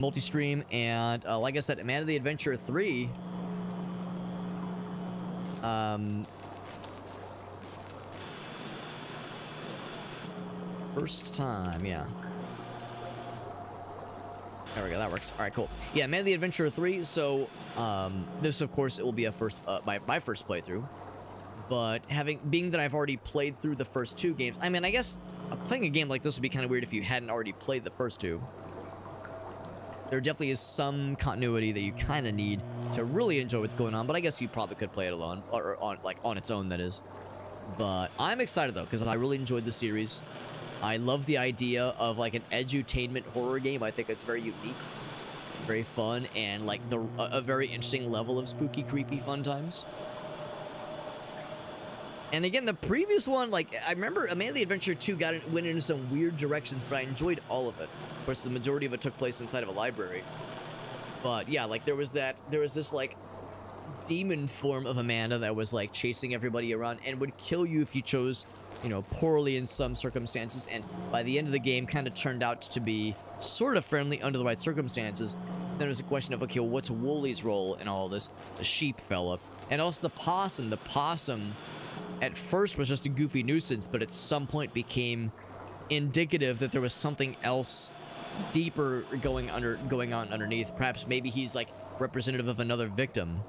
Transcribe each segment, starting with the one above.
multi-stream, and like I said, Amanda the Adventurer 3. First time, yeah. There we go, that works. All right, cool. Yeah, Amanda the Adventurer 3. So, this of course it will be a first, my first playthrough. But being that I've already played through the first 2 games, I mean, I guess playing a game like this would be kind of weird if you hadn't already played the first 2. There definitely is some continuity that you kind of need to really enjoy what's going on, but I guess you probably could play it alone, or on its own, that is. But I'm excited though, because I really enjoyed the series. I love the idea of like an edutainment horror game. I think it's very unique, very fun, and like a very interesting level of spooky, creepy fun times. And again, the previous one, like, I remember Amanda the Adventure 2 went into some weird directions, but I enjoyed all of it. Of course, the majority of it took place inside of a library. But yeah, like, there was this, like, demon form of Amanda that was, like, chasing everybody around and would kill you if you chose, you know, poorly in some circumstances. And by the end of the game, kind of turned out to be sort of friendly under the right circumstances. Then there's a question of, okay, well, what's Wooly's role in all this? The sheep fella. And also the possum. The possum at first was just a goofy nuisance, but at some point became indicative that there was something else deeper going on underneath. Perhaps maybe he's like representative of another victim,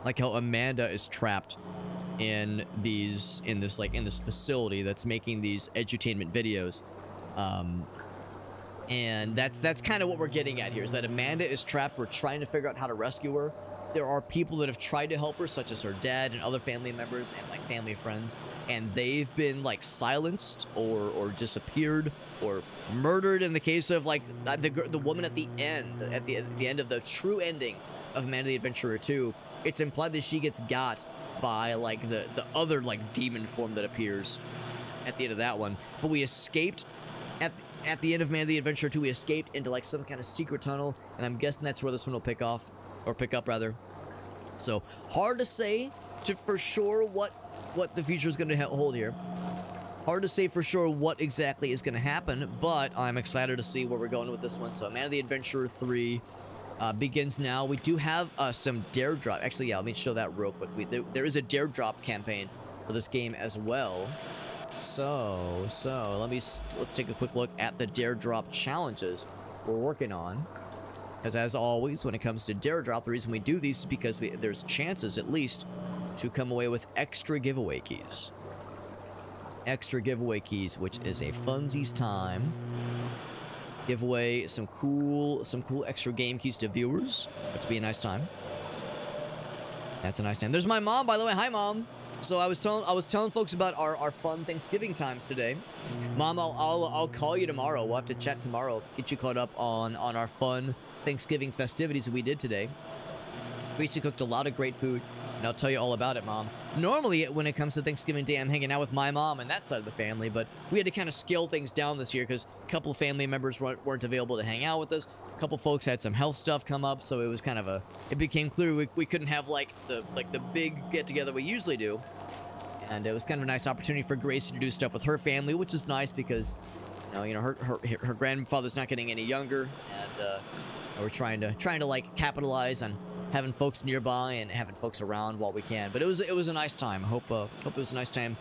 like how Amanda is trapped in this facility that's making these edutainment videos. And that's kind of what we're getting at here, is that Amanda is trapped. We're trying to figure out how to rescue her. There are people that have tried to help her, such as her dad and other family members and like family friends, and they've been like silenced or disappeared or murdered. In the case of like the woman at the end of the true ending of Amanda the Adventurer 2, it's implied that she gets got by like the other like demon form that appears at the end of that one. But we escaped at the end of Amanda the Adventurer 2. We escaped into like some kind of secret tunnel, and I'm guessing that's where this one will pick up rather. So hard to say for sure what the future is going to hold here. Hard to say for sure what exactly is going to happen, but I'm excited to see where we're going with this one. So Amanda the Adventurer 3 begins now. We do have some dare drop. Actually, yeah, let me show that real quick. There is a dare drop campaign for this game as well. So let's take a quick look at the dare drop challenges we're working on. Because as always, when it comes to dare drop, the reason we do these is because there's chances, at least, to come away with extra giveaway keys. Extra giveaway keys, which is a funsies time. Give away some cool extra game keys to viewers, which would be a nice time. That's a nice time. There's my mom, by the way. Hi, Mom. So I was telling folks about our fun Thanksgiving times today. Mom, I'll call you tomorrow. We'll have to chat tomorrow. Get you caught up on our fun Thanksgiving festivities that we did today. We actually cooked a lot of great food, and I'll tell you all about it, Mom. Normally, when it comes to Thanksgiving Day, I'm hanging out with my mom and that side of the family, but we had to kind of scale things down this year because a couple of family members weren't available to hang out with us. A couple folks had some health stuff come up, so it was kind of it became clear we couldn't have like the big get-together we usually do. And it was kind of a nice opportunity for Gracie to do stuff with her family, which is nice because, you know, her grandfather's not getting any younger, and we're trying to like capitalize on having folks nearby and having folks around while we can. But it was a nice time. I hope it was a nice time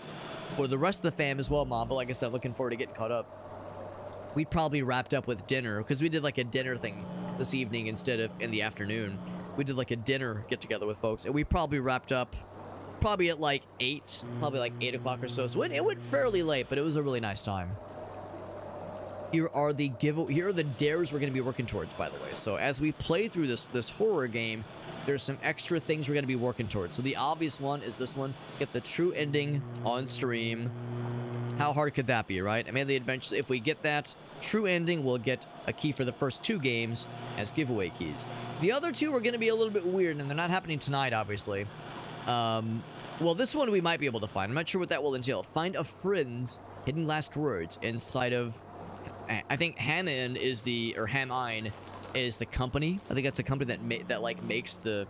for the rest of the fam as well, Mom. But like I said, looking forward to getting caught up. We probably wrapped up with dinner because we did like a dinner thing this evening instead of in the afternoon. We did like a dinner get together with folks, and we probably wrapped up probably at like 8 o'clock or so. So it went fairly late, but it was a really nice time. Here are the dares we're going to be working towards, by the way. So as we play through this horror game, there's some extra things we're going to be working towards. So the obvious one is this one: get the true ending on stream. How hard could that be, right? I mean, the adventure. If we get that true ending, we'll get a key for the first 2 games as giveaway keys. The other 2 are going to be a little bit weird, and they're not happening tonight, obviously. Well, this one we might be able to find. I'm not sure what that will entail. Find a friend's hidden last words inside of, I think Hamine is the company. I think that's a company that makes the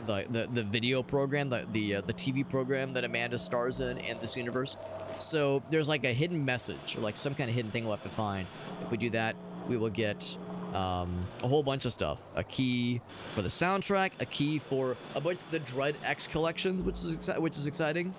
video program, the TV program that Amanda stars in this universe. So there's like a hidden message or like some kind of hidden thing we'll have to find. If we do that, we will get a whole bunch of stuff. A key for the soundtrack, a key for a bunch of the Dread X collections, which is exciting.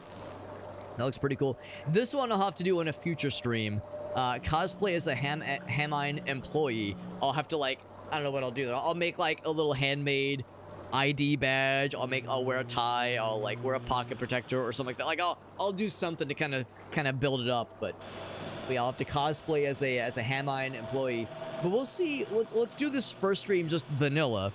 That looks pretty cool. This one I'll have to do in a future stream. Cosplay as a Hamine employee. I'll have to, like, I don't know what I'll do. I'll make like a little handmade ID badge. I'll wear a tie. I'll like wear a pocket protector or something like that. Like I'll do something to kind of build it up. But yeah, I'll have to cosplay as a Hamine employee. But we'll see. Let's do this first stream just vanilla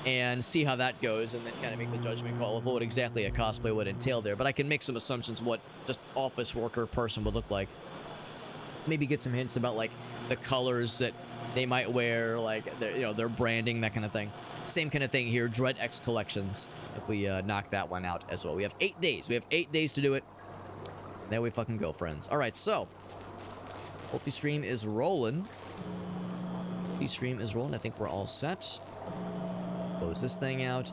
and see how that goes, and then kind of make the judgment call of what exactly a cosplay would entail there. But I can make some assumptions what just office worker person would look like. Maybe get some hints about like the colors that they might wear, like their branding, that kind of thing. Same kind of thing here, Dread X collections. If we knock that one out as well, we have 8 days. We have 8 days to do it. There we fucking go, friends. All right, so hope the stream is rolling. The stream is rolling. I think we're all set. Close this thing out.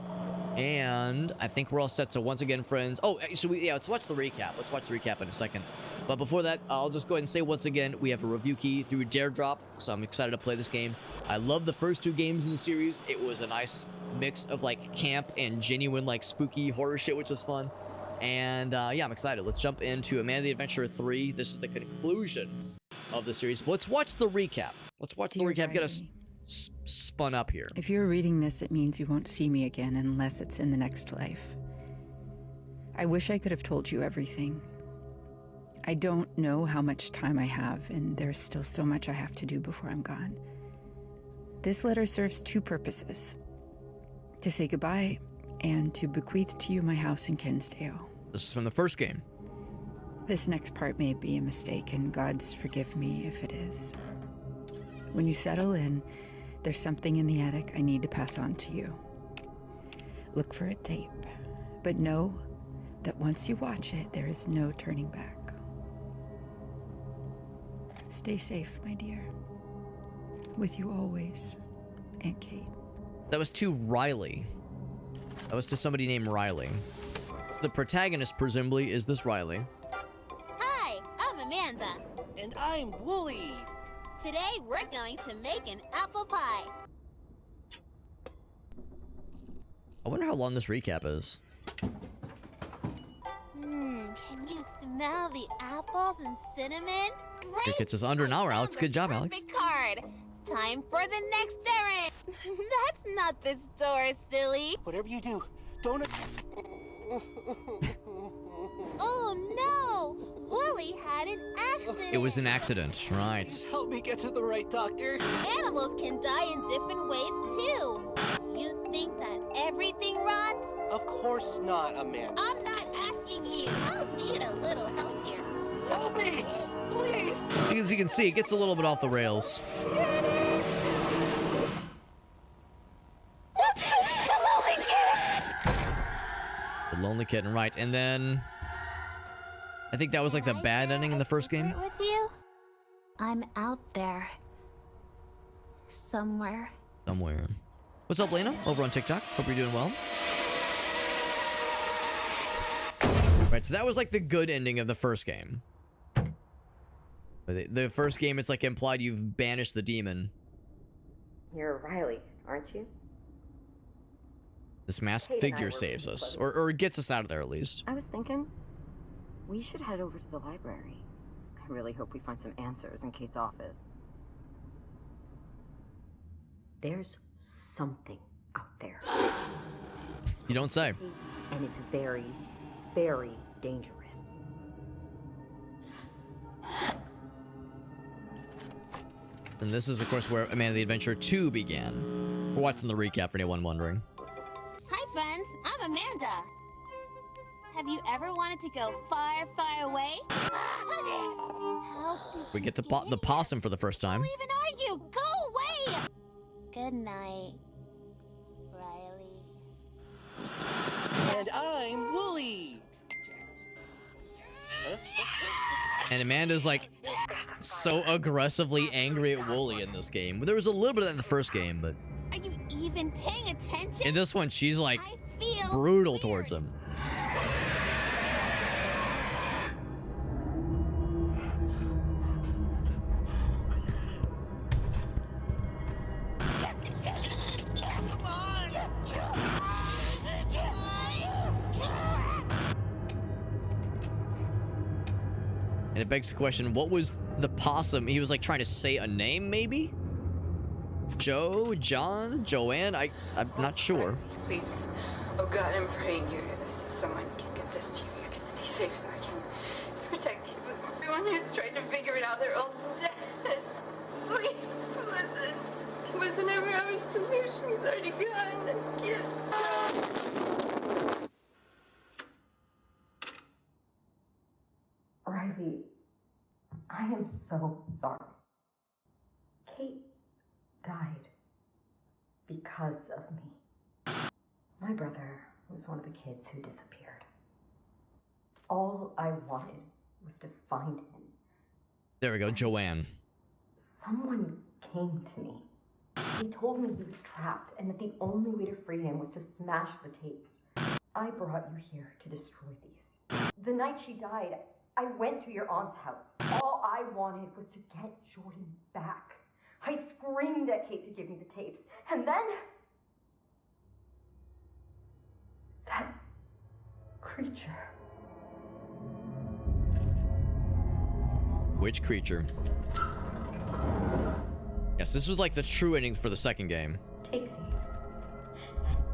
And I think we're all set. So once again, friends. Oh, so let's watch the recap. Let's watch the recap in a second. But before that, I'll just go ahead and say once again, we have a review key through Dare Drop. So I'm excited to play this game. I love the first 2 games in the series. It was a nice mix of like camp and genuine like spooky horror shit, which was fun. And yeah, I'm excited. Let's jump into Amanda the Adventurer 3. This is the conclusion of the series. Let's watch the recap. Let's watch the recap. Get us spun up here. If you're reading this, it means you won't see me again unless it's in the next life. I wish I could have told you everything. I don't know how much time I have, and there's still so much I have to do before I'm gone. This letter serves 2 purposes: to say goodbye and to bequeath to you my house in Kinsdale. This is from the first game. This next part may be a mistake, and God's forgive me if it is. When you settle in, there's something in the attic I need to pass on to you. Look for a tape, but know that once you watch it, there is no turning back. Stay safe, my dear. With you always, Aunt Kate. That was to Riley. That was to somebody named Riley. So the protagonist, presumably, is this Riley. Hi, I'm Amanda. And I'm Wooly. Today, we're going to make an apple pie. I wonder how long this recap is. Can you smell the apples and cinnamon? Great. Cricket says under an hour, Alex. Good job, Alex. Perfect card. Time for the next errand. That's not the store, silly. Whatever you do, don't... Oh no! Wooly had an accident. It was an accident, right? Help me get to the right doctor. Animals can die in different ways too. You think that everything rots? Of course not, Amanda. I'm not asking you. I need a little help here. Help me! Please! As you can see, it gets a little bit off the rails. The Lonely Kitten, right. And then I think that was like the bad ending in the first game. With you? I'm out there. Somewhere. What's up, Lena? Over on TikTok. Hope you're doing well. Right, so that was like the good ending of the first game. The first game, it's like implied you've banished the demon. You're Riley, aren't you? This masked Kate and I figure were saves really us. close. Or gets us out of there, at least. I was thinking, we should head over to the library. I really hope we find some answers in Kate's office. There's something out there. You don't say. And it's very, very dangerous. And this is, of course, where Amanda the Adventurer 2 began. We're watching the recap for anyone wondering. Hi, friends. I'm Amanda. Have you ever wanted to go far, far away? How did We get to you the possum for the first time. Who even are you? Go away! Good night, Riley. And I'm Wooly. And Amanda's like so aggressively angry at Wooly in this game. There was a little bit of that in the first game, but Are you even paying attention? in this one, she's like I feel brutal weird. towards him. And it begs the question, what was the possum? He was like trying to say a name, maybe? Joe, John, Joanne? I'm not sure. Please. Oh God, I'm praying you. Someone can get this to you. You can stay safe so I can protect you. Everyone who's tried to figure it out, they're all dead. Please, listen. It wasn't ever our solution. He's already gone. I can't. Riley, I am so sorry. Kate died because of me. My brother was one of the kids who disappeared. All I wanted was to find him. There we go, Joanne. Someone came to me. He told me he was trapped and that the only way to free him was to smash the tapes. I brought you here to destroy these. The night she died, I went to your aunt's house. All I wanted was to get Jordan back. I screamed at Kate to give me the tapes. And then... that creature. Which creature? Yes, this was like the true ending for the second game. Take these.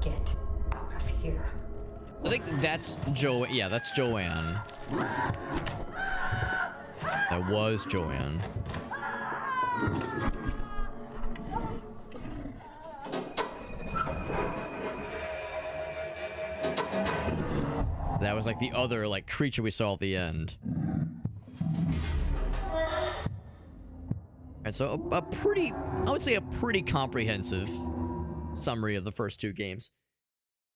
Get out of here. I think that's yeah, that's Joanne. That was Joanne. That was like the other like creature we saw at the end. And so a pretty, I would say a pretty comprehensive summary of the first two games.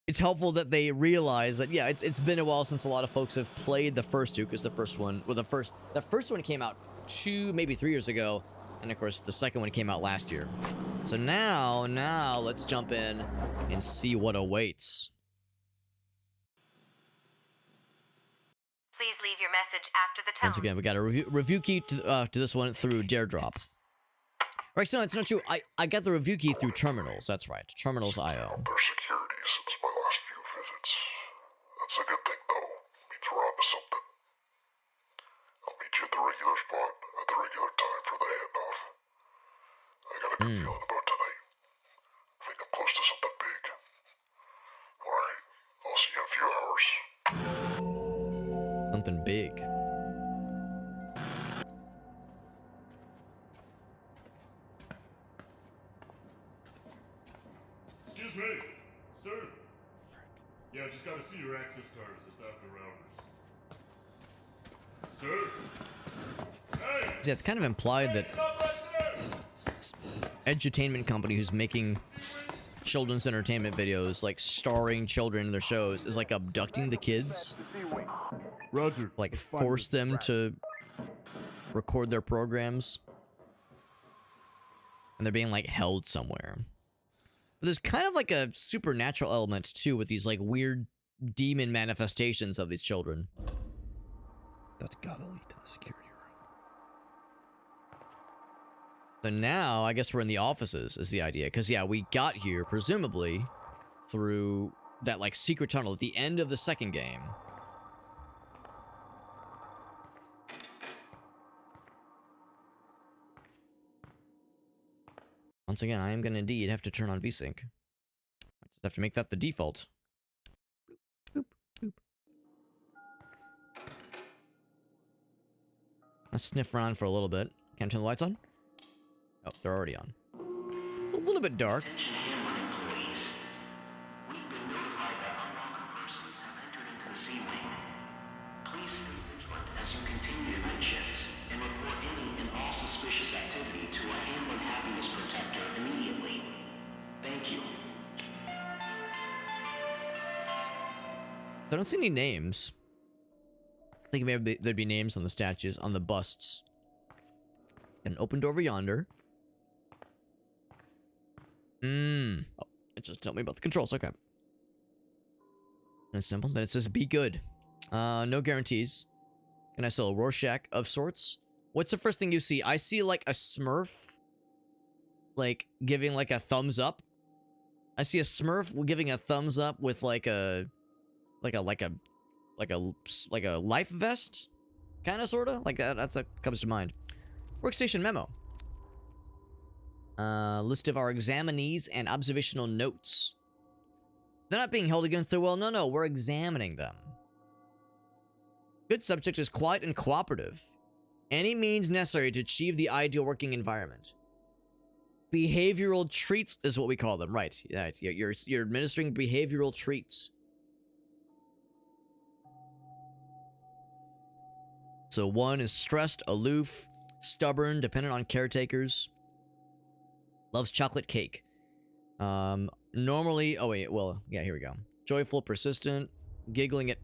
It's helpful that they realize that, yeah, it's been a while since a lot of folks have played the first two, because the first one, well, the first one came out 2, maybe 3 years ago, and of course the second one came out last year. So now let's jump in and see what awaits. Please leave your message after the tone. Once again, we got a review key to this one through Daredrop. Right, so no, it's not true. I got the review key through Terminals. That's right, Terminals.io. Their security since my last few visits. That's a good thing, though. Means we're onto something. I'll meet you at the regular spot at the regular time for the handoff. I got a good feeling about tonight. I think I'm close to something big. Alright, I'll see you in a few hours. Something big. Excuse me, sir. Yeah, I just gotta see your access cards. It's after hours. Sir? Hey! Yeah, it's kind of implied that Stop right there! this edutainment company who's making children's entertainment videos, like starring children in their shows, is like abducting the kids. Roger. Like force them to record their programs. And they're being like held somewhere. But there's kind of like a supernatural element too with these like weird demon manifestations of these children. That's gotta lead to the security room. So now I guess we're in the offices is the idea. Because yeah, we got here presumably through that like secret tunnel at the end of the second game. Once again, I am going to indeed have to turn on VSync. I just have to make that the default. Boop, boop, boop. I'll sniff around for a little bit. Can I turn the lights on? Oh, they're already on. It's a little bit dark. Attention Hamlin employees. We've been notified that unwelcome persons have entered into the Sea Wing. Please stay vigilant as you continue your night shifts and report any and all suspicious activity to a Hamlin Happiness Protector immediately. Thank you. I don't see any names. I think maybe there'd be names on the statues, on the busts. An open door over yonder. Oh, it just told me about the controls. Okay. That's simple. Then it says be good. No guarantees. Can I still a Rorschach of sorts? What's the first thing you see? I see like a Smurf, like giving like a thumbs up. I see a Smurf giving a thumbs up with like a life vest. Kinda, sorta? Like, that's what comes to mind. Workstation memo. List of our examinees and observational notes. They're not being held against their will. No, we're examining them. Good subject is quiet and cooperative. Any means necessary to achieve the ideal working environment. Behavioral treats is what we call them, right? Yeah, you're administering behavioral treats. So 1 is stressed, aloof, stubborn, dependent on caretakers. Loves chocolate cake. Normally, oh wait, well, yeah, here we go. Joyful, persistent, giggling at...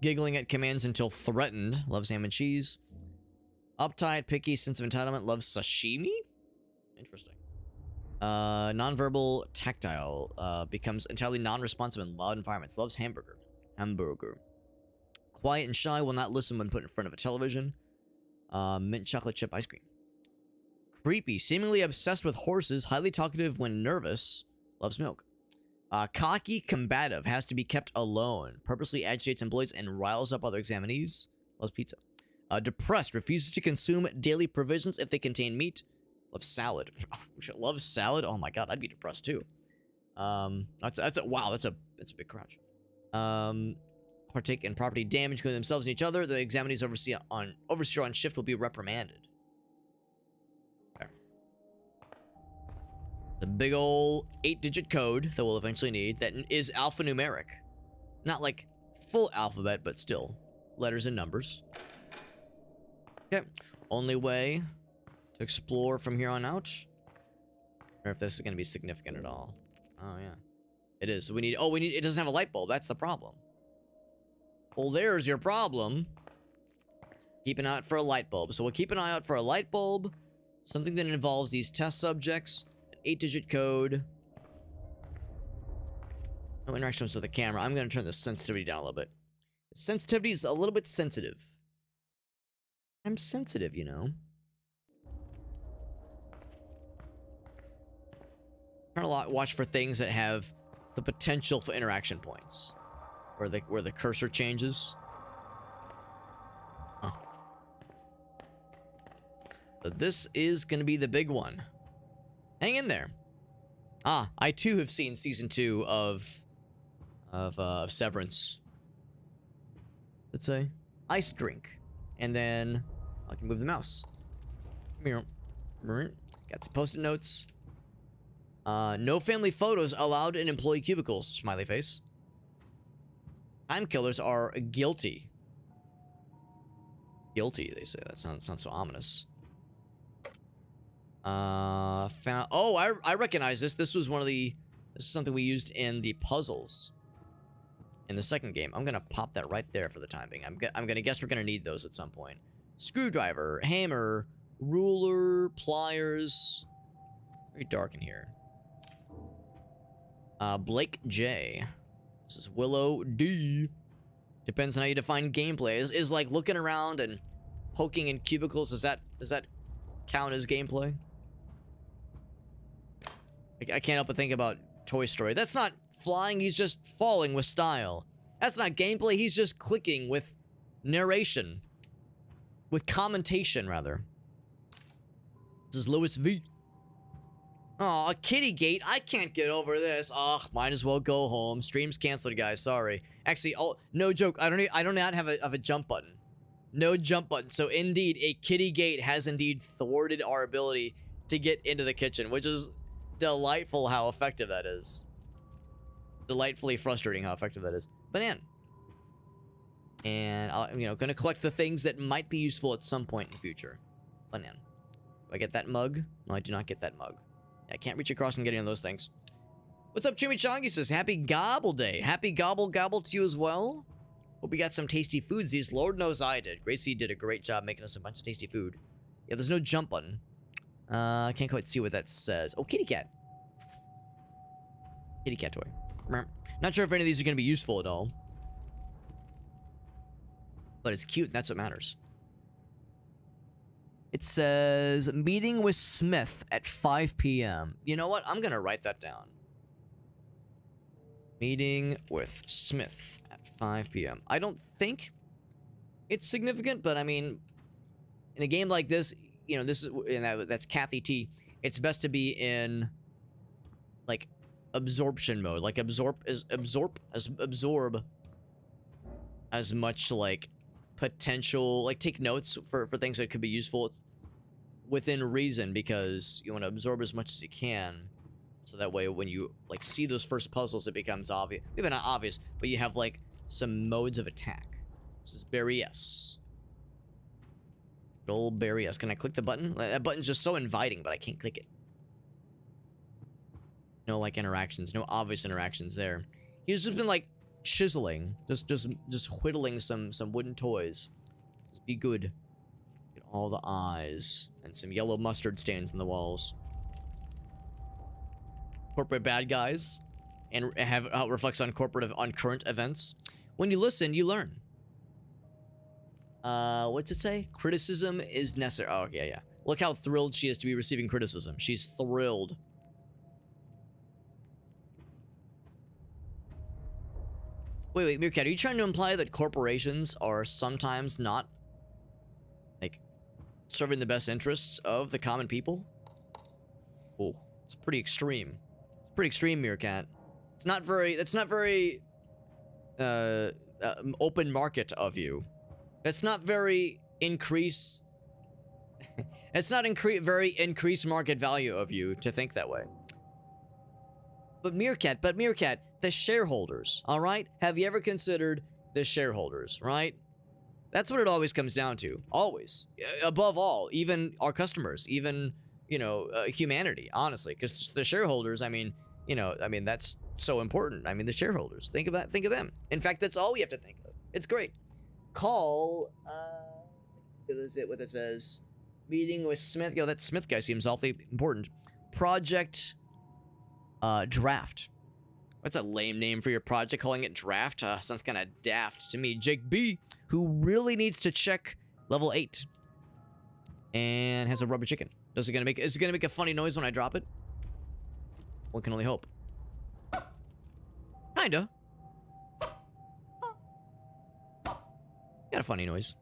Giggling at commands until threatened. Loves ham and cheese. Uptight, picky, sense of entitlement. Loves sashimi? Interesting. Nonverbal, tactile. Becomes entirely non-responsive in loud environments. Loves hamburger. Quiet and shy. Will not listen when put in front of a television. Mint chocolate chip ice cream. Creepy. Seemingly obsessed with horses. Highly talkative when nervous. Loves milk. Cocky, combative, has to be kept alone. Purposely agitates employees and riles up other examinees. Loves pizza. Depressed, refuses to consume daily provisions if they contain meat. Loves salad. Loves salad? Oh my god, I'd be depressed too. That's a big crunch. Partake in property damage between themselves and each other. The examinees overseer on shift will be reprimanded. The big ol' 8-digit code that we'll eventually need that is alphanumeric. Not like full alphabet, but still letters and numbers. Okay. Only way to explore from here on out. Or if this is going to be significant at all. Oh, yeah. It is. So we need... Oh, it doesn't have a light bulb. That's the problem. Well, there's your problem. Keep an eye out for a light bulb. So we'll keep an eye out for a light bulb. Something that involves these test subjects. 8-digit code. No interactions with the camera. I'm going to turn the sensitivity down a little bit. The sensitivity is a little bit sensitive. I'm sensitive, you know. Trying to watch for things that have the potential for interaction points. Where the cursor changes. Huh. So this is going to be the big one. Hang in there. I too have seen season 2 of Severance. Let's say ice drink, and then I can move the mouse. Got some post-it notes. No family photos allowed in employee cubicles. Smiley face. Time killers are guilty. Guilty, they say. That sounds so ominous. I recognize this. This is something we used in the puzzles in the second game. I'm gonna pop that right there for the time being. I'm gonna guess we're gonna need those at some point. Screwdriver, hammer, ruler, pliers. Very dark in here. Blake J. This is Willow D. Depends on how you define gameplay. Is like looking around and poking in cubicles. Does that count as gameplay? I can't help but think about Toy Story. That's not flying, he's just falling with style. That's not gameplay, he's just clicking with narration. With commentation, rather. This is Louis V. Aw, kitty gate. I can't get over this. Ugh, might as well go home. Stream's canceled, guys. Sorry. Actually, no joke. I don't not have a jump button. No jump button. So indeed, a kitty gate has indeed thwarted our ability to get into the kitchen, which is delightful how effective that is. Delightfully frustrating how effective that is. Banana. And I'm gonna collect the things that might be useful at some point in the future. Banana. Do I get that mug? No, I do not get that mug. I can't reach across and get any of those things. What's up, Chimichanga says, happy gobble day. Happy gobble gobble to you as well. Hope we got some tasty foods. Lord knows I did. Gracie did a great job making us a bunch of tasty food. Yeah, there's no jump button. I can't quite see what that says. Oh, kitty cat. Kitty cat toy. Not sure if any of these are going to be useful at all. But it's cute, and that's what matters. It says, meeting with Smith at 5 p.m. You know what? I'm going to write that down. Meeting with Smith at 5 p.m. I don't think it's significant, but I mean, in a game like this, you know, this is that's Kathy T. It's best to be in like absorption mode, like absorb as much like potential, like take notes for things that could be useful within reason, because you want to absorb as much as you can, so that way when you like see those first puzzles, it becomes obvious. Maybe not obvious, but you have like some modes of attack. This is Barry S. Good old Barry S. Can I click the button? That button's just so inviting, but I can't click it. No like interactions, no obvious interactions there. He's just been like chiseling, just whittling some wooden toys. Just be good. Get all the eyes and some yellow mustard stains in the walls. Corporate bad guys, and have how it reflects on current events. When you listen, you learn. What's it say? Criticism is necessary. Oh, okay, yeah. Look how thrilled she is to be receiving criticism. She's thrilled. Wait, Meerkat, are you trying to imply that corporations are sometimes not, like, serving the best interests of the common people? Oh, it's pretty extreme. It's pretty extreme, Meerkat. That's not very, open market of you. That's not very increase... It's not very increased market value of you to think that way. But Meerkat, the shareholders, all right? Have you ever considered the shareholders, right? That's what it always comes down to. Always. Above all, even our customers, even, you know, humanity, honestly. Because the shareholders, I mean, you know, I mean, that's so important. I mean, the shareholders. Think of them. In fact, that's all we have to think of. It's great. Call, what is it, what it says? Meeting with Smith. Yo, that Smith guy seems awfully important. Project, Draft. What's a lame name for your project? Calling it Draft? Sounds kind of daft to me. Jake B, who really needs to check level 8. And has a rubber chicken. Is it gonna make a funny noise when I drop it? One can only hope. Kinda. Got a funny noise.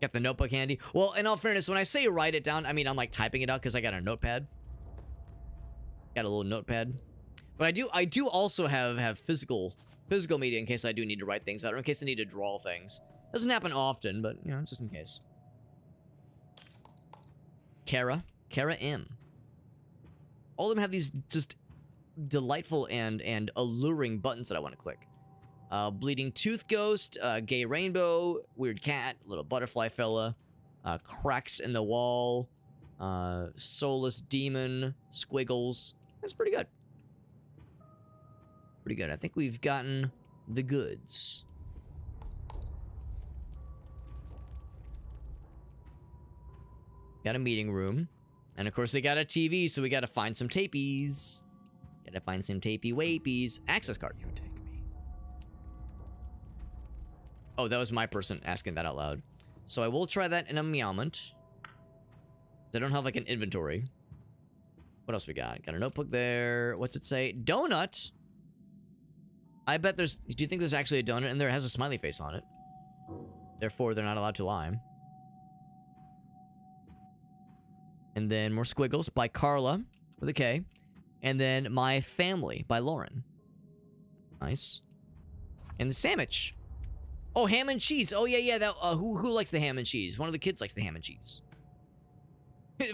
Got the notebook handy. Well, in all fairness, when I say write it down, I mean, I'm like typing it out because I got a notepad. Got a little notepad. But I do also have physical media in case I do need to write things out, or in case I need to draw things. Doesn't happen often, but, you know, just in case. Kara M. All of them have these just delightful and alluring buttons that I want to click. Bleeding Tooth Ghost, Gay Rainbow, Weird Cat, Little Butterfly Fella, Cracks in the Wall, Soulless Demon, Squiggles. That's pretty good. Pretty good. I think we've gotten the goods. Got a meeting room. And of course they got a TV, so we gotta find some tapies. Gotta find some tapey wapies. Access card. You take me. Oh, that was my person asking that out loud. So I will try that in a moment. I don't have like an inventory. What else we got? Got a notebook there. What's it say? Donut? I bet there's... Do you think there's actually a donut in there? It has a smiley face on it. Therefore, they're not allowed to lie. And then more Squiggles by Carla with a K. And then My Family by Lauren. Nice. And the sandwich. Oh, ham and cheese. Oh, yeah. That, who likes the ham and cheese? One of the kids likes the ham and cheese.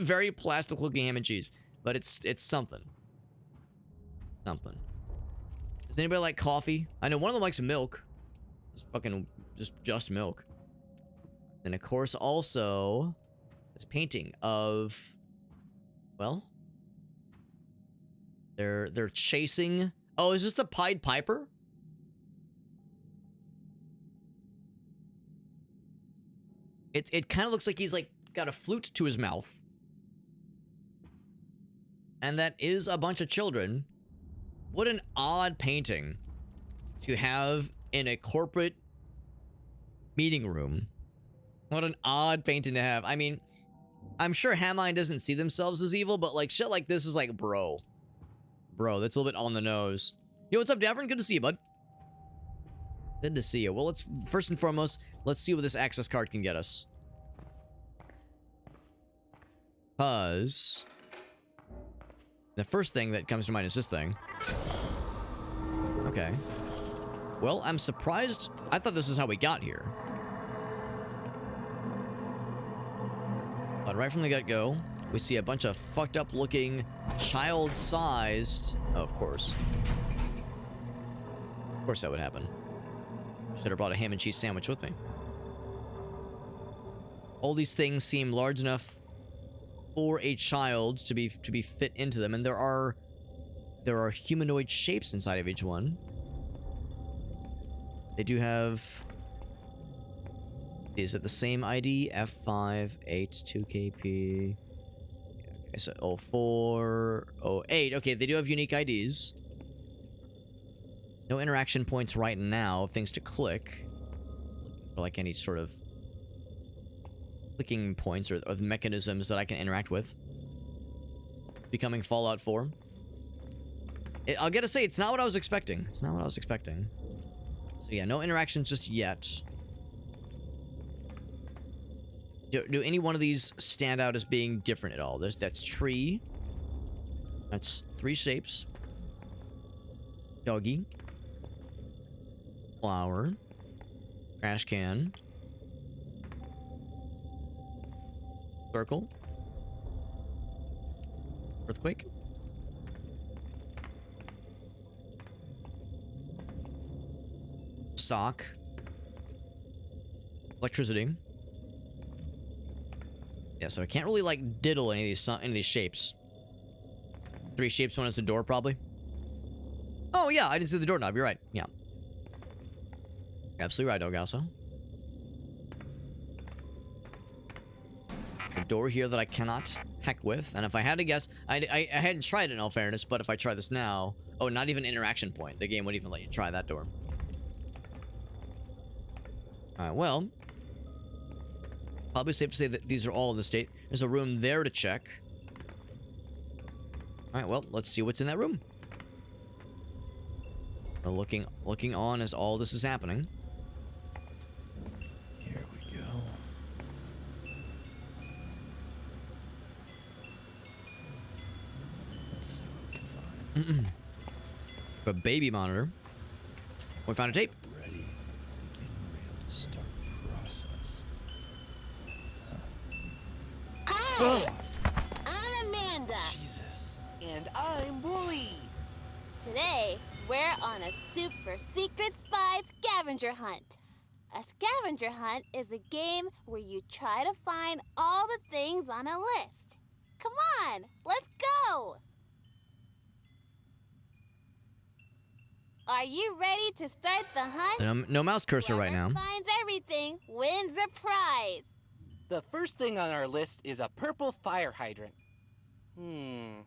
Very plastic-looking ham and cheese. But it's something. Something. Does anybody like coffee? I know one of them likes milk. Just milk. And of course, also, this painting of, well, they're chasing. Oh, is this the Pied Piper? It kind of looks like he's like got a flute to his mouth. And that is a bunch of children. What an odd painting to have in a corporate meeting room. What an odd painting to have. I mean, I'm sure Hamline doesn't see themselves as evil, but like shit like this is like, bro, that's a little bit on the nose. Yo, what's up, Davern? Good to see you, bud. Good to see you. Well, let's first and foremost, let's see what this access card can get us. Because the first thing that comes to mind is this thing. Okay. Well, I'm surprised. I thought this is how we got here. But right from the get-go, we see a bunch of fucked up looking, child-sized... Oh, of course. Of course that would happen. Should have brought a ham and cheese sandwich with me. All these things seem large enough for a child to be fit into them, and there are humanoid shapes inside of each one. They do have... Is it the same ID? F582KP. Okay, so 0408. Okay, they do have unique IDs. No interaction points right now. Things to click. Looking for like any sort of clicking points or the mechanisms that I can interact with. Becoming Fallout 4. I'll gotta say, it's not what I was expecting. It's not what I was expecting. So yeah, no interactions just yet. Do any one of these stand out as being different at all? That's tree. That's 3 shapes. Doggy. Flower. Trash can. Circle. Earthquake. Sock. Electricity. Yeah, so I can't really like diddle any of these shapes. 3 shapes, one is the door, probably. Oh yeah, I didn't see the doorknob. You're right. Yeah. Absolutely right, Dogasso. A door here that I cannot heck with, and if I had to guess, I hadn't tried it in all fairness, but if I try this now, oh, not even interaction point. The game wouldn't even let you try that door. Alright, well, probably safe to say that these are all in the state. There's a room there to check. Alright, well, let's see what's in that room. We're looking on as all this is happening. Here we go. Let's see what we can find. A baby monitor. We found a tape. Ready. Begin real to start process. Hi! I'm Amanda. Jesus. And I'm Wooly. Today, we're on a super secret spy scavenger hunt. A scavenger hunt is a game where you try to find all the things on a list. Come on, let's go! Are you ready to start the hunt? No mouse cursor right now. Whoever finds everything wins a prize. The first thing on our list is a purple fire hydrant. Do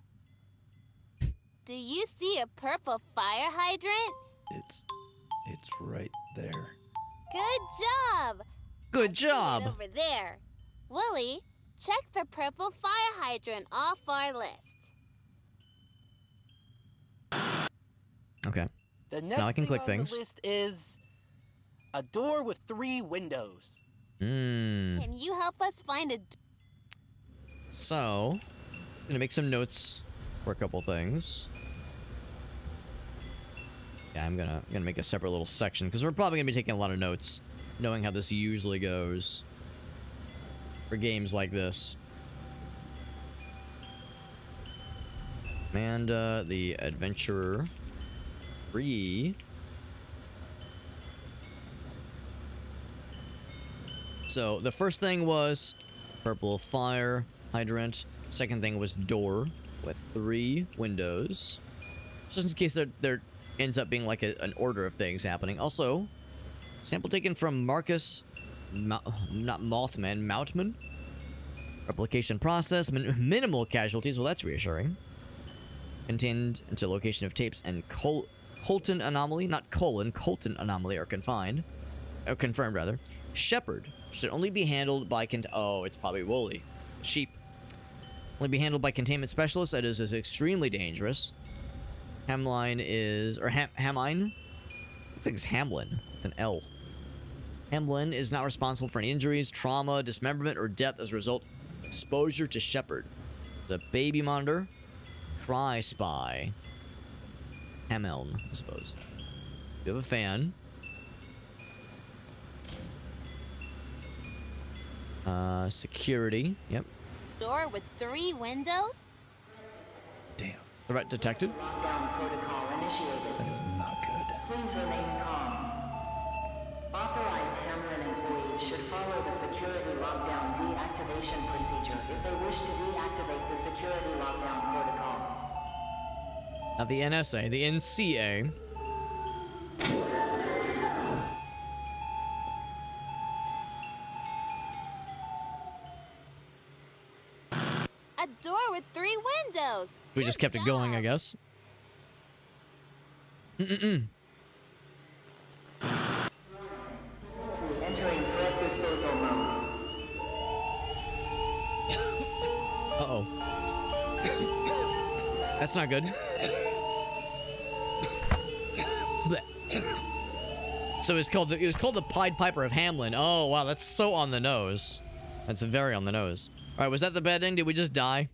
you see a purple fire hydrant? It's right there. Good job! Good I see job! it over there. Willie, check the purple fire hydrant off our list. Okay. The next So now I can thing click on things. the list is a door with 3 windows. Can you help us find a... So, I'm gonna make some notes for a couple things. Yeah, I'm gonna make a separate little section because we're probably gonna be taking a lot of notes, knowing how this usually goes for games like this. Amanda, the adventurer, 3. So the first thing was purple fire hydrant. Second thing was door with 3 windows. Just in case there ends up being like an order of things happening. Also, sample taken from Marcus, not Mothman, Moutman. Replication process, minimal casualties. Well, that's reassuring. Contained into location of tapes and Colton anomaly, not colon, Colton anomaly are confirmed rather. Shepherd should only be handled by oh, it's probably Wooly. Sheep. Only be handled by containment specialists. That is extremely dangerous. Hamline is, or Hamline? Looks like it's Hamlin with an L. Hamlin is not responsible for any injuries, trauma, dismemberment, or death as a result of exposure to Shepard. The baby monitor. Cry spy. Hameln, I suppose. We have a fan. Security. Yep. Door with 3 windows? Damn. Threat detected. Lockdown protocol initiated. That is not good. Please remain calm. Authorized Hamlin employees should follow the security lockdown deactivation procedure if they wish to deactivate the security lockdown protocol. Not the NSA, the NCA. A door with 3 windows. We just kept it going, I guess. Entering threat disposal mode. Uh-oh. That's not good. Blech. So it was called the Pied Piper of Hamlin. Oh wow, that's so on the nose. That's very on the nose. All right, was that the bad ending? Did we just die?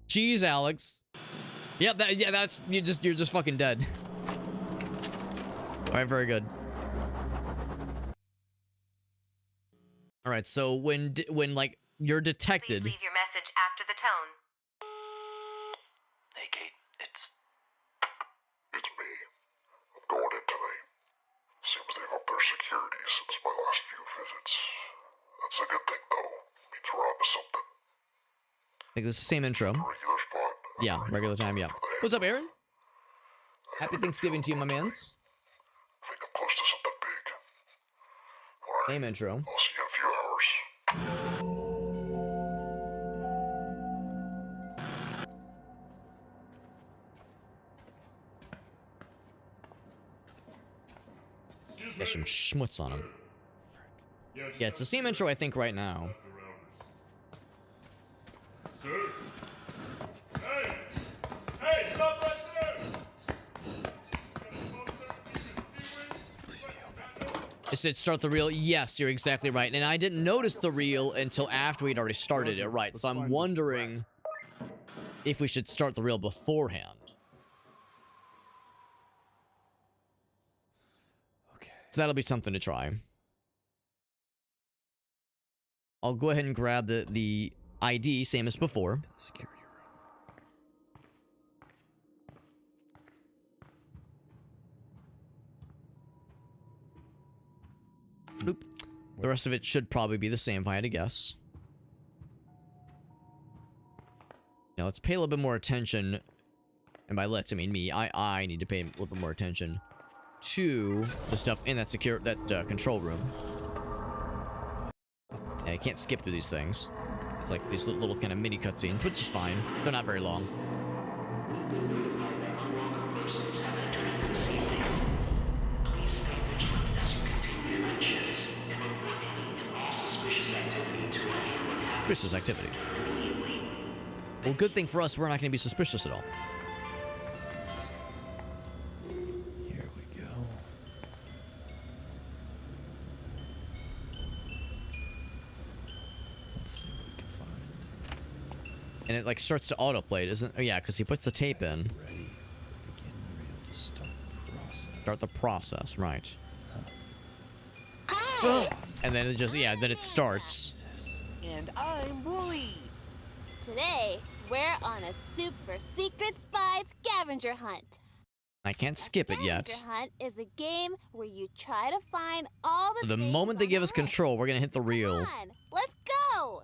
Jeez, Alex. Yep, that's you're just fucking dead. All right, very good. All right, so when like you're detected. Please leave your message after the tone. Hey, Kate, it's me. I'm going in tonight. Seems they've upped their security since my last few visits. That's a good thing, though. Means we're on to something. I think it's the same intro. Regular spot. Yeah, regular time, yeah. What's up, Aaron? Happy Thanksgiving to you, my mans. I think I'm close to something big. Alright, Same intro. I'll see you in a few hours. Got some schmutz on him. Yeah, Yeah, it's the same intro, I think, right now. Sir? Hey! Hey, stop right there! It said start the reel. Yes, you're exactly right. And I didn't notice the reel until after we'd already started it, right? So I'm wondering if we should start the reel beforehand. okay. So that'll be something to try. I'll go ahead and grab the ID, same as before. The security room. Boop. The rest of it should probably be the same if I had to guess. Now let's pay a little bit more attention. And by let's, I mean me. I need to pay a little bit more attention to the stuff in that control room. Yeah, I can't skip through these things. It's like these little kind of mini cutscenes, which is fine. They're not very long. We've been notified that unwelcome persons have entered into the sea lane. Please stay vigilant as you continue your night shifts and report any and all suspicious activity to our Hamlin Happy Suspicious activity. immediately. Well, good thing for us, we're not going to be suspicious at all. Here we go. Let's see what we can find. And it like starts to autoplay, doesn't? Oh yeah, because he puts the tape in. Ready. Begin reel to start process. Start the process, right? Hi! And then it just then it starts. Jesus. And I'm Wooly. Today, we're on a super secret spy scavenger hunt. I can't skip it yet. Scavenger hunt is a game where you try to find all the The things moment they on give the us list. control, we're gonna hit the Come reel. on, let's go!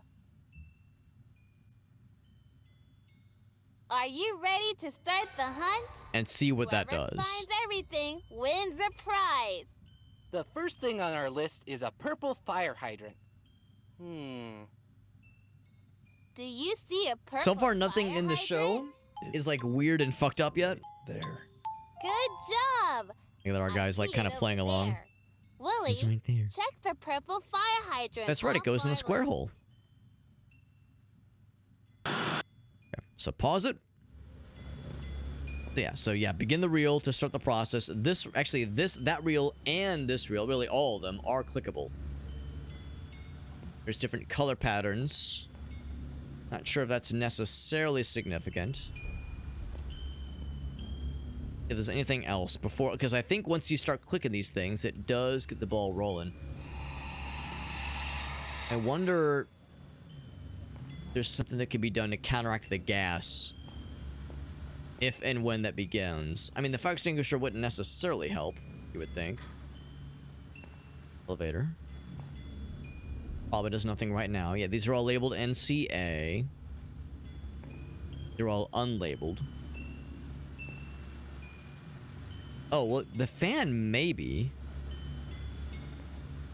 Are you ready to start the hunt? And see what that Whoever does. finds everything wins a prize. The first thing on our list is a purple fire hydrant. Do you see a purple So far, nothing fire in the hydrant? show is like weird and fucked up yet. There. Good job. Look at our I guys like see kind it of playing over along. there. Willie, It's right there. check the purple fire hydrant. That's right, it off goes in our the square list. hole. Okay, so pause it. So yeah, begin the reel to start the process. That reel and this reel, really all of them are clickable. There's different color patterns. Not sure if that's necessarily significant. If there's anything else before, because I think once you start clicking these things, it does get the ball rolling. I wonder if there's something that can be done to counteract the gas. If and when that begins. I mean, the fire extinguisher wouldn't necessarily help, you would think. Elevator. Probably does nothing right now. Yeah, these are all labeled NCA. They're all unlabeled. Oh, well, the fan maybe.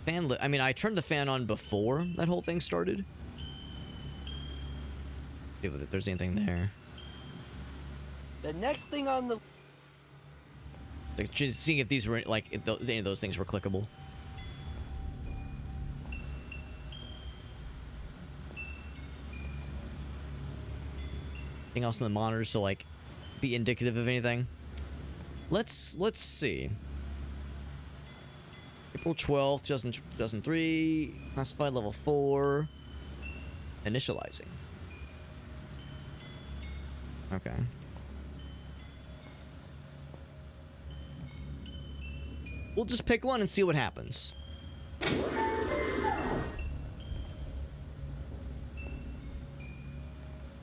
I mean, I turned the fan on before that whole thing started. See if there's anything there. The next thing on the... Like, just seeing if these were, like, if any of those things were clickable. Anything else on the monitors to, like, be indicative of anything? Let's see. April 12th, 2003. Classified level 4. Initializing. Okay. We'll just pick one and see what happens.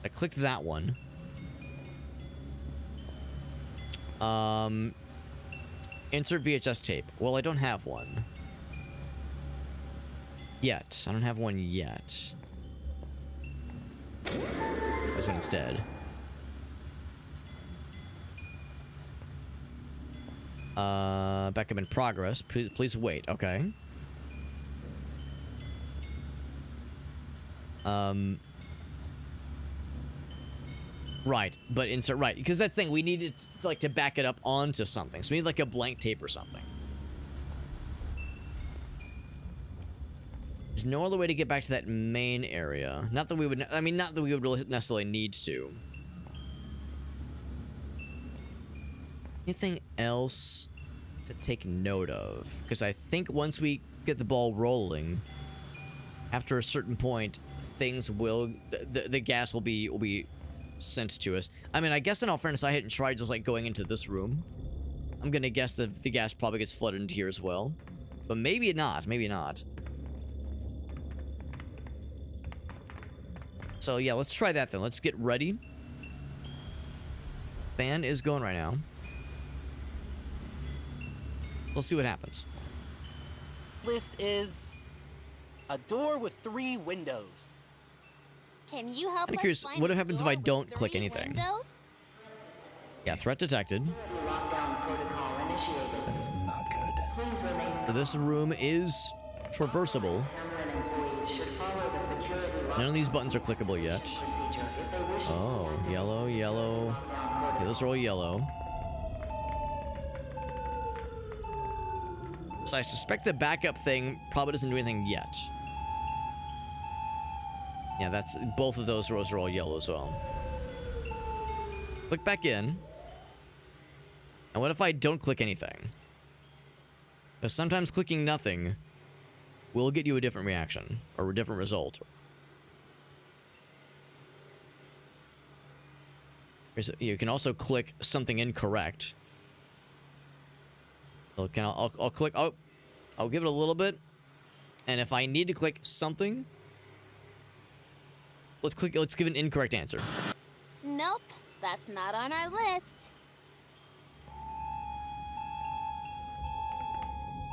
I clicked that one. Insert VHS tape. Well, I don't have one. Yet. I don't have one yet. This one instead. Backup in progress. Please wait. Okay. Right, but insert right, because that thing we needed to back it up onto something. So we need like a blank tape or something. There's no other way to get back to that main area. Not that we would. I mean, not that we would really necessarily need to. Anything else to take note of? Because I think once we get the ball rolling, after a certain point, things will the gas will be sent to us. I mean, I guess in all fairness, I hadn't tried just like going into this room. I'm gonna guess that the gas probably gets flooded into here as well, but maybe not. Maybe not. So yeah, let's try that then. Let's get ready. Fan is going right now. Let's see what happens. List is a door with 3 windows. Can you help us curious, find what a happens if door I with don't 3 click anything? windows? Yeah, threat detected. Lockdown protocol initiated. That is not good. Please remain. So this room is traversable. Cameron employees should follow the security None of these buttons are clickable yet. procedure if they wish to Oh, yellow, yellow. lockdown Okay, those are all yellow. So I suspect the backup thing probably doesn't do anything yet. Yeah, that's both of those rows are all yellow as well. Click back in. And what if I don't click anything? Because sometimes clicking nothing will get you a different reaction or a different result. You can also click something incorrect. Okay, I'll click. Oh, I'll give it a little bit, and if I need to click something, let's give an incorrect answer. Nope, that's not on our list.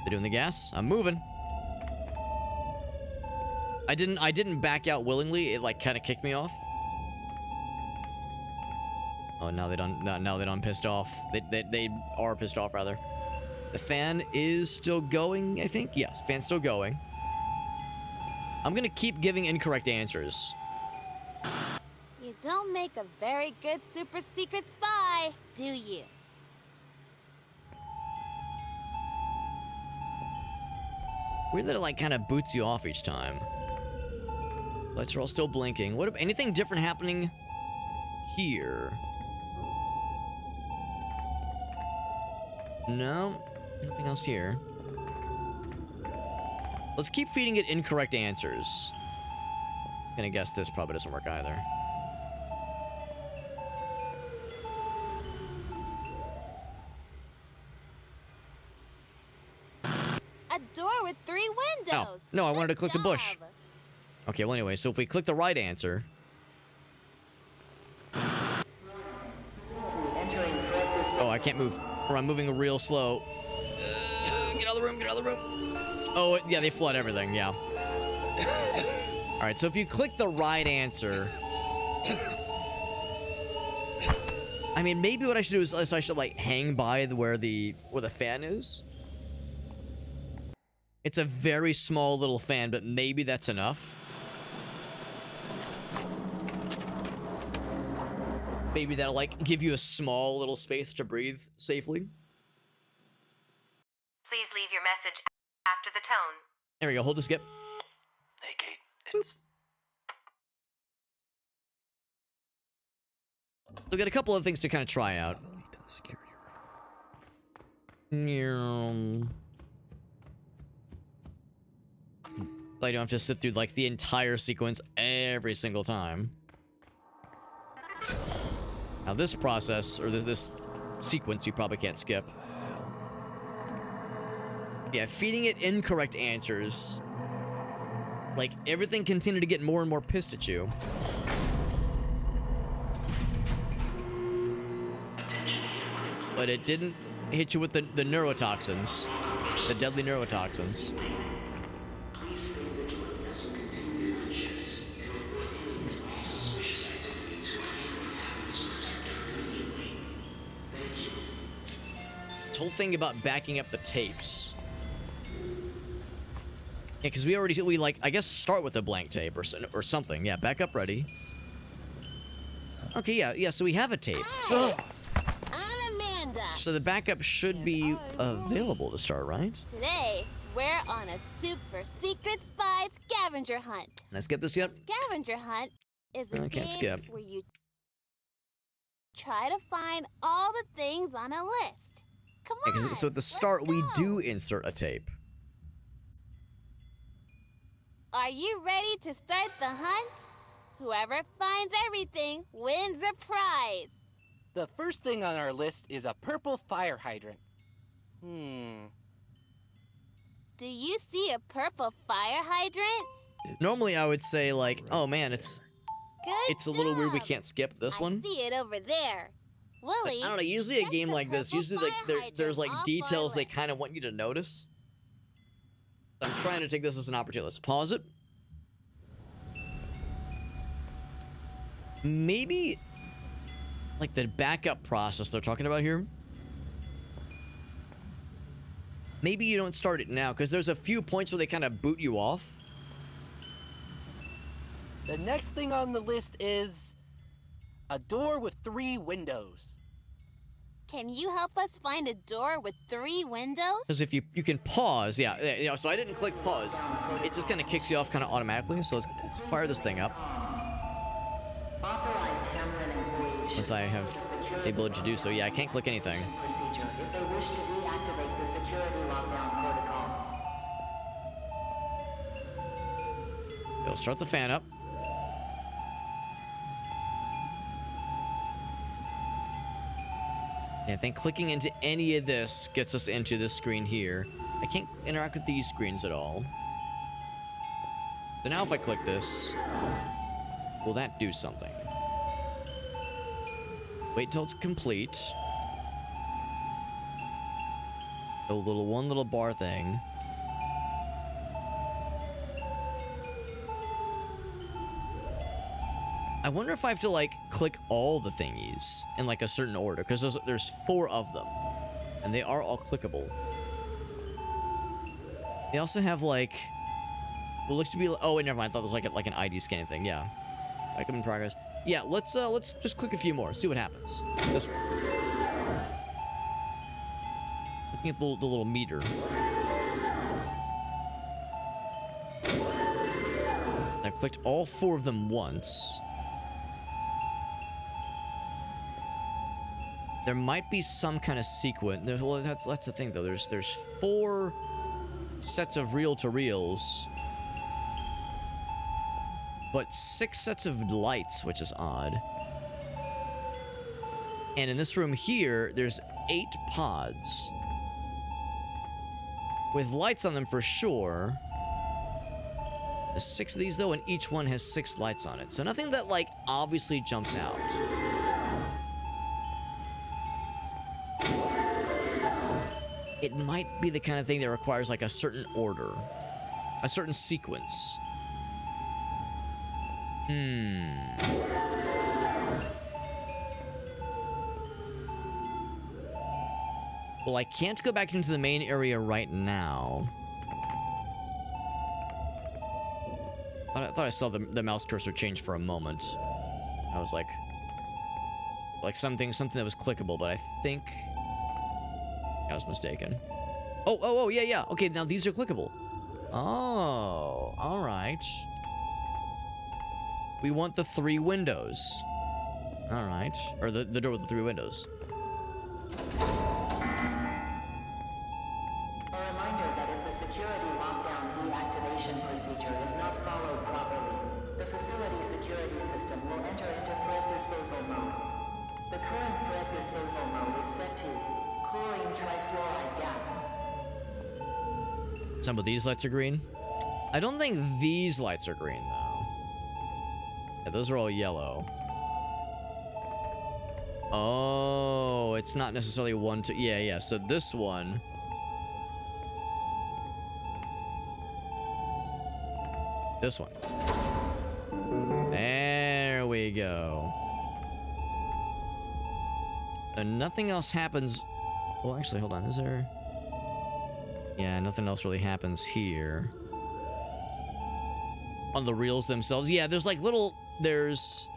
They're doing the gas. I'm moving. I didn't back out willingly. It like kind of kicked me off. Oh, now they don't. Now that I'm pissed off. They are pissed off rather. The fan is still going, I think. Yes, fan's still going. I'm gonna keep giving incorrect answers. You don't make a very good super secret spy, do you? Weird that it like kind of boots you off each time. Lights are all still blinking. What if anything different happening here? No, nothing else here. Let's keep feeding it incorrect answers. Gonna guess this probably doesn't work either. A door with 3 windows. Oh, no, I wanted to click the bush. job. Okay, well anyway, so if we click the right answer... Oh, I can't move. Or I'm moving real slow. Get out of the room, get out of the room. Oh, yeah, they flood everything, yeah. Alright, so if you click the right answer... I mean, maybe what I should do is I should, like, hang by where the fan is. It's a very small little fan, but maybe that's enough. Maybe that'll, like, give you a small little space to breathe safely. Please leave your message after the tone. There we go. Hold the skip. Hey, Kate. It's... We've got a couple of things to kind of try out. To the security I don't have to sit through, like, the entire sequence every single time. Now, this process, or this sequence, you probably can't skip. Yeah, feeding it incorrect answers. Like, everything continued to get more and more pissed at you. But it didn't hit you with the neurotoxins. The deadly neurotoxins. Please stay vigilant as you continue your shifts and report any and all suspicious activity to anyone happens protector immediately. Thank you. This whole thing about backing up the tapes. Yeah, because we like, I guess start with a blank tape or something. Yeah, back up ready. Okay, yeah, so we have a tape. Hi, I'm Amanda. So the backup should be available to start, right? Today, we're on a super secret spy scavenger hunt. Can I skip this yet? Scavenger hunt is a I can't game skip. where you try to find all the things on a list. Come Yeah, on. 'cause so at the let's start, we go. do insert a tape. Are you ready to start the hunt? Whoever finds everything wins a prize. The first thing on our list is a purple fire hydrant. Do you see a purple fire hydrant? Normally, I would say, like, oh man, it's Good a little weird we job. can't skip this one. I see it over there. But Willie, I don't know, usually a check game the like this, purple usually like fire there's like hydrant off details our they list. kind of want you to notice. I'm trying to take this as an opportunity. Let's pause it. Maybe like the backup process they're talking about here. Maybe you don't start it now because there's a few points where they kind of boot you off. The next thing on the list is a door with 3 windows. Can you help us find a door with 3 windows? Because if you can pause, yeah, so I didn't click pause. It just kind of kicks you off kind of automatically. So let's fire this thing up. Authorized Hamlin employees Once I have the ability to do so, yeah, I can't click anything. procedure if they wish to deactivate the security lockdown protocol. It'll start the fan up. And I think clicking into any of this gets us into this screen here. I can't interact with these screens at all. So now if I click this, will that do something? Wait till it's complete. The one little bar thing. I wonder if I have to, like, click all the thingies in, like, a certain order. Because there's 4 of them. And they are all clickable. They also have, like... What looks to be... Oh, wait, never mind. I thought it was, like an ID scanning thing. Yeah. Like, I'm in progress. Yeah, let's just click a few more. See what happens. This one. Looking at the little meter. I've clicked all 4 of them once. There might be some kind of sequence. Well, that's the thing though. There's 4 sets of reel-to-reels, but 6 sets of lights, which is odd. And in this room here, there's 8 pods with lights on them for sure. There's 6 of these though, and each one has 6 lights on it. So nothing that like obviously jumps out. It might be the kind of thing that requires like a certain order, a certain sequence. Well, I can't go back into the main area right now. I thought I saw the mouse cursor change for a moment. I was like something that was clickable, but I think I was mistaken. Oh, yeah. Okay, now these are clickable. Oh, all right. We want the 3 windows. All right. Or the door with the 3 windows. A reminder that if the security lockdown deactivation procedure is not followed properly, the facility security system will enter into threat disposal mode. The current threat disposal mode is set to chlorine trifluoride gas. Some of these lights are green. I don't think these lights are green, though. Yeah, those are all yellow. Oh, it's not necessarily 1, 2... Yeah. So this one... This one. There we go. And nothing else happens... Well, actually, hold on. Is there... Yeah, nothing else really happens here. On the reels themselves. Yeah, there's like little... There's...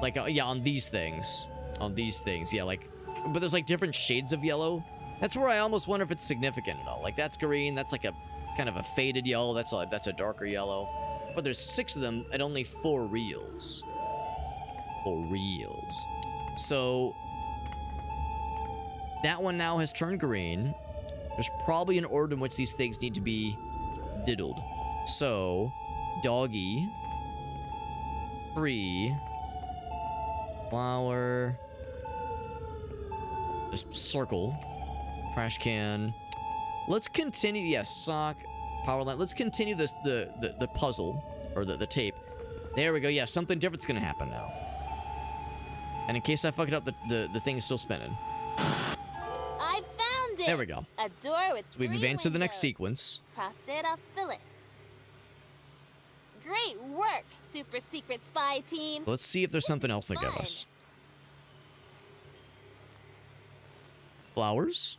Like, yeah, on these things. On these things, yeah, like... But there's like different shades of yellow. That's where I almost wonder if it's significant at all. Like, that's green, that's like a... Kind of a faded yellow, that's a darker yellow. But there's 6 of them and only 4 reels. 4 reels. So... That one now has turned green. There's probably an order in which these things need to be diddled. So, doggy, 3, flower, just circle, trash can. Let's continue. Yes, sock, power line. Let's continue this the puzzle or the tape. There we go. Yeah, something different's gonna happen now. And in case I fuck it up, the thing's still spinning. I found it! There we go. A door with So we've 3 advanced to the next windows. sequence. Crossed it off the list. Great work, super secret spy team. Let's see if there's something else they give us. Flowers.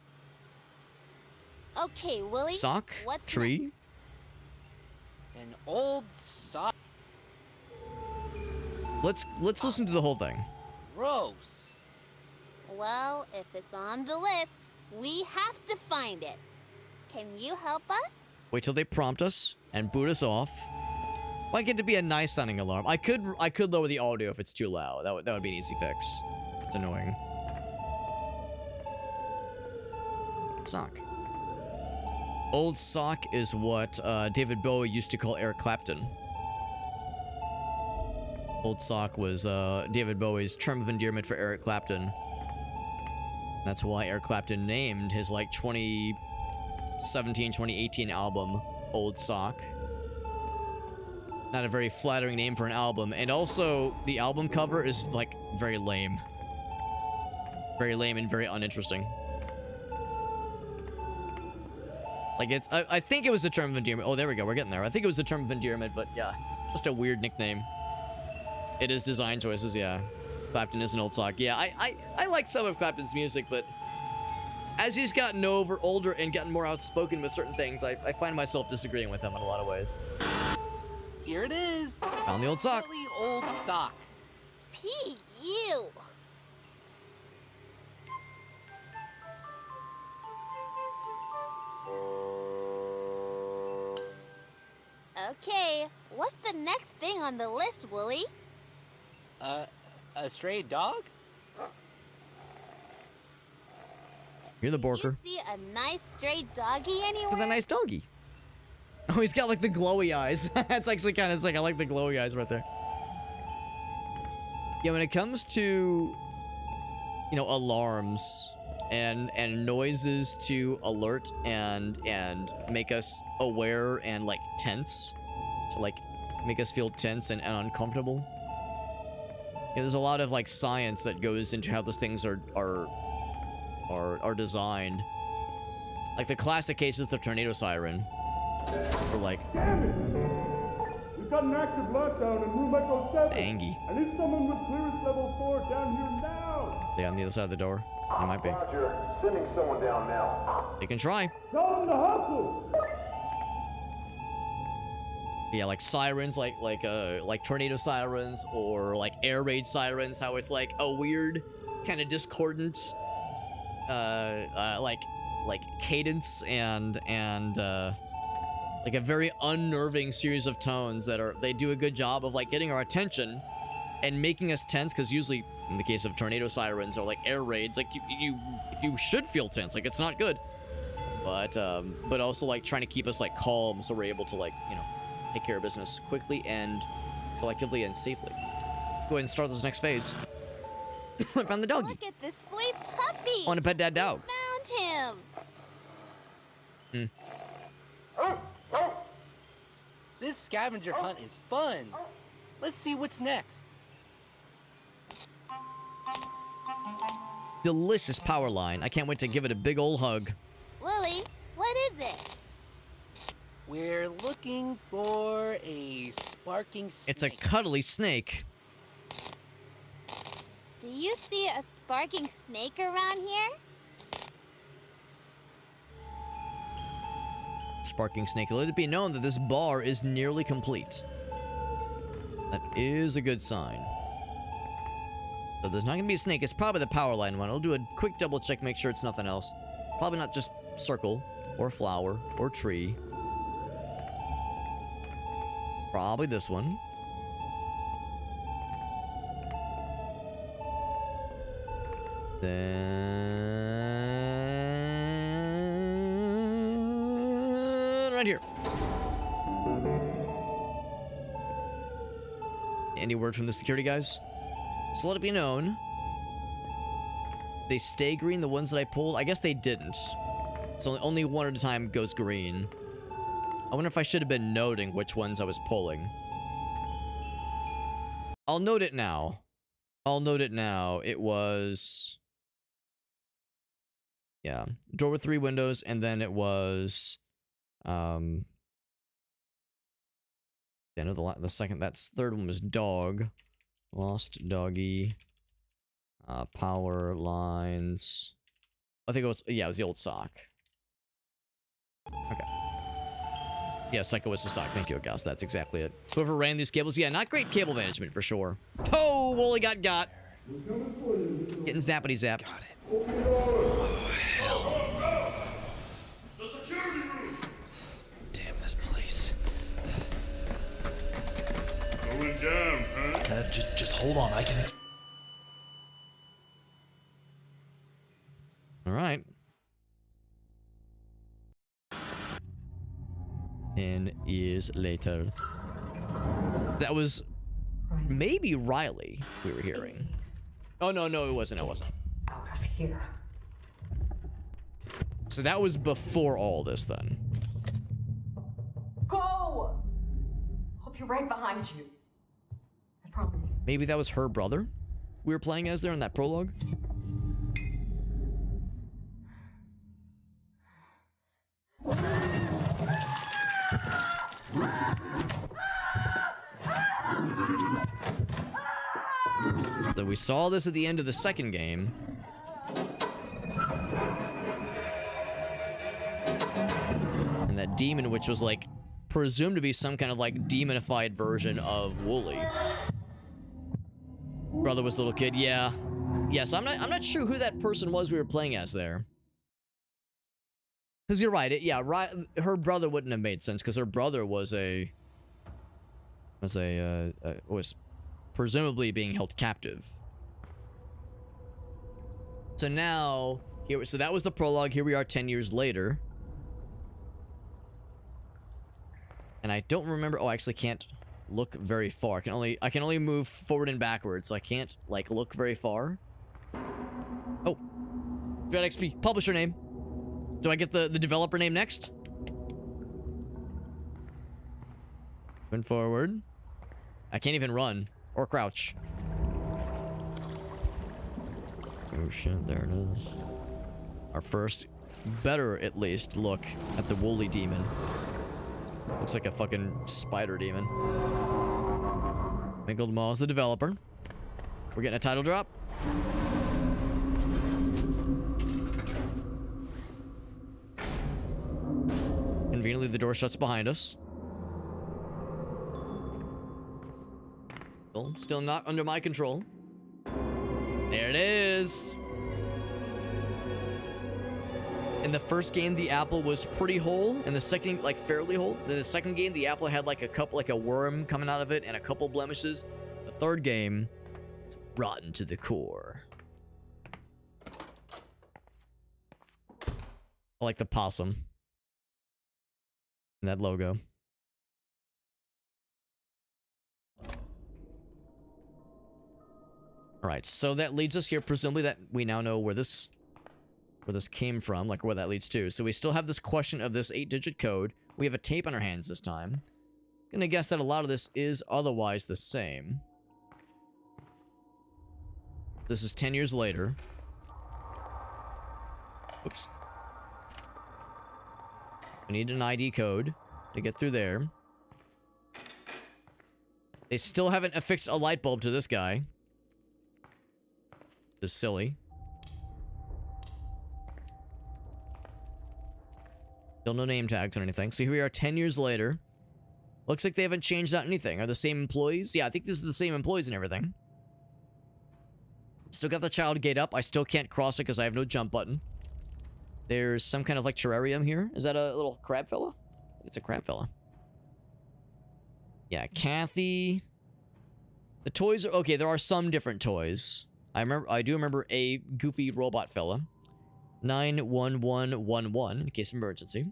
Okay, Willie. Sock. What's Tree. next? An old sock. Let's listen to the whole thing. Gross. Well, if it's on the list, we have to find it. Can you help us? Wait till they prompt us and boot us off. Why get to be a nice sounding alarm? I could lower the audio if it's too loud. That would be an easy fix. It's annoying. Sock. Old sock is what David Bowie used to call Eric Clapton. Old sock was David Bowie's term of endearment for Eric Clapton. That's why Eric Clapton named his like 2017, 2018 album Old Sock. Not a very flattering name for an album. And also, the album cover is like very lame. Very lame and very uninteresting. Like it's, I think it was a term of endearment. Oh, there we go. We're getting there. I think it was a term of endearment, but yeah, it's just a weird nickname. It is design choices, yeah. Clapton is an old sock. Yeah, I like some of Clapton's music, but as he's gotten older and gotten more outspoken with certain things, I find myself disagreeing with him in a lot of ways. Here it is. Found the old sock. Silly old sock. P.U. Okay, what's the next thing on the list, Wooly? A stray dog? You're the Borker. You see a nice stray doggy anywhere? Look at that nice doggy. Oh, he's got like the glowy eyes. That's actually kind of sick. I like the glowy eyes right there. Yeah, when it comes to, you know, alarms and noises to alert and make us aware and like tense, to like make us feel tense and uncomfortable. Yeah, there's a lot of like science that goes into how those things are designed. Like the classic case is the tornado siren. Or like, Damn it! We've got an active lockdown in room Echo 7. Angie. I need someone with clearance level 4 down here now. They on the other side of the door. They might be. Roger, sending someone down now. They can try. Tell them to hustle. Yeah, like sirens, like tornado sirens or like air raid sirens. How it's like a weird, kind of discordant, like cadence and like a very unnerving series of tones that they do a good job of like getting our attention and making us tense, because usually in the case of tornado sirens or like air raids, like you should feel tense, like it's not good, but also like trying to keep us like calm so we're able to like, you know, take care of business quickly and collectively and safely. Let's go ahead and start this next phase. I found the doggy. Look at this sweet puppy. I want to pet that dog. Found him. This scavenger hunt is fun. Let's see what's next. Delicious power line. I can't wait to give it a big old hug. Lily, what is it? We're looking for a sparking snake. It's a cuddly snake. Do you see a sparking snake around here? Sparking snake. Let it be known that this bar is nearly complete. That is a good sign. So there's not gonna be a snake. It's probably the power line one. I'll do a quick double check, make sure it's nothing else. Probably not just circle or flower or tree. Probably this one. Then right here. Any word from the security guys? So let it be known, they stay green, the ones that I pulled. I guess they didn't. So only one at a time goes green. I wonder if I should have been noting which ones I was pulling. I'll note it now. It was... yeah. Door with 3 windows, and then it was... I know the second... that's third one was dog. Lost doggy. Power lines. I think it was... yeah, it was the old sock. Okay. Yeah, Psycho was the sock. Thank you, August. That's exactly it. Whoever ran these cables, yeah, not great cable management for sure. Oh, Wooly got. Getting zappity zapped. Got it. Oh, hell. The security room. Damn this place. Going down, huh? Just hold on. I can. All right. 10 years later. That was maybe Riley we were hearing. Oh, no, it wasn't. Out of here. So that was before all this then. Go! I'll be right behind you. I promise. Maybe that was her brother we were playing as there in that prologue? So we saw this at the end of the second game. And that demon, which was like presumed to be some kind of like demonified version of Wooly. Brother was a little kid, yeah. Yes, I'm not sure who that person was we were playing as there. Because you're right, her brother wouldn't have made sense because her brother was presumably being held captive. So now Here, so that was the prologue. Here we are 10 years later. And I don't remember. Oh, I actually can't look very far. I can only move forward and backwards. So I can't like look very far. Oh, Dread XP publisher name. Do I get the developer name next? Moving forward. I can't even run or crouch. Oh shit, there it is. Our first, better at least, look at the woolly demon. Looks like a fucking spider demon. Mingled Maw is the developer. We're getting a title drop. Conveniently, the door shuts behind us. Still not under my control. There it is. In the first game, the apple was pretty whole. In the second, like fairly whole. In the second game, the apple had like a worm coming out of it and a couple blemishes. The third game, it's rotten to the core. I like the possum. And that logo. Alright, so that leads us here, presumably that we now know where this came from, like where that leads to. So we still have this question of this 8-digit code. We have a tape on our hands this time. Gonna guess that a lot of this is otherwise the same. This is 10 years later. Oops. We need an ID code to get through there. They still haven't affixed a light bulb to this guy. This is silly. Still no name tags or anything. So here we are 10 years later. Looks like they haven't changed out anything. Are the same employees? Yeah, I think this is the same employees and everything. Still got the child gate up. I still can't cross it because I have no jump button. There's some kind of like terrarium here. Is that a little crab fella? It's a crab fella. Yeah, Kathy. The toys are okay. There are some different toys. I do remember a goofy robot fella. 91111 in case of emergency.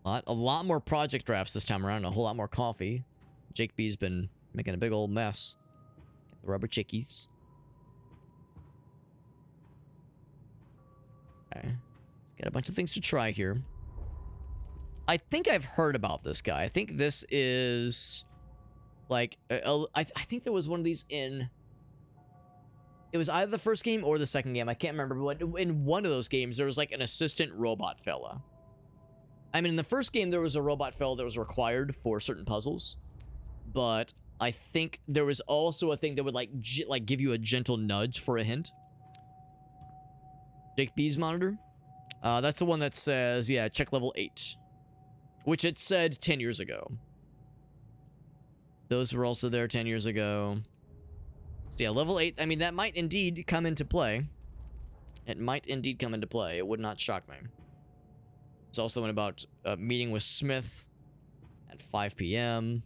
A lot more project drafts this time around. A whole lot more coffee. Jake B's been making a big old mess. Get the rubber chickies. Okay. Let's get a bunch of things to try here. I think I've heard about this guy. I think this is like I think there was one of these in. It was either the first game or the second game. I can't remember, but in one of those games there was like an assistant robot fella. I mean, in the first game there was a robot fella that was required for certain puzzles, but I think there was also a thing that would like give you a gentle nudge for a hint. Jake B's monitor. That's the one that says, yeah, check level 8. Which it said 10 years ago. Those were also there 10 years ago. So yeah, level 8. I mean, that might indeed come into play. It might indeed come into play. It would not shock me. There's also one about meeting with Smith at 5 p.m.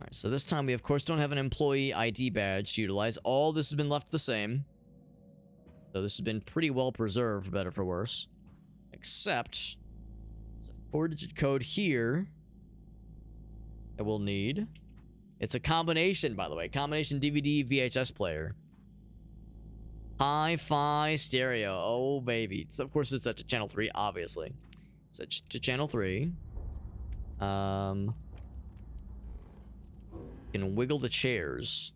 Alright, so this time we, of course, don't have an employee ID badge to utilize. All this has been left the same. So this has been pretty well preserved, for better or for worse. Except, there's a 4-digit code here that we'll need. It's a combination, by the way. Combination DVD VHS player. Hi-Fi stereo. Oh, baby. So, of course, it's set to channel 3, obviously. Set to channel 3. You can wiggle the chairs.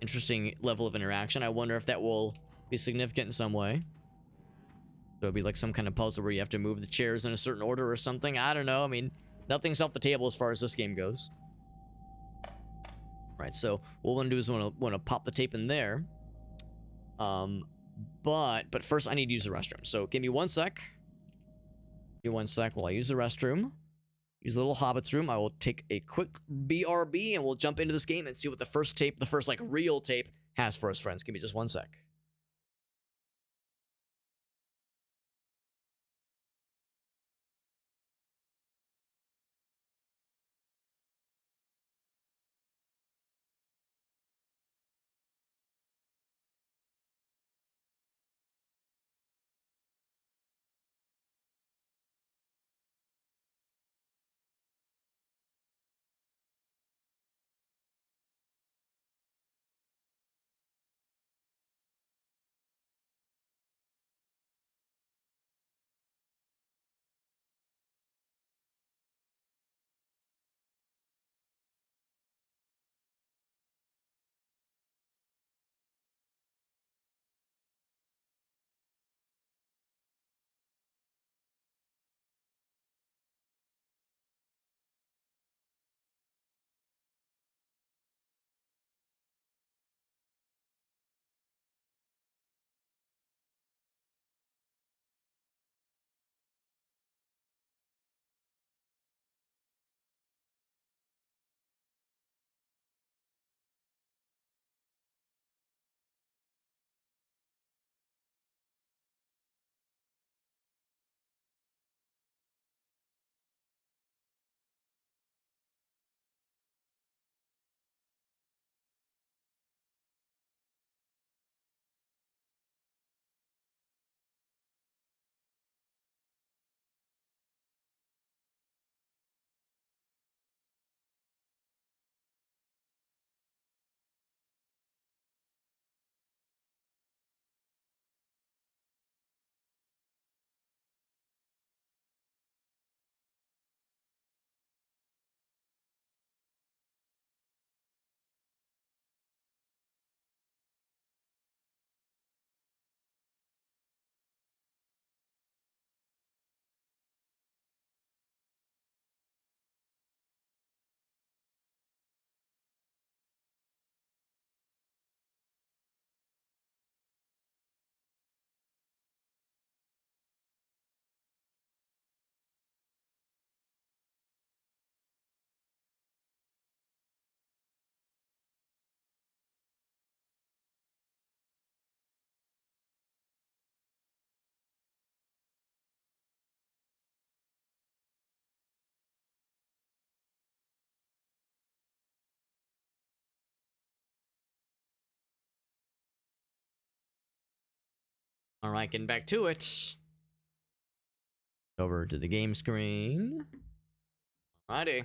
Interesting level of interaction. I wonder if that will be significant in some way. So it'll be like some kind of puzzle where you have to move the chairs in a certain order or something. I don't know. I mean, nothing's off the table as far as this game goes. Right, so what we want to do is want to pop the tape in there. But first I need to use the restroom. So give me 1 sec. Give me 1 sec while I use the restroom. Use the little hobbit's room. I will take a quick BRB and we'll jump into this game and see what the first tape, the first like real tape, has for us, friends. Give me just 1 sec. Alright, getting back to it. Over to the game screen. Alrighty.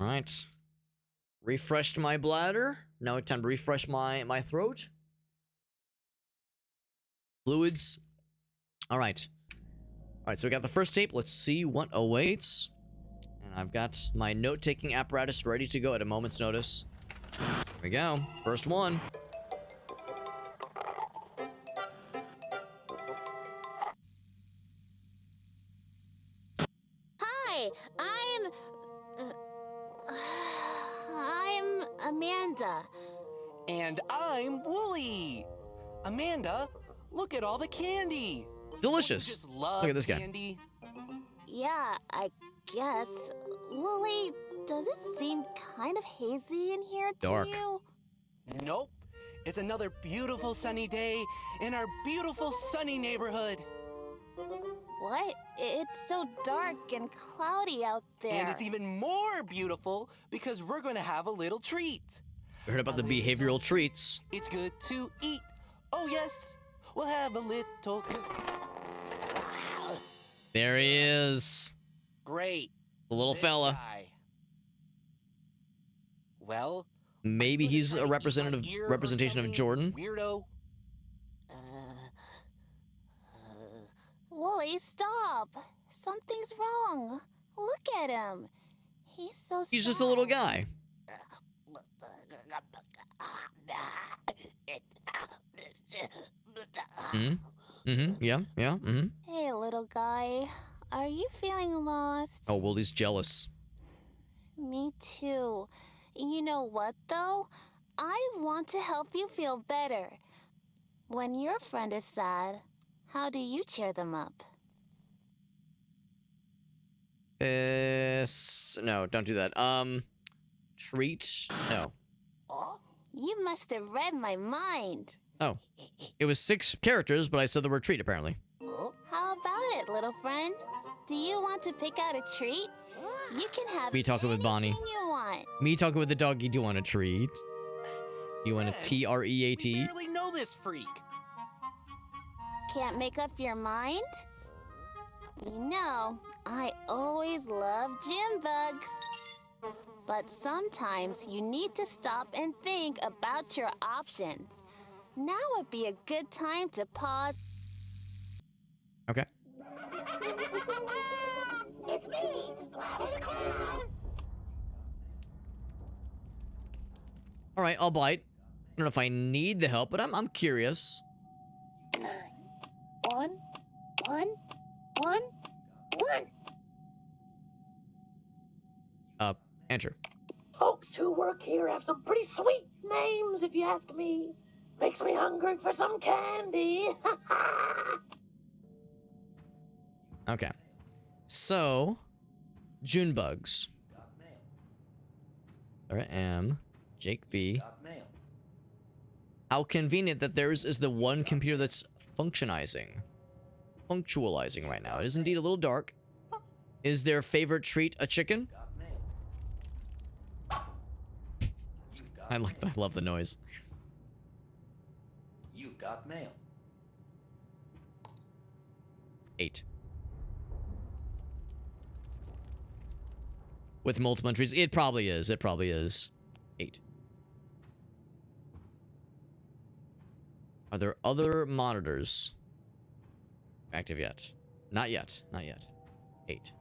Alright. Refreshed my bladder. Now it's time to refresh my throat. Fluids. Alright. Alright, so we got the first tape. Let's see what awaits. And I've got my note-taking apparatus ready to go at a moment's notice. Here we go. First one. Hi, I'm Amanda. And I'm Wooly. Amanda, look at all the candy. Delicious. Just love Look at this guy. candy. Yeah, I guess. Wooly, does it seem kind of hazy in here Dark. to you? Nope. It's another beautiful sunny day in our beautiful sunny neighborhood. What? It's so dark and cloudy out there. And it's even more beautiful because we're going to have a little treat. We heard about the behavioral treats. It's good to eat. Oh, yes. We'll have a little... There he is. Great. The little This fella. guy. Well... Maybe he's a representation of something, Jordan. Weirdo. Wooly, stop. Something's wrong. Look at him. He's so He's just a little guy. Yeah. Hey, little guy. Are you feeling lost? Oh, Wooly's jealous. Me too. You know what, though? I want to help you feel better. When your friend is sad, how do you cheer them up? No, don't do that. Treat? No. Oh, you must have read my mind. Oh. It was 6 characters, but I said the word treat, apparently. How about it, little friend? Do you want to pick out a treat? You can have Me talking with Bonnie. anything you want. Me talking with the doggy, do you want a treat? You want a Man, TREAT? We barely know this freak. Can't make up your mind? You know, I always love gym bugs. But sometimes you need to stop and think about your options. Now would be a good time to pause. Okay. It's me, Gladys Clown. Alright, I'll bite. I don't know if I need the help, but I'm curious. 1, 1, 1, 1. Enter. Folks who work here have some pretty sweet names, if you ask me. Makes me hungry for some candy. Okay. So, June bugs. There I am. Jake B. How convenient that theirs is the one computer that's functionalizing right now. It is indeed a little dark. Is their favorite treat a chicken? I love the noise. You've got mail. 8. With multiple entries, it probably is. 8. Are there other monitors active yet? Not yet. 8.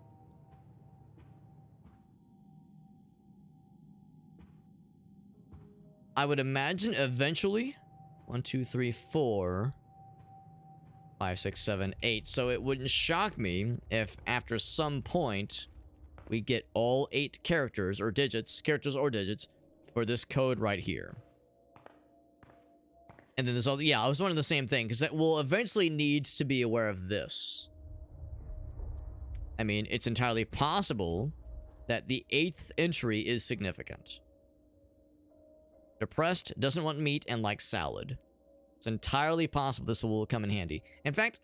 I would imagine eventually 1, 2, 3, 4, 5, 6, 7, 8. So it wouldn't shock me if after some point we get all 8 characters or digits for this code right here. And then there's all, yeah, I was wondering the same thing, because we'll eventually need to be aware of this. I mean, it's entirely possible that the 8th entry is significant. Depressed, doesn't want meat, and likes salad. It's entirely possible this will come in handy. In fact,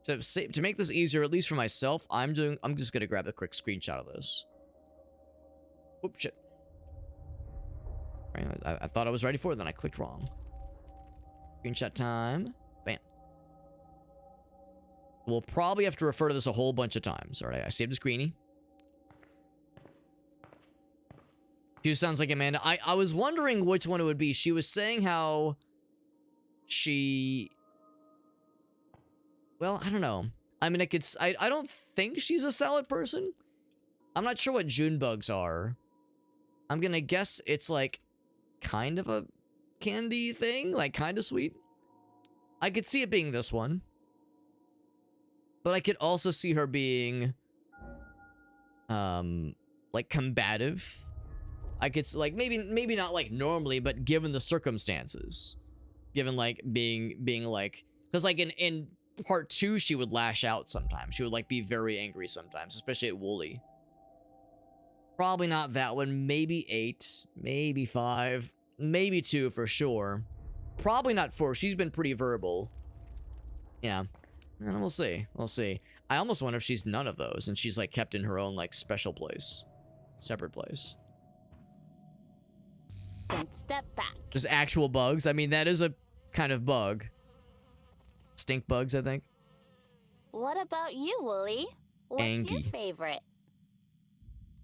to make this easier, at least for myself, I'm just gonna grab a quick screenshot of this. Oops, shit. I thought I was ready for it, then I clicked wrong. Screenshot time. We'll probably have to refer to this a whole bunch of times. All right, I saved a screenie. She sounds like Amanda. I was wondering which one it would be. She was saying how she... Well, I don't know. I mean, I don't think she's a salad person. I'm not sure what June bugs are. I'm gonna guess it's like kind of a candy thing, like kind of sweet. I could see it being this one. But I could also see her being like combative. I could like maybe not like normally, but given the circumstances. Given like being like, cuz like in part 2 she would lash out sometimes. She would like be very angry sometimes, especially at Wooly. Probably not that one, maybe 8, maybe 5, maybe 2 for sure. Probably not 4. She's been pretty verbal. Yeah. And we'll see. We'll see. I almost wonder if she's none of those and she's like kept in her own like special place. Separate place. Step back. Just actual bugs. I mean, that is a kind of bug. Stink bugs, I think. What about you, Wooly? What's your Angie. favorite?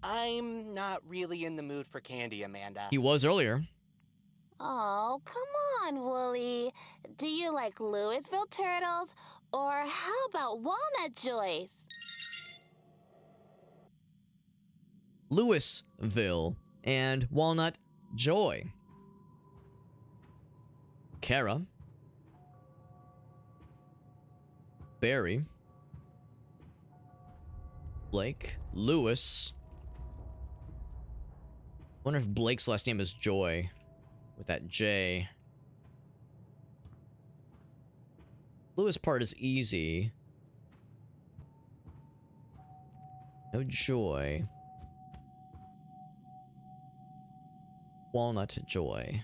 I'm not really in the mood for candy, Amanda. He was earlier. Oh, come on, Wooly. Do you like Louisville turtles? Or how about walnut joys? Louisville and Walnut Joy. Kara. Barry. Blake. Lewis. Wonder if Blake's last name is Joy. With that J. Lewis part is easy. No Joy. Walnut Joy.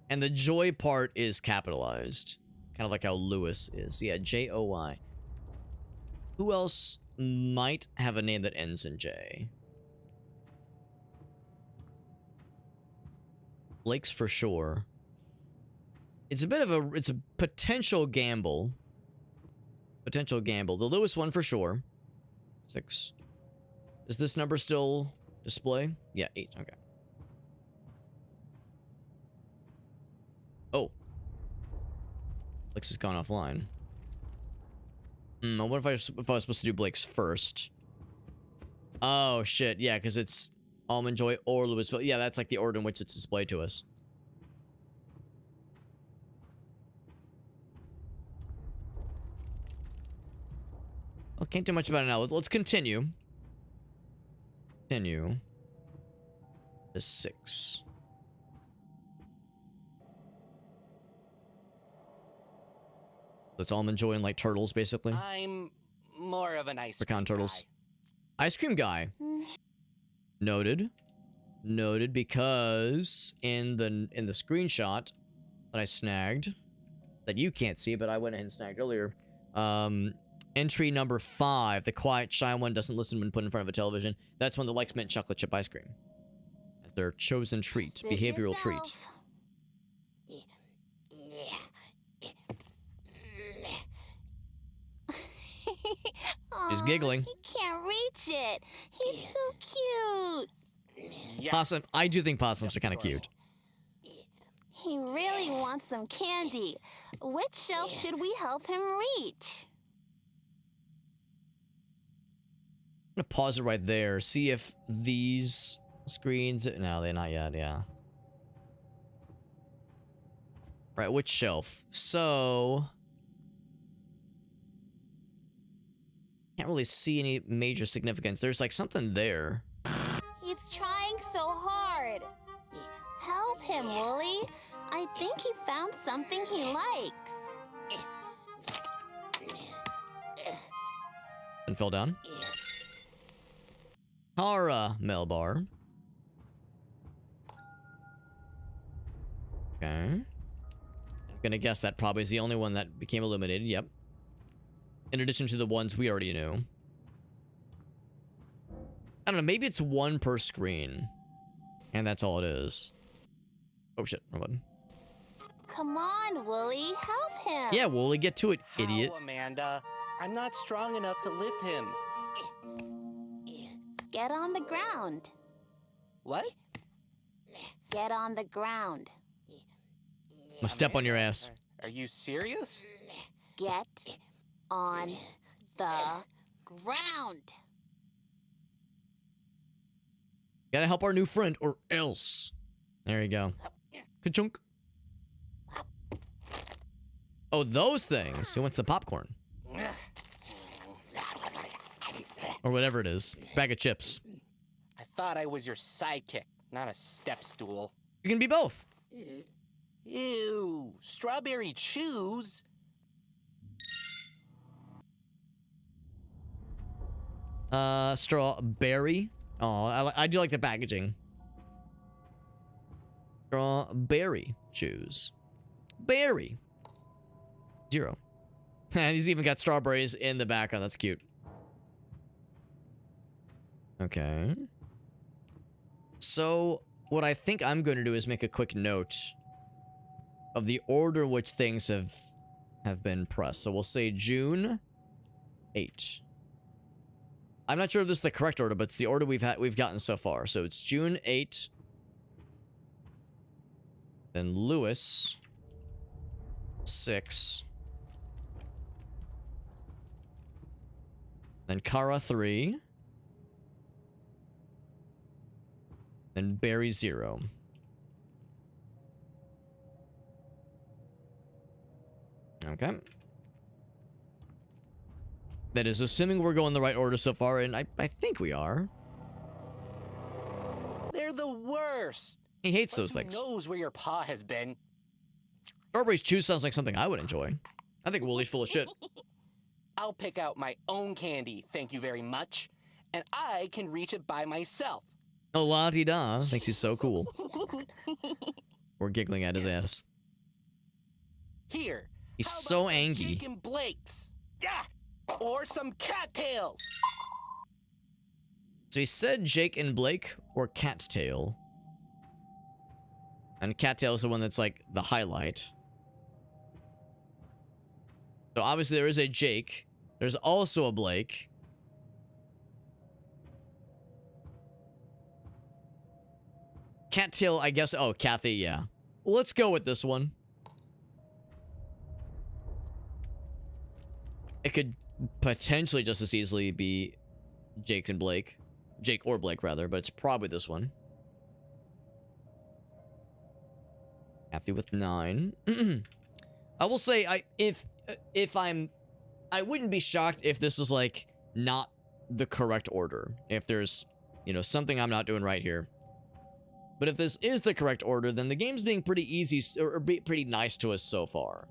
And the Joy part is capitalized. Kind of like how Lewis is. Yeah, J-O-Y. Who else might have a name that ends in J? Blake's for sure. It's a bit of a... It's a potential gamble. Potential gamble. The Lewis one for sure. 6. Is this number still display? Yeah, 8. Okay. Oh. Blake's has gone offline. What if I was supposed to do Blake's first? Oh, shit. Yeah, because it's Almond Joy or Louisville. Yeah, that's like the order in which it's displayed to us. Well, can't do much about it now. Let's continue. Continue. To 6. So it's Almond Joy and like turtles, basically. I'm more of an ice Pecan cream turtles. guy. Ice cream guy. Noted. Noted, because in the screenshot that I snagged, that you can't see, but I went ahead and snagged earlier, entry number 5, the quiet, shy one doesn't listen when put in front of a television. That's one that likes mint chocolate chip ice cream. As their chosen treat, Sit behavioral yourself. treat. She's giggling. He can't reach it. He's so cute. Yeah. Possum. I do think possums are kind of cute. He really wants some candy. Which shelf should we help him reach? I'm gonna pause it right there. See if these screens... No, they're not yet, yeah. Right, which shelf? So... Can't really see any major significance. There's like something there. He's trying so hard. Help him, Wooly. I think he found something he likes. And fell down. Caramel. Okay. I'm gonna guess that probably is the only one that became illuminated. Yep. In addition to the ones we already knew. I don't know, maybe it's one per screen. And that's all it is. Oh shit, wrong button. Come on, Wooly, help him. Yeah, Wooly, get to it, idiot. How, Amanda? I'm not strong enough to lift him. Get on the ground. What? Get on the ground. I'm gonna step on your ass. Are you serious? Get on the ground. Gotta help our new friend, or else. There you go. Ka-chunk. Oh, those things. Who wants the popcorn? Or whatever it is. Bag of chips. I thought I was your sidekick, not a step stool. You can be both. Ew, strawberry chews? Strawberry. Oh, I do like the packaging. Strawberry shoes. Berry. 0. And he's even got strawberries in the background. That's cute. Okay. So, what I think I'm going to do is make a quick note of the order in which things have been pressed. So we'll say June 8. I'm not sure if this is the correct order, but it's the order we've gotten so far. So it's June 8. Then Lewis 6. Then Kara 3. Then Barry 0. Okay. That is assuming we're going the right order so far, and I think we are. They're the worst. He hates those things. Who knows where your paw has been? Strawberries Chew sounds like something I would enjoy. I think Wooly's full of shit. I'll pick out my own candy, thank you very much. And I can reach it by myself. Oh, la-di-da. Thinks he's so cool. We're giggling at his ass. Here. He's so angry. Chicken Blake's. Yeah. Or some cattails. So he said Jake and Blake or Cattail. And Cattail is the one that's like the highlight. So obviously there is a Jake. There's also a Blake. Cattail, I guess. Oh, Kathy, yeah. Well, let's go with this one. It could potentially just as easily be Jake and Blake. Jake or Blake, rather, but it's probably this one. Kathy with 9. I will say, I wouldn't be shocked if this is like not the correct order. If there's, you know, something I'm not doing right here. But if this is the correct order, then the game's being pretty easy or pretty nice to us so far.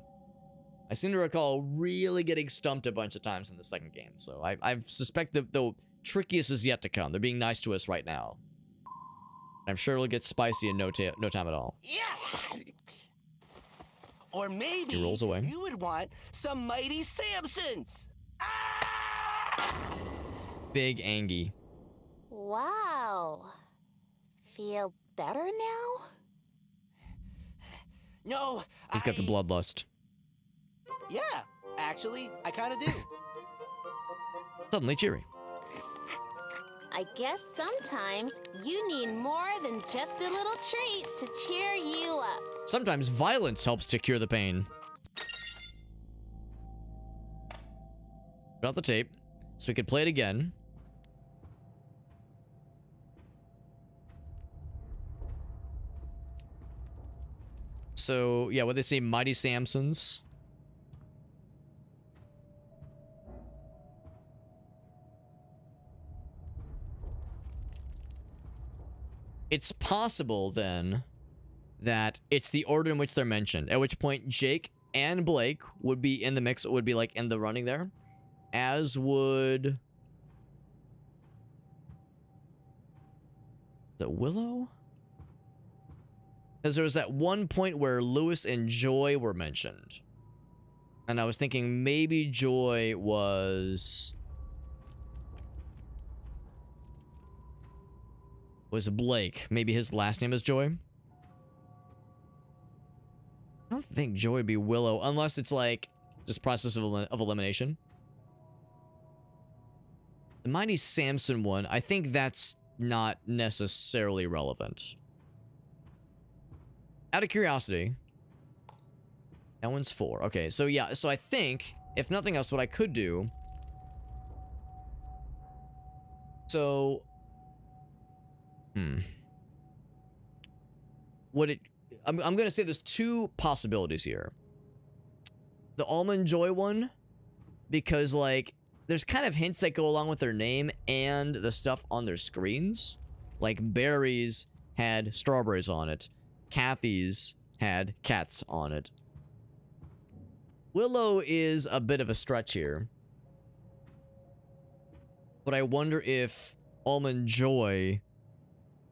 I seem to recall really getting stumped a bunch of times in the second game, so I suspect that the trickiest is yet to come. They're being nice to us right now. I'm sure it'll get spicy in no time at all. Yeah. Or maybe He rolls away. you would want some Mighty Samsons. Big Angie. Wow. Feel better now? No. He's got the bloodlust. Yeah, actually, I kind of do. Suddenly cheery. I guess sometimes you need more than just a little treat to cheer you up. Sometimes violence helps to cure the pain. Put out the tape so we could play it again. So, yeah, what they say, Mighty Samsons. It's possible, then, that it's the order in which they're mentioned. At which point, Jake and Blake would be in the mix, would be, like, in the running there. As would... the Willow? Because there was that one point where Lewis and Joy were mentioned. And I was thinking maybe Joy was Blake. Maybe his last name is Joy. I I don't think Joy would be Willow unless it's like just process of elimination. The Mighty Samson one, I think that's not necessarily relevant. Out of curiosity, that one's 4. Okay, so yeah, so I think, if nothing else, what I could do... So... What it... I'm gonna say there's 2 possibilities here. The Almond Joy one, because, like, there's kind of hints that go along with their name and the stuff on their screens. Like, Barry's had strawberries on it. Kathy's had cats on it. Willow is a bit of a stretch here. But I wonder if Almond Joy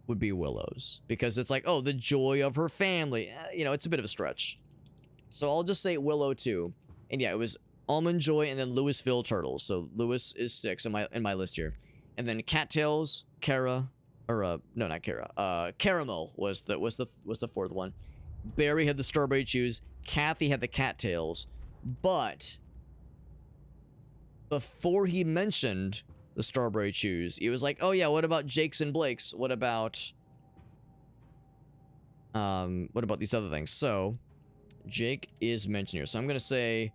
would be Willow's. Because it's like, oh, the joy of her family. You know, it's a bit of a stretch. So I'll just say Willow too. And yeah, it was Almond Joy and then Louisville Turtles. So Lewis is 6 in my list here. And then Cattails, Kara, or no, not Kara. Caramel was the 4th one. Barry had the Strawberry Chews. Kathy had the Cattails. But before he mentioned the Strawberry Chews, he was like, oh yeah, what about Jake's and Blake's? What about these other things? So Jake is mentioned here. So I'm gonna say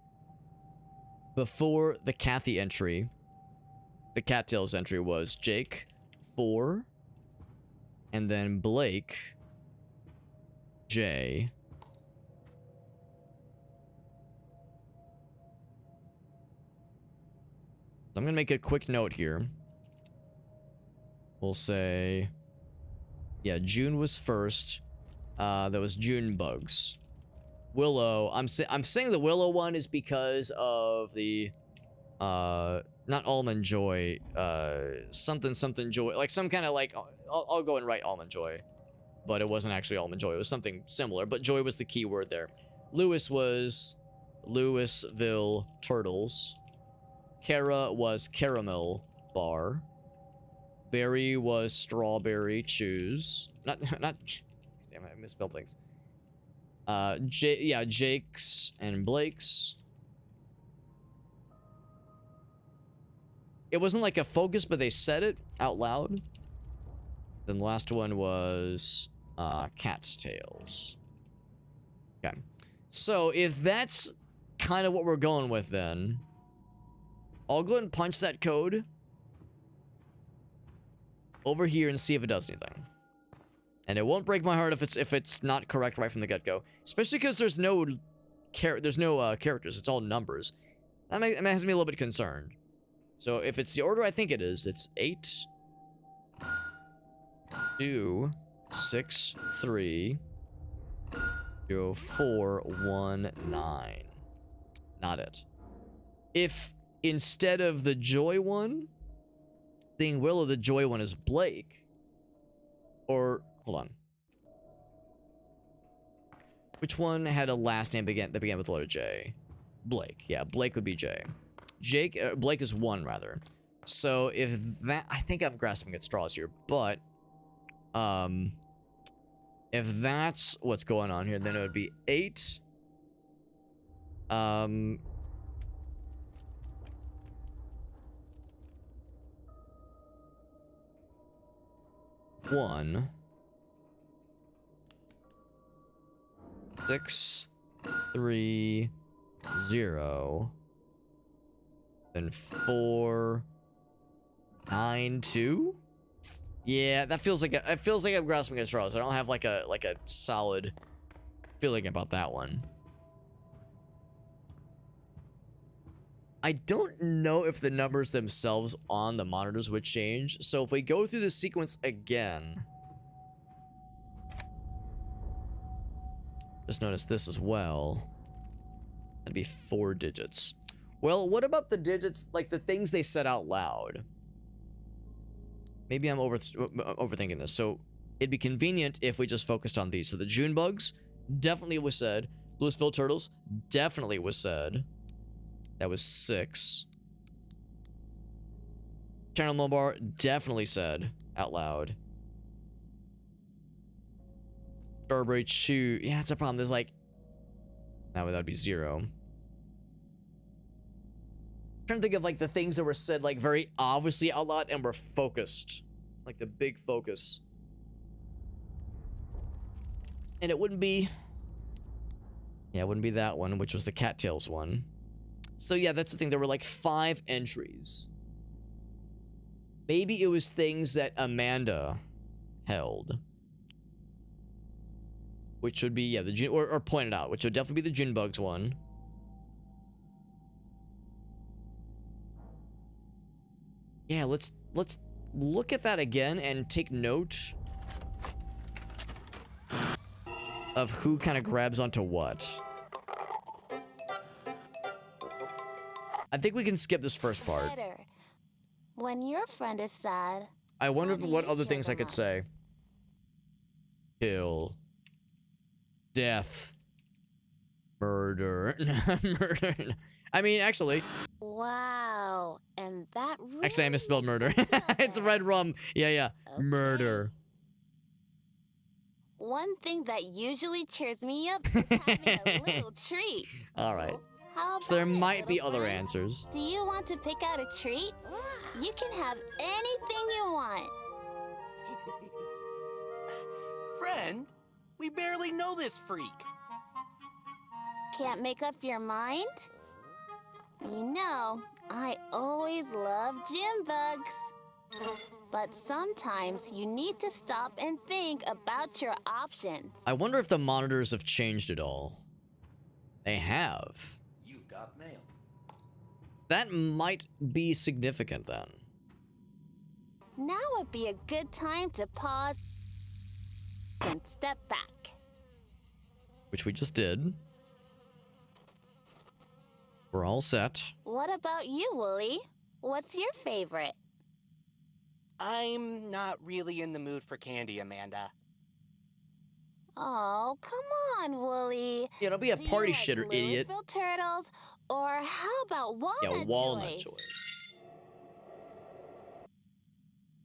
before the Kathy entry, the Cattails entry was Jake 4, and then Blake J. I'm gonna make a quick note here. We'll say, yeah, June was 1st. That was June bugs. Willow. I'm saying the Willow one is because of the not Almond Joy. Something Joy. Like some kind of like I'll go and write Almond Joy, but it wasn't actually Almond Joy. It was something similar. But Joy was the key word there. Lewis was Louisville Turtles. Kara was Caramel Bar. Barry was Strawberry Chews. Not. Damn it, I misspelled things. Jake's and Blake's. It wasn't like a focus, but they said it out loud. Then the last one was Cat's Tails. Okay. So if that's kind of what we're going with, then I'll go ahead and punch that code over here and see if it does anything. And it won't break my heart if it's not correct right from the get-go, especially because there's no characters. It's all numbers. That has me a little bit concerned. So if it's the order I think it is, it's 8, 2, 6, 3, 0, 4, 1, 9. Not it. If instead of the Joy one, being Willow, the Joy one is Blake, or hold on. Which one had a last name that began with the letter J? Blake. Yeah, Blake would be J. Blake is 1 rather. So if that, I think I'm grasping at straws here, but if that's what's going on here, then it would be 8. 1, 6, 3, 0, then 4, 9, 2. Yeah, that feels like I'm grasping at straws. I don't have like a solid feeling about that one. I don't know if the numbers themselves on the monitors would change. So if we go through the sequence again, just notice this as well. That'd be 4 digits. Well, what about the digits, like the things they said out loud? Maybe I'm overthinking this. So it'd be convenient if we just focused on these. So the June bugs definitely was said. Louisville Turtles definitely was said. That was 6. Caramel Bar definitely said out loud. Strawberry Chew. Yeah, it's a problem. There's like That would be 0. Trying to think of like the things that were said like very obviously out loud and were focused, like the big focus. And it wouldn't be, yeah, it wouldn't be that one, which was the cattails one. So yeah, that's the thing. There were like 5 entries. Maybe it was things that Amanda held, which would be, yeah, the or pointed out, which would definitely be the June bugs one. Yeah, let's look at that again and take note of who kind of grabs onto what. I think we can skip this first part. Better. When your friend is sad, I wonder how do what you other cheer things I them could up? say. Kill. Death. Murder. Murder. I mean, actually. Wow, and that really Actually, I misspelled makes murder. me feel It's better. red rum. Yeah, yeah. Okay. Murder. One thing that usually cheers me up is having a little treat. All right. How So there about it, might be little other friend? answers. Do you want to pick out a treat? You can have anything you want. Friend, we barely know this freak. Can't make up your mind? You know, I always love gym bugs. But sometimes you need to stop and think about your options. I wonder if the monitors have changed at all. They have. You've got mail. That might be significant then. Now would be a good time to pause and step back. Which we just did. We're all set. What about you, Wooly? What's your favorite? I'm not really in the mood for candy, Amanda. Oh, come on, Wooly. Yeah, don't be a Do you party like shitter, idiot. Louisville turtles, or how about walnut Yeah, walnut joys? joy.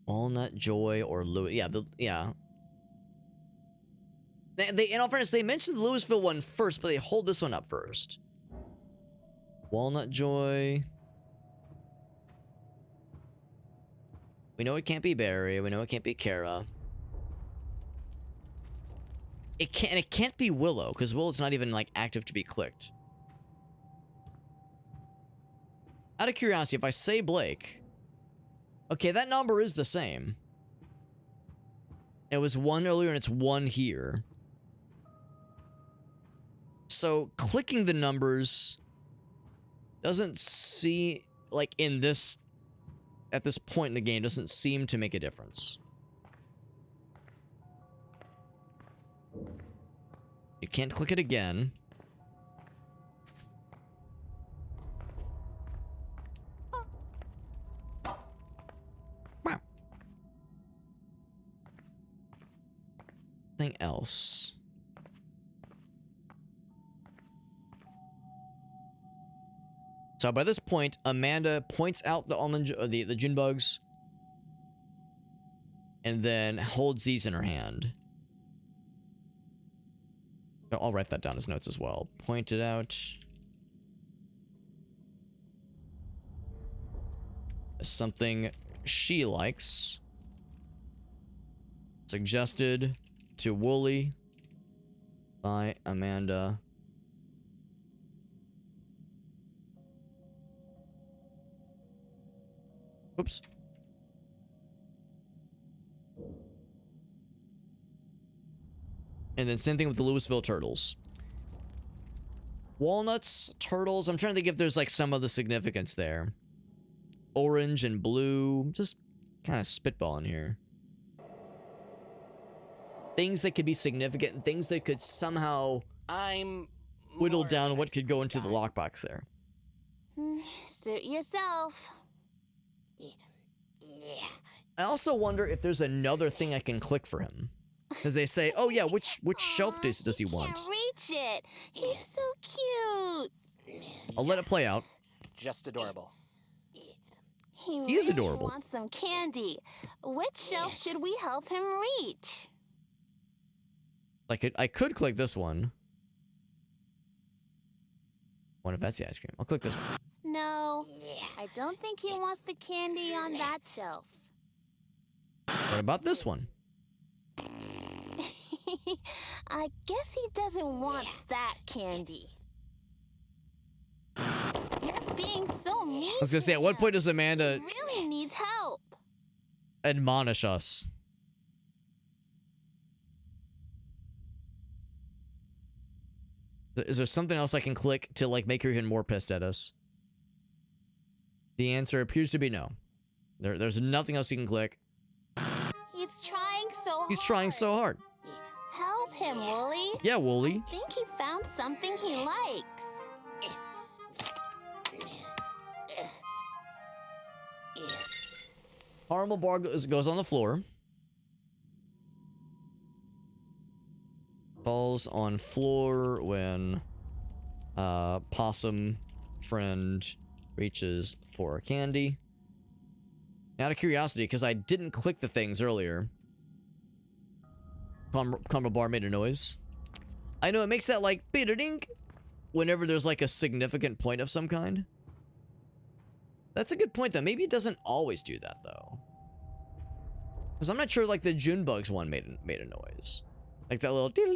Walnut joy or Louis. Yeah, They, in all fairness, they mentioned the Louisville one first, but they hold this one up first. Walnut joy. We know it can't be Barry. We know it can't be Kara. It can't be Willow, because Willow's not even like active to be clicked. Out of curiosity, if I say Blake, okay, that number is the same. It was 1 earlier and it's 1 here. So clicking the numbers doesn't see, like in this, at this point in the game, doesn't seem to make a difference. You can't click it again. Wow. Anything else? So by this point, Amanda points out the almond, the June bugs, and then holds these in her hand. I'll write that down as notes as well. Pointed out. Something she likes. Suggested to Wooly by Amanda. Oops. And then same thing with the Louisville turtles. Walnuts, turtles. I'm trying to think if there's like some other significance there. Orange and blue. Just kind of spitballing here. Things that could be significant and things that could somehow I'm whittle more down of what an could go into the guy. lockbox there. Suit yourself. I also wonder if there's another thing I can click for him. Because they say, oh yeah, which shelf does he want? Can't reach it. He's so cute. I'll let it play out. Just adorable. He is really adorable. wants some candy. Which shelf should we help him reach? Like I could click this one. What if that's the ice cream? I'll click this one. No, I don't think he wants the candy on that shelf. What about this one? I guess he doesn't want that candy. You're being so mean. I was gonna say, at what point does Amanda He really needs help. admonish us? Is there something else I can click to like make her even more pissed at us? The answer appears to be no. There's nothing else you can click. He's trying so hard. He's trying so hard. Help him, Wooly. Yeah, Wooly. I think he found something he likes. Caramel bar goes on the floor. Falls on floor when possum friend reaches for candy. Out of curiosity, because I didn't click the things earlier. Caramel bar made a noise. I know it makes that like bidadink whenever there's like a significant point of some kind. That's a good point though. Maybe it doesn't always do that though. Because I'm not sure like the Junebugs one made a noise. Like that little ding.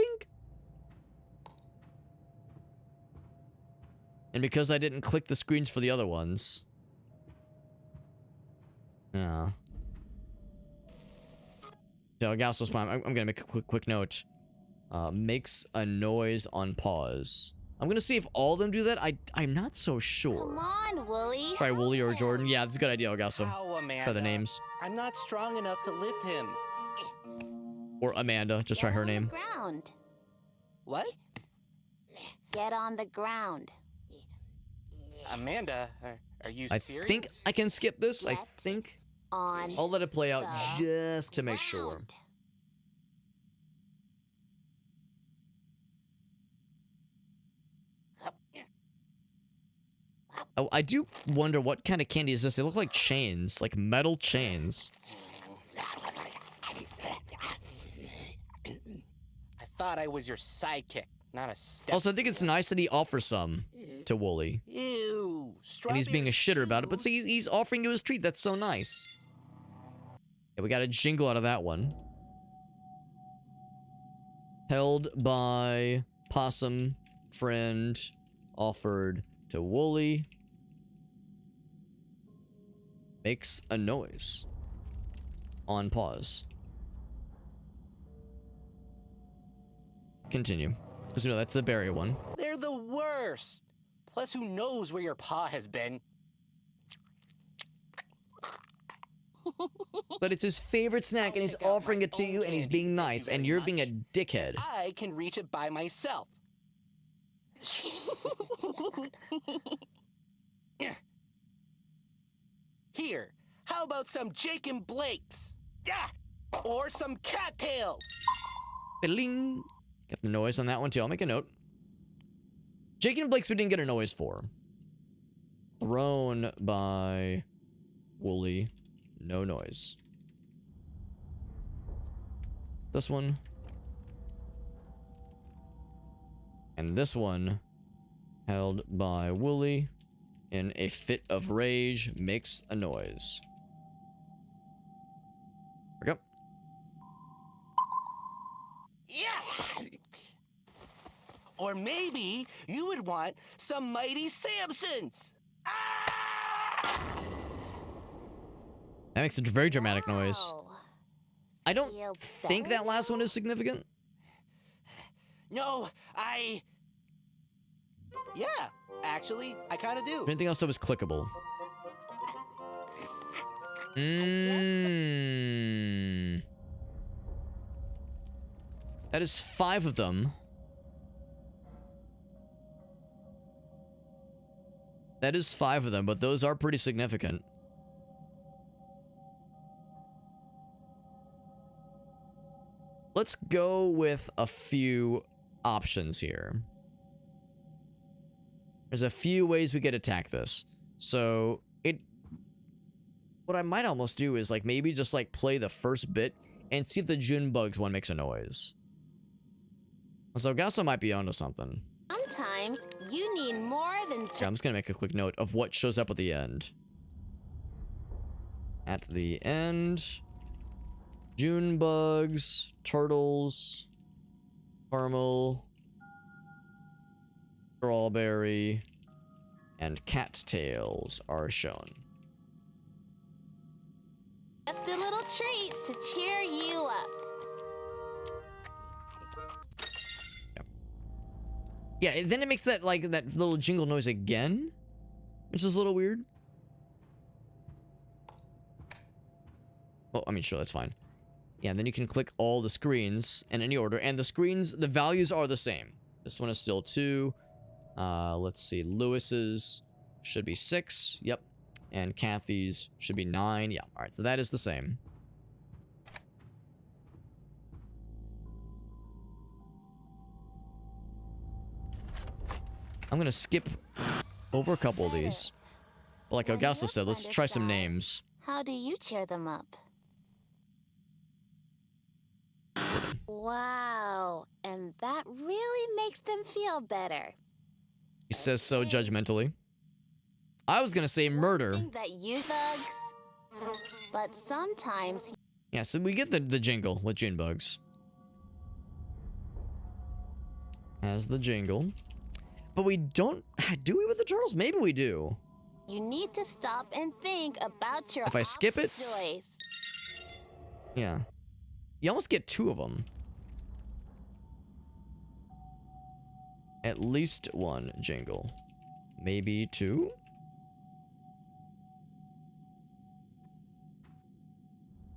And because I didn't click the screens for the other ones. Yeah. So Gastos Prime, I'm gonna make a quick note. Makes a noise on pause. I'm gonna see if all of them do that. I'm not so sure. Come on, Wooly. Try Wooly or Jordan. Yeah, that's a good idea, Augusto. Try the names. I'm not strong enough to lift him. Or Amanda. Just try her name. Ground. What? Get on the ground. Amanda, are you serious? I think I can skip this. I think. On I'll let it play out just to make sure. Oh, I do wonder what kind of candy is this. They look like chains, like metal chains. I thought I was your sidekick, not a step. Also, I think it's nice that he offers some to Wooly. Ew. And he's being a shitter about it, but see, he's offering you his treat. That's so nice. Yeah, we got a jingle out of that one. Held by Possum Friend, offered to Wooly. Makes a noise. On pause. Continue. Because you know that's the berry one. They're the worst. Plus, who knows where your paw has been? But it's his favorite snack, and he's offering it to you, and he's being nice, and you're being a dickhead. I can reach it by myself. Here, how about some Jake and Blake's? Yeah! Or some cattails! Bling. Got the noise on that one, too. I'll make a note. Jake and Blake's we didn't get a noise for. Thrown by Wooly. No noise. This one. And this one, held by Wooly in a fit of rage, makes a noise. There we go. Yeah! Or maybe you would want some Mighty Samsons. That makes a very dramatic noise. I don't think that last one is significant. No, yeah, actually, I kind of do. Anything else that was clickable? That is 5 of them. That is 5 of them, but those are pretty significant. Let's go with a few options here. There's a few ways we could attack this. So, what I might almost do is, like, maybe just, like, play the first bit and see if the Junebugs one makes a noise. So, Gasso might be onto something. Sometimes you need more than Okay, I'm just gonna make a quick note of what shows up at the end. At the end, June bugs, turtles, caramel, strawberry, and cattails are shown. just a little treat to cheer you up. Yeah, and then it makes that like that little jingle noise again, which is a little weird. Oh, I mean, sure, that's fine. Yeah, and then you can click all the screens in any order, and the screens, the values are the same. This one is still 2. Let's see, Lewis's should be 6. Yep. And Kathy's should be 9. Yeah, all right, so that is the same. I'm gonna skip over a couple of these. But like Augusta said, let's try some names. How do you cheer them up? Wow, and that really makes them feel better. He says so judgmentally. I was gonna say murder. That you thugs, but sometimes. Yeah, so we get the jingle with June bugs. As the jingle. But we don't, do we with the turtles? Maybe we do. You need to stop and think about your If I skip it? choice. Yeah. You almost get 2 of them. At least 1 jingle. Maybe 2?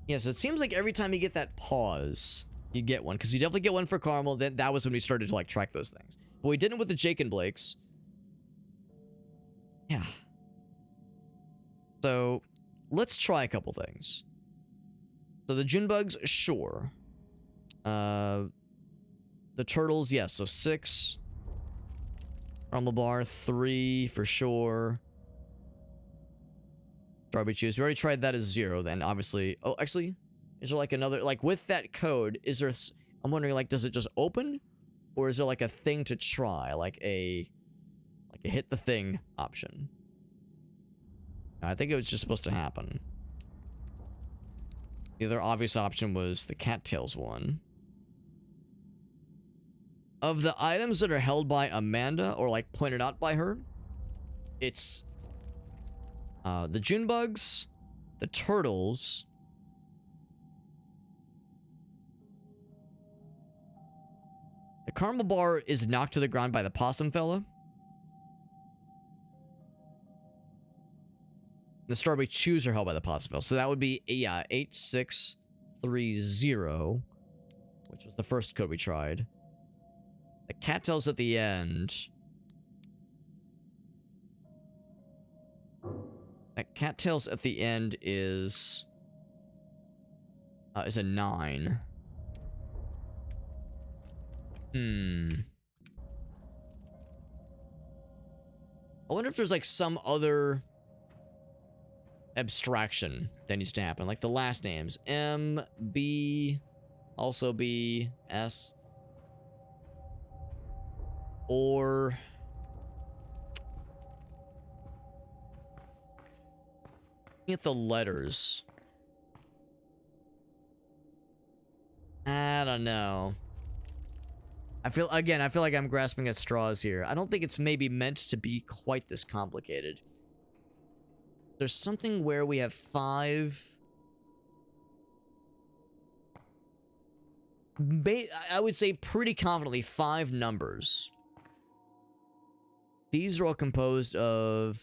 Yeah, so it seems like every time you get that pause, you get one. Because you definitely get one for Caramel. Then that was when we started to like track those things. But we didn't with the Jake and Blakes. Yeah. So, let's try a couple things. So the June bugs, sure. The turtles, yes, so 6. Rumble bar, 3 for sure. Strawberry Chews, we already tried that as 0 then, obviously. Oh, actually, is there like another, like with that code, is there, I'm wondering, like, does it just open? Or is there like a thing to try, like a hit the thing option? I think it was just supposed to happen. The other obvious option was the cattails one. Of the items that are held by Amanda, or like pointed out by her, it's the June bugs, the turtles, the caramel bar is knocked to the ground by the possum fella. The strawberry chews are held by the possum fella. So that would be, yeah, 8630, which was the first code we tried. The cattails at the end. That cattails at the end is a 9. I wonder if there's like some other abstraction that needs to happen, like the last names M, B, also B, S, or at the letters. I don't know. I feel like I'm grasping at straws here. I don't think it's maybe meant to be quite this complicated. There's something where we have 5. I would say pretty confidently 5 numbers. These are all composed of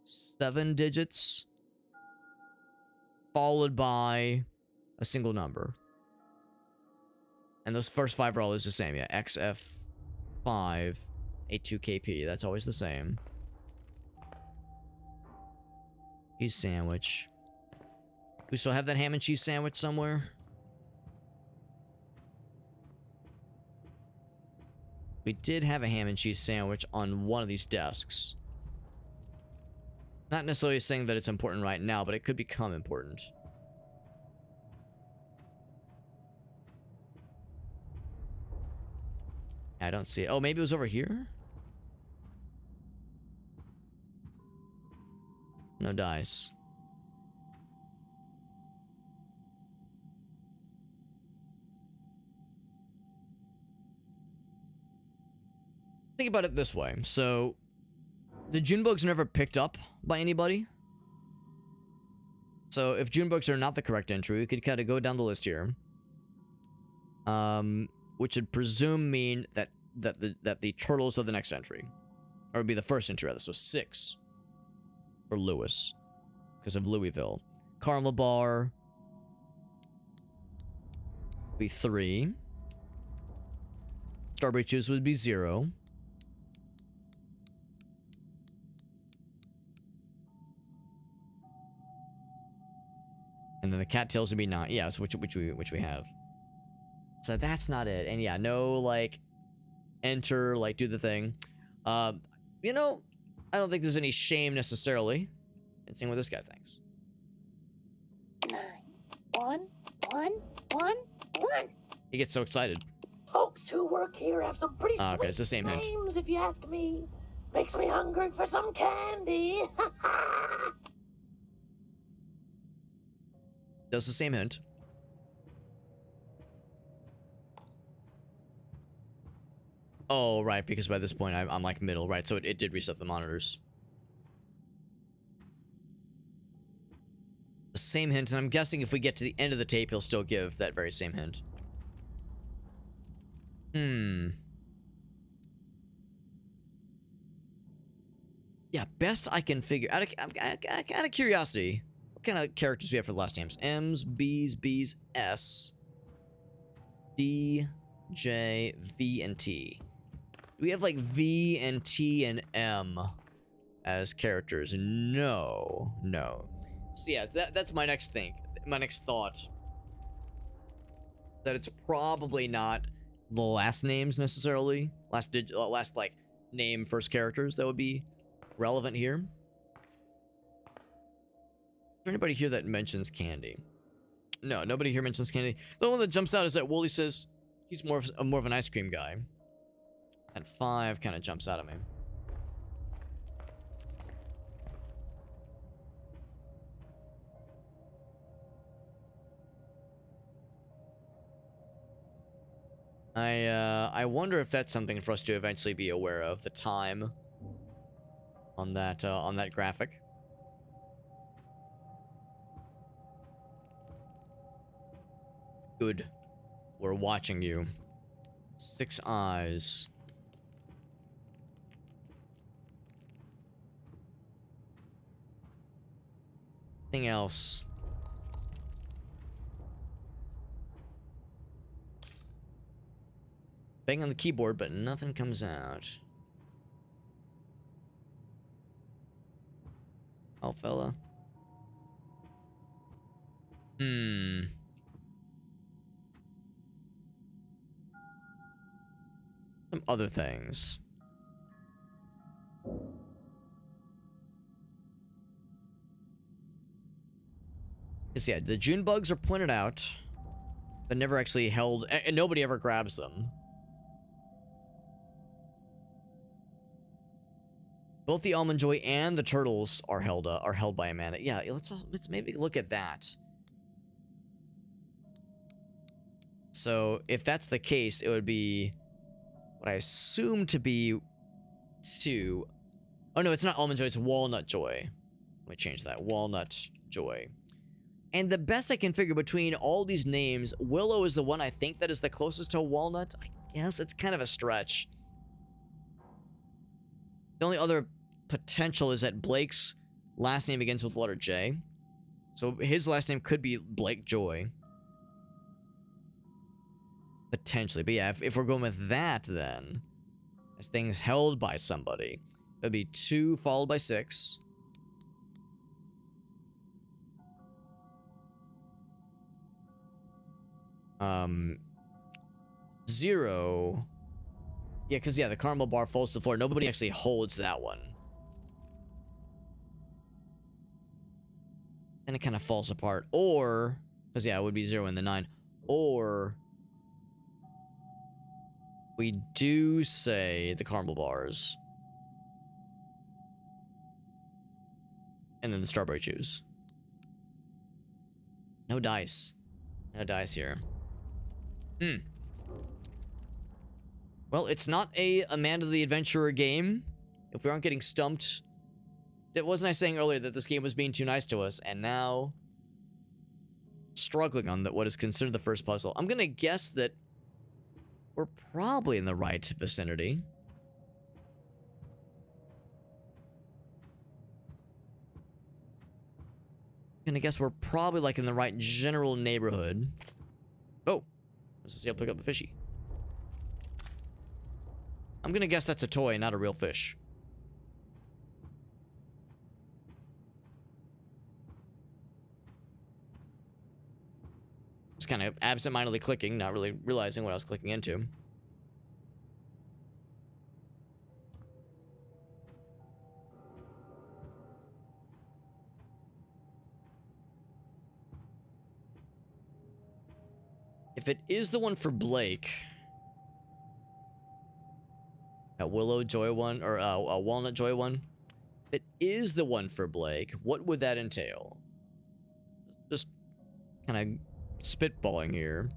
7 digits, followed by a single number. And those first 5 are always the same, yeah. XF5, 82KP, that's always the same. Cheese sandwich. We still have that ham and cheese sandwich somewhere? We did have a ham and cheese sandwich on one of these desks. Not necessarily saying that it's important right now, but it could become important. I don't see it. Oh, maybe it was over here? No dice. Think about it this way. So, the Junebugs are never picked up by anybody. So, if Junebugs are not the correct entry, we could kind of go down the list here. Which would presume mean that the turtles are the next entry. Or would be the first entry, rather. So, 6 for Lewis. Because of Louisville. Caramel Bar. Be 3. Strawberry Juice would be 0. And then the cattails would be 9. Yes, which we have. So that's not it. And yeah, no like enter, like do the thing. You know, I don't think there's any shame necessarily in seeing what this guy thinks. 9, 1, 1, 1, 1. He gets so excited. Folks who work here have some pretty Okay, it's the same hint. names, if you ask me. Makes me hungry for some candy. Does the same hint. Oh, right, because by this point I'm like middle, right? So it did reset the monitors. The same hint, and I'm guessing if we get to the end of the tape, he'll still give that very same hint. Yeah, best I can figure. Out of curiosity, what kind of characters do we have for the last names? M's, B's, B's, S, D, J, V, and T. Do we have like V and T and M as characters? No. So yeah, that's my next thing. My next thought. That it's probably not the last names necessarily. Last like name first characters that would be relevant here. Is there anybody here that mentions candy? No, nobody here mentions candy. The one that jumps out is that Wooly says he's more of an ice cream guy. And 5 kind of jumps out at me. I wonder if that's something for us to eventually be aware of, the time on that graphic. Good. We're watching you. 6 eyes. Anything else? Bang on the keyboard, but nothing comes out. Oh, fella. Some other things. Because yeah, the June bugs are pointed out, but never actually held, and nobody ever grabs them. Both the Almond Joy and the turtles are held by Amanda. Yeah, let's maybe look at that. So if that's the case, it would be what I assume to be 2. Oh no, it's not Almond Joy, it's Walnut Joy. Let me change that. Walnut Joy. And the best I can figure between all these names, Willow is the one I think that is the closest to Walnut. I guess it's kind of a stretch. The only other potential is that Blake's last name begins with the letter J. So his last name could be Blake Joy. Potentially. But yeah, if we're going with that, then as things held by somebody, it would be 2 followed by 6. Um, 0. Yeah, because yeah, the caramel bar falls to the floor. Nobody actually holds that one. And it kind of falls apart. Or, because yeah, it would be 0 in the 9. Or we do say the caramel bars. And then the strawberry juice. No dice. No dice here. Well, it's not a Amanda the Adventurer game. If we aren't getting stumped. Wasn't I saying earlier that this game was being too nice to us? And now... struggling on what is considered the first puzzle. I'm gonna guess that we're probably in the right vicinity. I'm gonna guess we're probably like in the right general neighborhood. Oh, let's see. I'll pick up a fishy. I'm gonna guess that's a toy, not a real fish. Just kind of absentmindedly clicking, not really realizing what I was clicking into. If it is the one for Blake, a Willow Joy one, or a Walnut Joy one, if it is the one for Blake, what would that entail? Just kind of spitballing here.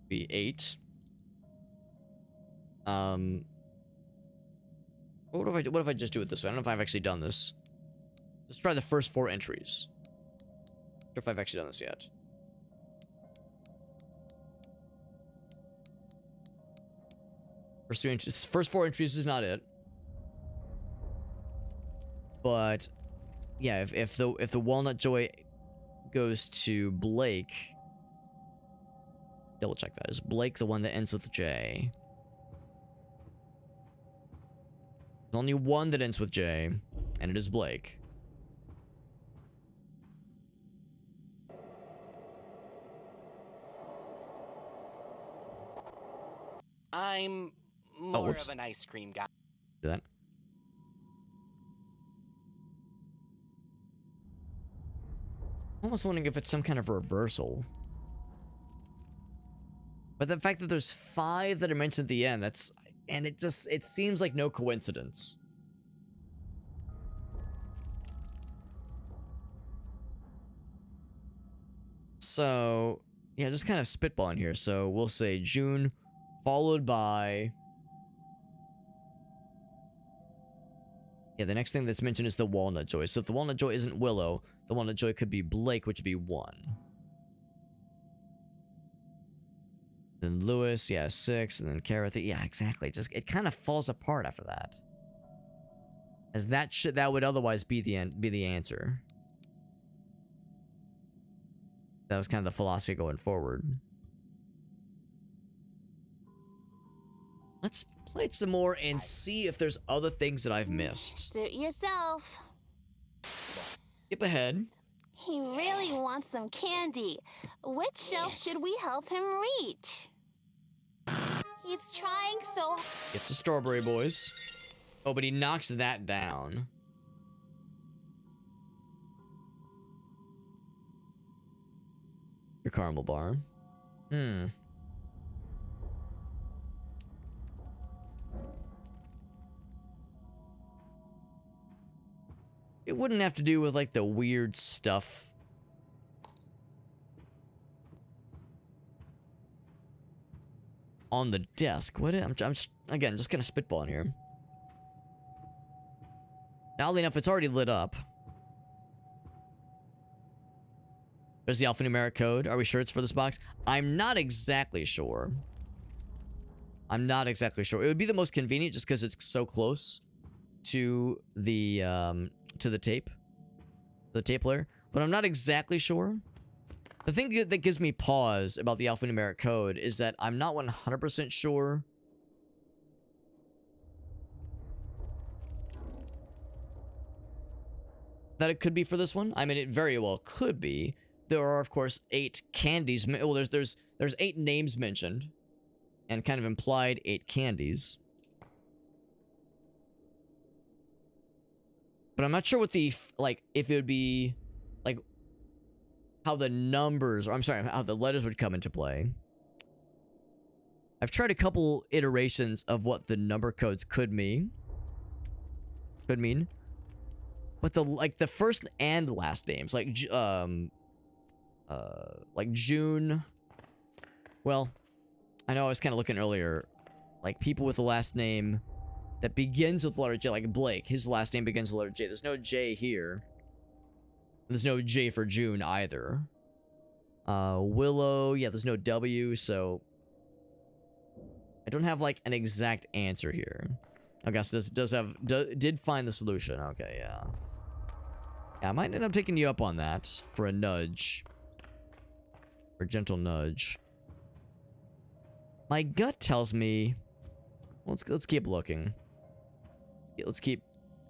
Be 8. What if I just do it this way? I don't know if I've actually done this. Let's try the first 4 entries. Not sure if I've actually done this yet. First 4 entries is not it. But yeah, if the Walnut Joy goes to Blake, double check that. Is Blake the one that ends with J? There's only one that ends with J, and it is Blake. I'm more of an ice cream guy. Do that. I'm almost wondering if it's some kind of reversal. But the fact that there's 5 that are mentioned at the end, and it seems like no coincidence. So, yeah, just kind of spitballing here. So we'll say June, followed by... yeah, the next thing that's mentioned is the Walnut Joy. So if the Walnut Joy isn't Willow, the Walnut Joy could be Blake, which would be 1. Then Lewis, yeah, 6, and then Karathy, yeah, exactly. Just it kind of falls apart after that, as that would otherwise be the answer. That was kind of the philosophy going forward. Let's play it some more and see if there's other things that I've missed. Suit yourself. Skip ahead. He really wants some candy. Which shelf should we help him reach? He's trying so hard. It's the Strawberry Boys. Oh, but he knocks that down. Your caramel bar. It wouldn't have to do with, like, the weird stuff. On the desk. What? I'm just, again, just kind of spitballing here. Now, oddly enough, it's already lit up. There's the alphanumeric code. Are we sure it's for this box? I'm not exactly sure. I'm not exactly sure. It would be the most convenient just because it's so close to the tape player, but I'm not exactly sure. The thing that gives me pause about the alphanumeric code is that I'm not 100% sure that it could be for this one. I mean, it very well could be. There are, of course, 8 candies. Well, there's 8 names mentioned, and kind of implied 8 candies. But I'm not sure what the, like, if it would be, like, how the numbers, or I'm sorry, how the letters would come into play. I've tried a couple iterations of what the number codes could mean. could mean. But the first and last names, like June. Well, I know I was kind of looking earlier, like people with the last name that begins with the letter J, like Blake. His last name begins with the letter J. There's no J here. There's no J for June either. Willow, yeah, there's no W, so I don't have like an exact answer here. Okay, so this did find the solution. Okay, yeah. Yeah, I might end up taking you up on that for a nudge. Or a gentle nudge. My gut tells me, let's keep looking. Let's keep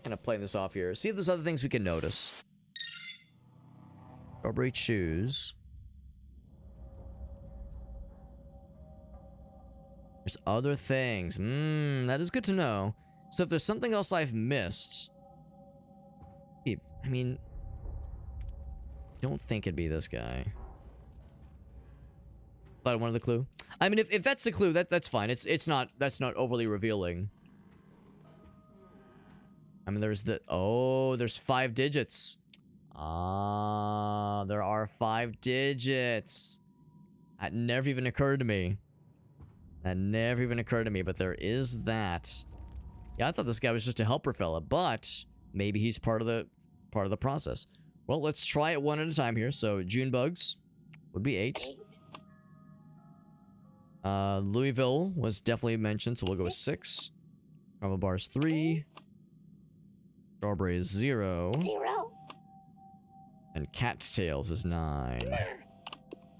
kind of playing this off here. See if there's other things we can notice. Strawberry shoes. There's other things. That is good to know. So if there's something else I've missed, I mean, don't think it'd be this guy. Thought I wanted the clue. I mean, if that's the clue, that's fine. That's not overly revealing. I mean, there's there's 5 digits. Ah, there are 5 digits. That never even occurred to me. That never even occurred to me, but there is that. Yeah, I thought this guy was just a helper fella, but maybe he's part of the process. Well, let's try it one at a time here. So June bugs would be 8. Louisville was definitely mentioned, so we'll go with 6. Caramel bars 3. Strawberry is 0. And cattails is 9.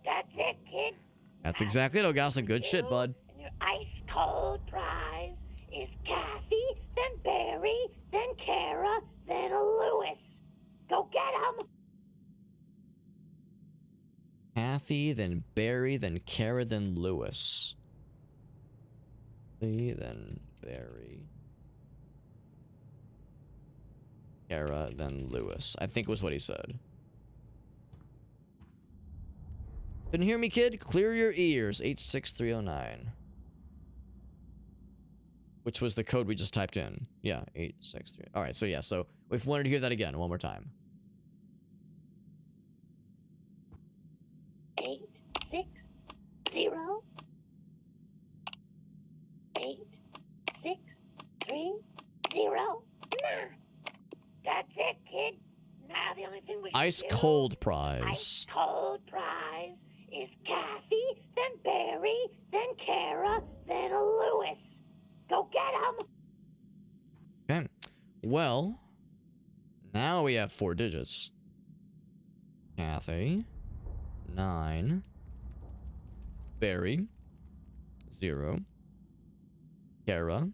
That's it, kid. That's exactly it, O'Gosling. Good shit, bud. And your ice-cold prize is Kathy, then Barry, then Kara, then Lewis. Go get 'em! Kathy, then Barry, then Kara, then Lewis. Kathy, then Barry. Kara, then Lewis. I think was what he said. Couldn't hear me, kid? Clear your ears. 86309. Which was the code we just typed in. Yeah, 863. Alright, so yeah, so if you wanted to hear that again, one more time. 860 8630. That's it, kid. Now the only thing we Ice cold prize. Ice cold prize is Kathy, then Barry, then Kara, then Lewis. Go get 'em. Okay. Well, now we have 4 digits. Kathy, 9. Barry, 0. Kara,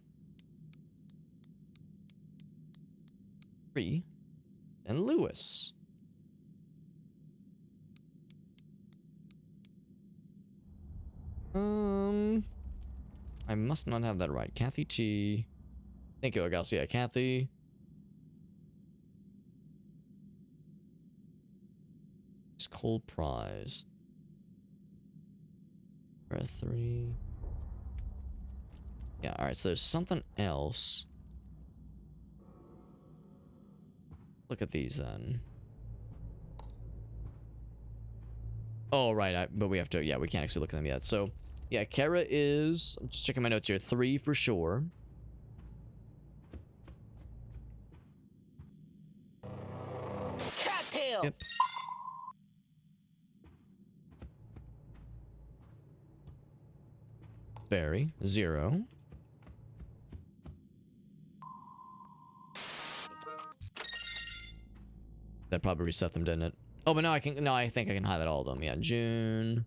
3. And Lewis. I must not have that right. Kathy T. Thank you, Garcia. Kathy. It's cold prize. For 3. Yeah, alright, so there's something else. Look at these then. Oh, right, but we have to, yeah, we can't actually look at them yet. So, yeah, Kara is, I'm just checking my notes here, 3 for sure. Cattails! Yep. Barry, 0. That probably reset them, didn't it? Oh, but now I think I can highlight all of them. Yeah, June.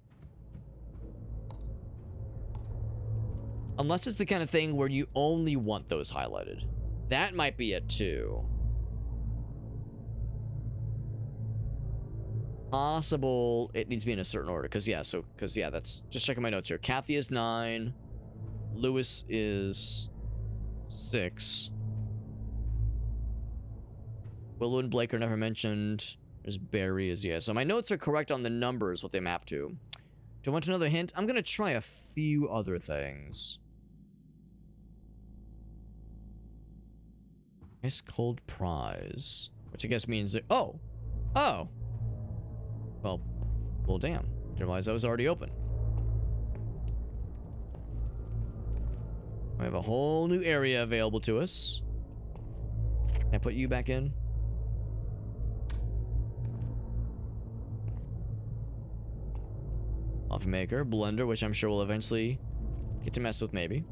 Unless it's the kind of thing where you only want those highlighted. That might be it too. Possible it needs to be in a certain order, because yeah, that's just checking my notes here. Kathy is 9. Lewis is 6. Willow and Blake are never mentioned. There's Barry is, yeah. So my notes are correct on the numbers, what they map to. Do I want another hint? I'm gonna try a few other things. Ice cold prize. Which I guess means that. Oh! Oh! Well, damn. Didn't realize that was already open. We have a whole new area available to us. Can I put you back in? Coffee maker, blender, which I'm sure we'll eventually get to mess with, maybe.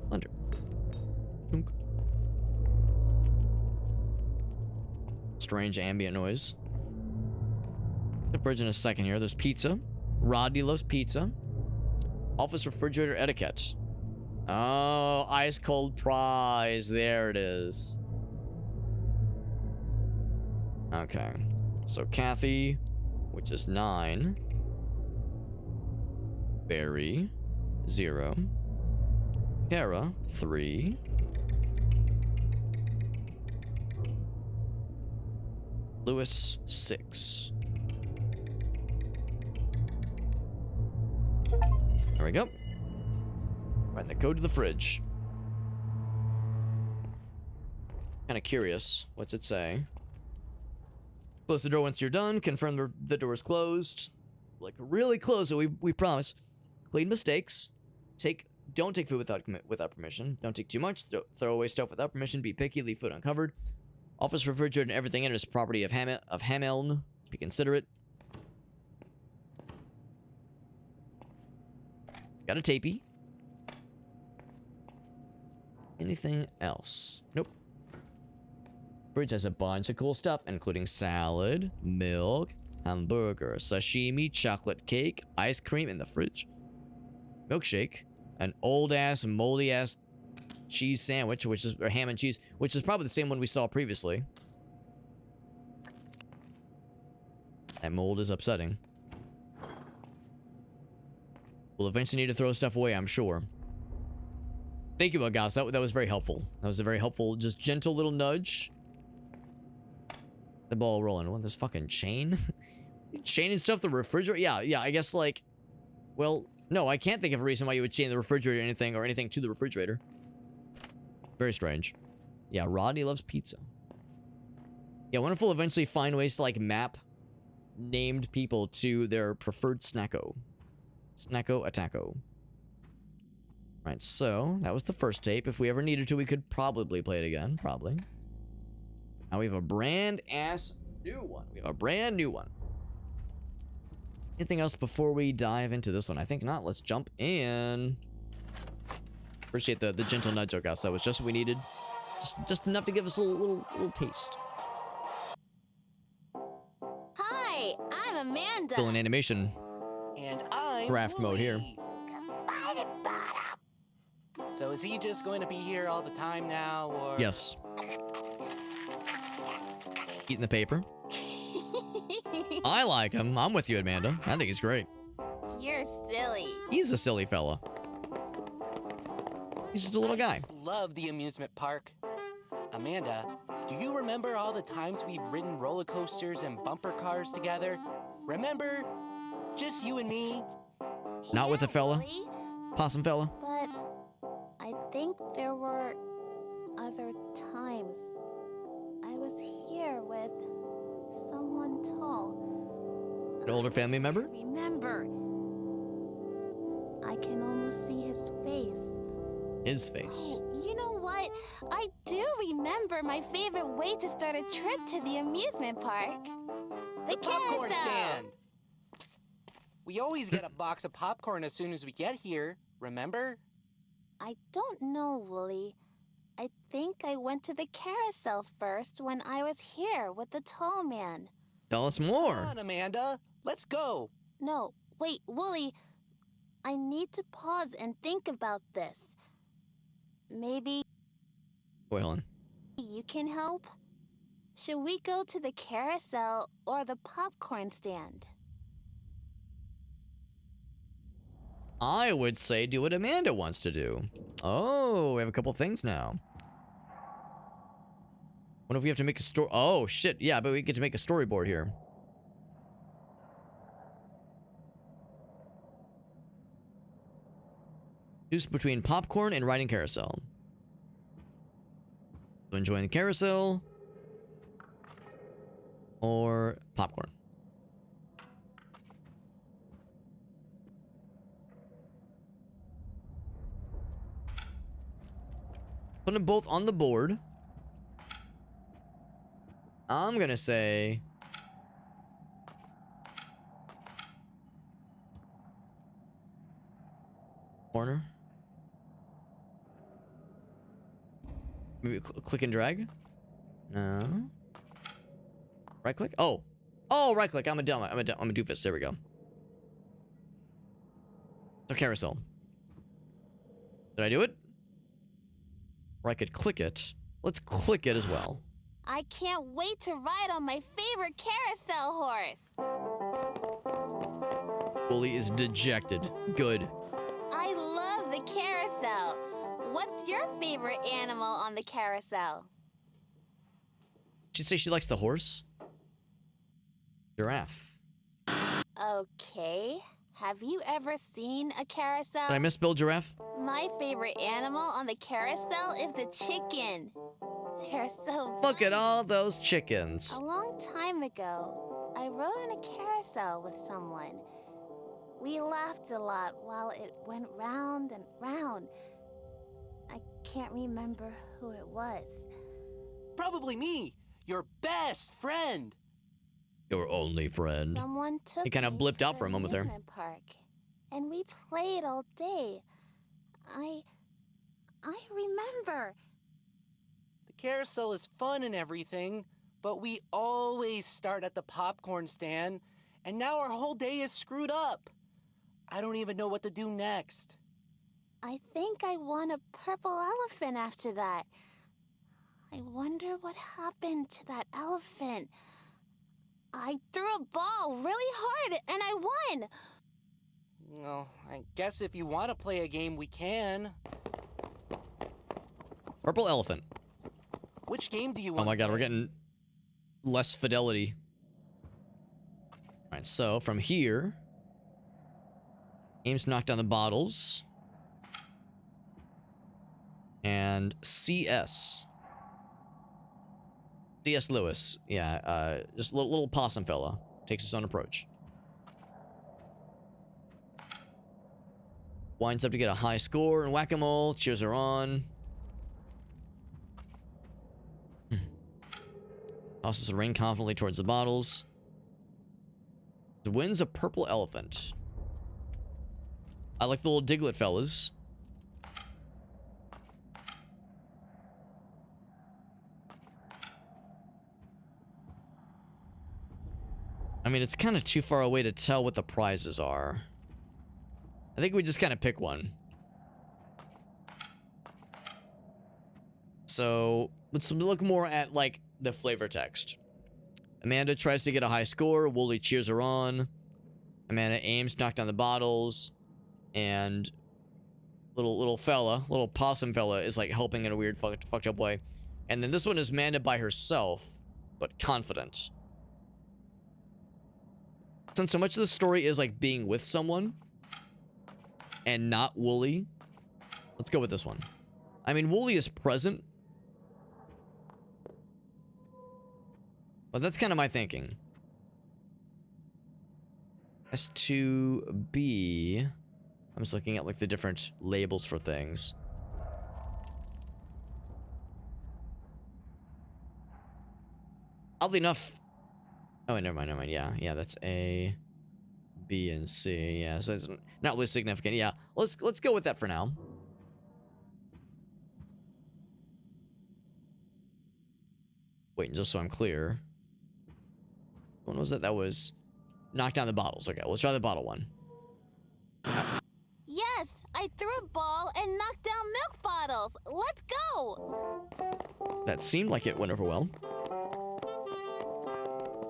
Blender. Chunk. Strange ambient noise. The fridge in a second here. There's pizza. Rodney loves pizza. Office refrigerator etiquette. Oh, ice cold prize. There it is. Okay. So Kathy, which is 9. Barry, 0. Kara, 3. Lewis, 6. There we go. Write the code to the fridge. Kind of curious. What's it say? Close the door once you're done. Confirm the door is closed. Like, really close it, we promise. Clean mistakes. Don't take food without permission. Don't take too much. Throw away stuff without permission. Be picky. Leave food uncovered. Office refrigerator and everything in it is property of Hameln. Be considerate. Got a tapey. Anything else? Nope. Fridge has a bunch of cool stuff, including salad, milk, hamburger, sashimi, chocolate cake, ice cream in the fridge, milkshake, an old-ass, moldy-ass cheese sandwich, or ham and cheese, which is probably the same one we saw previously. That mold is upsetting. We'll eventually need to throw stuff away, I'm sure. Thank you, Agas. That was very helpful. That was a very helpful, just gentle little nudge. The ball rolling. What, this fucking chain? Chaining stuff to the refrigerator? Yeah, I guess, like... Well, no, I can't think of a reason why you would chain the refrigerator or anything to the refrigerator. Very strange. Yeah, Rodney loves pizza. Yeah, I wonder if we'll eventually find ways to, like, map named people to their preferred snacko. Snacko Attacko. Right, so that was the first tape. If we ever needed to, we could probably play it again. Probably. Now we have a brand-ass new one. We have a brand new one. Anything else before we dive into this one? I think not. Let's jump in. Appreciate the gentle nudge, Gus. That was just what we needed. Just enough to give us a little taste. Hi, I'm Amanda. Still in animation. And I'm Draft mode here. So is he just going to be here all the time now, or? Yes. Eating the paper. I like him. I'm with you, Amanda. I think he's great. You're silly. He's a silly fella. He's just a little guy. Love the amusement park. Amanda, do you remember all the times we've ridden roller coasters and bumper cars together? Remember? Just you and me? Not with a fella? Really? Possum fella? But I think there were other times. I was here with someone tall. An older family member? Remember. I can almost see his face. His face. Oh, you know what? I do remember my favorite way to start a trip to the amusement park. The popcorn carousel. stand. We always get a box of popcorn as soon as we get here, remember? I don't know, Wooly. I think I went to the carousel first when I was here with the tall man. Tell us more. Come on, Amanda. Let's go. No, wait, Wooly. I need to pause and think about this. Maybe Wait, hold on. you can help? Should we go to the carousel or the popcorn stand? I would say do what Amanda wants to do. Oh, we have a couple things now. What if we have to make a story? Oh, shit. Yeah, but we get to make a storyboard here. Choose between popcorn and riding carousel. enjoying the carousel or popcorn. Putting them both on the board. I'm gonna say corner. Maybe click and drag. No. Right click. Oh, right click. I'm a doofus. There we go. So carousel. Did I do it? Or I could click it. Let's click it as well. I can't wait to ride on my favorite carousel horse. Wooly is dejected. Good. I love the carousel. What's your favorite animal on the carousel? She'd say she likes the horse. Giraffe. Okay. Have you ever seen a carousel? Did I misspell giraffe? My favorite animal on the carousel is the chicken. They're so Look funny. at all those chickens. A long time ago, I rode on a carousel with someone. We laughed a lot while it went round and round. I can't remember who it was. Probably me, your best friend. Your only friend. Someone took He kind of me blipped to out for a the moment there. amusement park, and we played all day. I remember. The carousel is fun and everything, but we always start at the popcorn stand, and now our whole day is screwed up. I don't even know what to do next. I think I won a purple elephant after that. I wonder what happened to that elephant. I threw a ball really hard and I won. Well, I guess if you want to play a game, we can. Purple elephant. Which game do you want? Oh my god, we're getting less fidelity. Alright, so from here, aims to knock down the bottles. And CS. C.S. Lewis. Yeah, just a little possum fella. Takes his own approach. Winds up to get a high score in whack-a-mole. Cheers are on. Tosses a ring confidently towards the bottles. Wins a purple elephant. I like the little Diglett fellas. I mean, it's kind of too far away to tell what the prizes are. I think we just kind of pick one. So, let's look more at, like, the flavor text. Amanda tries to get a high score. Wooly cheers her on. Amanda aims to knock down the bottles. And little possum fella is, like, helping in a weird fucked up way. And then this one is Amanda by herself, but confident. Since so much of the story is like being with someone and not Wooly, let's go with this one. I mean, Wooly is present, but that's kind of my thinking. S2B. I'm just looking at like the different labels for things. Oddly enough, oh, never mind. Yeah, that's A, B, and C. Yeah, so it's not really significant. Yeah, let's go with that for now. Wait, just so I'm clear. When was that? That was knock down the bottles. Okay, let's try the bottle one. Yes, I threw a ball and knocked down milk bottles. Let's go. That seemed like it went over well.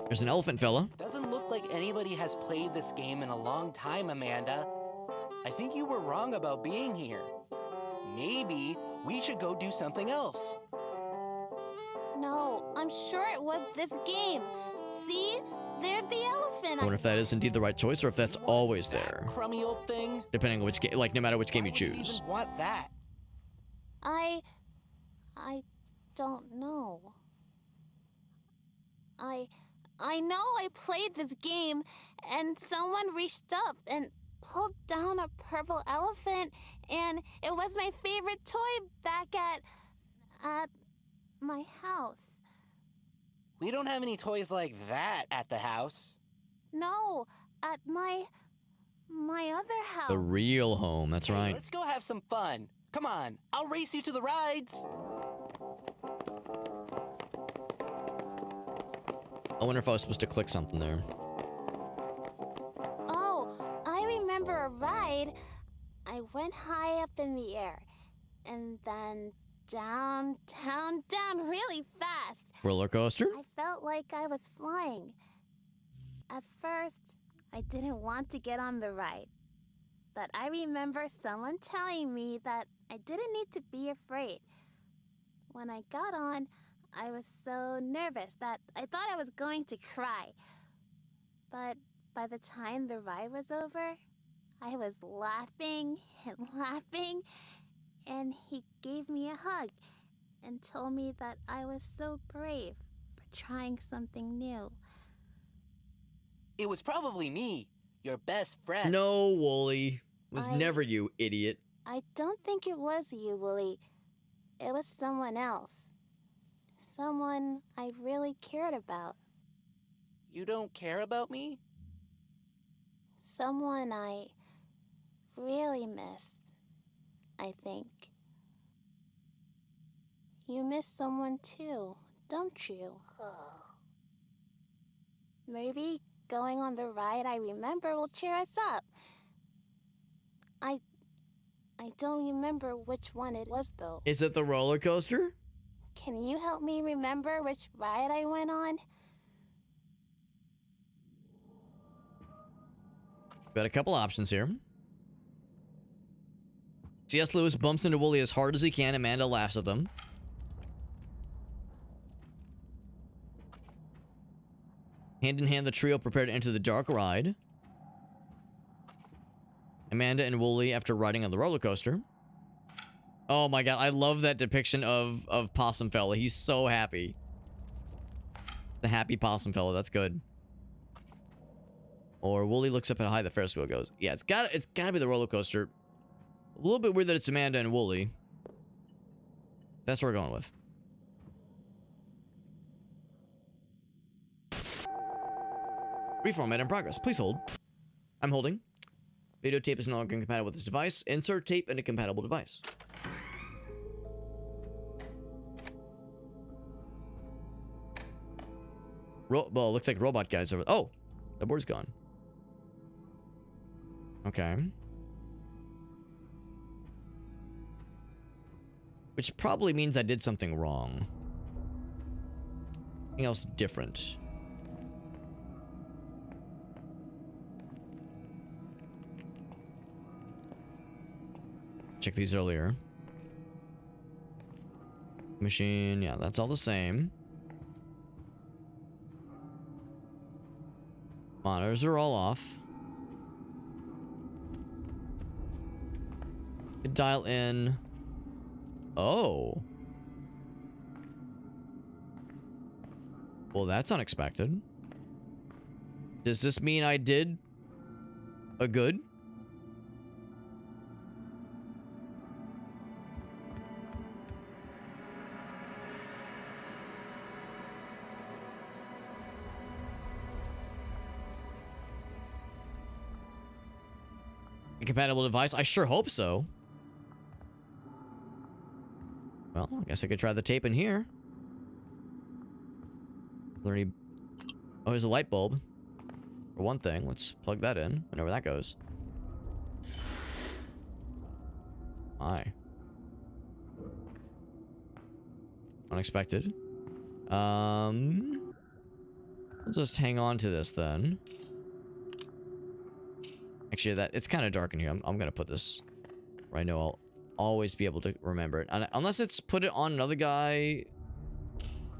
There's an elephant fella. Doesn't look like anybody has played this game in a long time, Amanda. I think you were wrong about being here. Maybe we should go do something else. No, I'm sure it was this game. See? There's the elephant. I wonder if that is indeed the right choice or if that's always there. Crummy old thing. Depending on which game, like no matter which game you choose. Even want that? I don't know. I know I played this game, and someone reached up and pulled down a purple elephant, and it was my favorite toy back at my house. We don't have any toys like that at the house. No, at my other house. The real home, that's Hey, right. let's go have some fun. Come on, I'll race you to the rides. I wonder if I was supposed to click something there. Oh, I remember a ride. I went high up in the air, and then down, down, down really fast. Roller coaster? I felt like I was flying. At first, I didn't want to get on the ride. But I remember someone telling me that I didn't need to be afraid. When I got on, I was so nervous that I thought I was going to cry. But by the time the ride was over, I was laughing and laughing, and he gave me a hug and told me that I was so brave for trying something new. It was probably me, your best friend. No, Wooly. It was never you, idiot. I don't think it was you, Wooly. It was someone else. Someone I really cared about. You don't care about me? Someone I really miss, I think. You miss someone too, don't you? Maybe going on the ride I remember will cheer us up. I don't remember which one it was, though. Is it the roller coaster? Can you help me remember which ride I went on? Got a couple options here. C.S. Lewis bumps into Wooly as hard as he can. Amanda laughs at them. Hand in hand, the trio prepare to enter the dark ride. Amanda and Wooly after riding on the roller coaster. Oh my god, I love that depiction of Possum Fella. He's so happy. The happy Possum Fella, that's good. Or Wooly looks up at how high the Ferris wheel goes. Yeah, it's gotta be the roller coaster. A little bit weird that it's Amanda and Wooly. That's what we're going with. Reformat in progress. Please hold. I'm holding. Videotape is no longer compatible with this device. Insert tape into compatible device. Well, looks like robot guys over. Oh, the board's gone. Okay. Which probably means I did something wrong. Something else different. Check these earlier. Machine, yeah, that's all the same. Monitors are all off. Dial in. Oh. Well, that's unexpected. Does this mean I did a good? Compatible device? I sure hope so. Well, I guess I could try the tape in here. Oh, here's a light bulb. For one thing, let's plug that in. Whenever that goes. Hi. Unexpected. We'll just hang on to this then. Actually, it's kind of dark in here. I'm gonna put this where I know I'll always be able to remember it. Unless it's put it on another guy,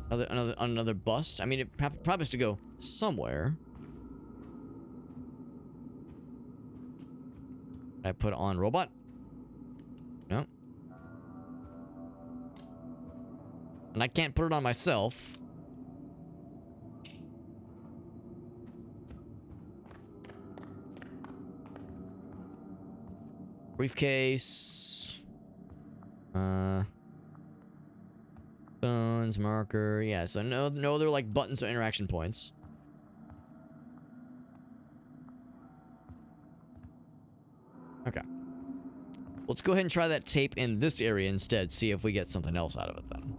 another bust. I mean, it probably has to go somewhere. I put it on robot. No. And I can't put it on myself. Briefcase. Phones, marker. Yeah, so no other like buttons or interaction points. Okay. Let's go ahead and try that tape in this area instead. See if we get something else out of it then.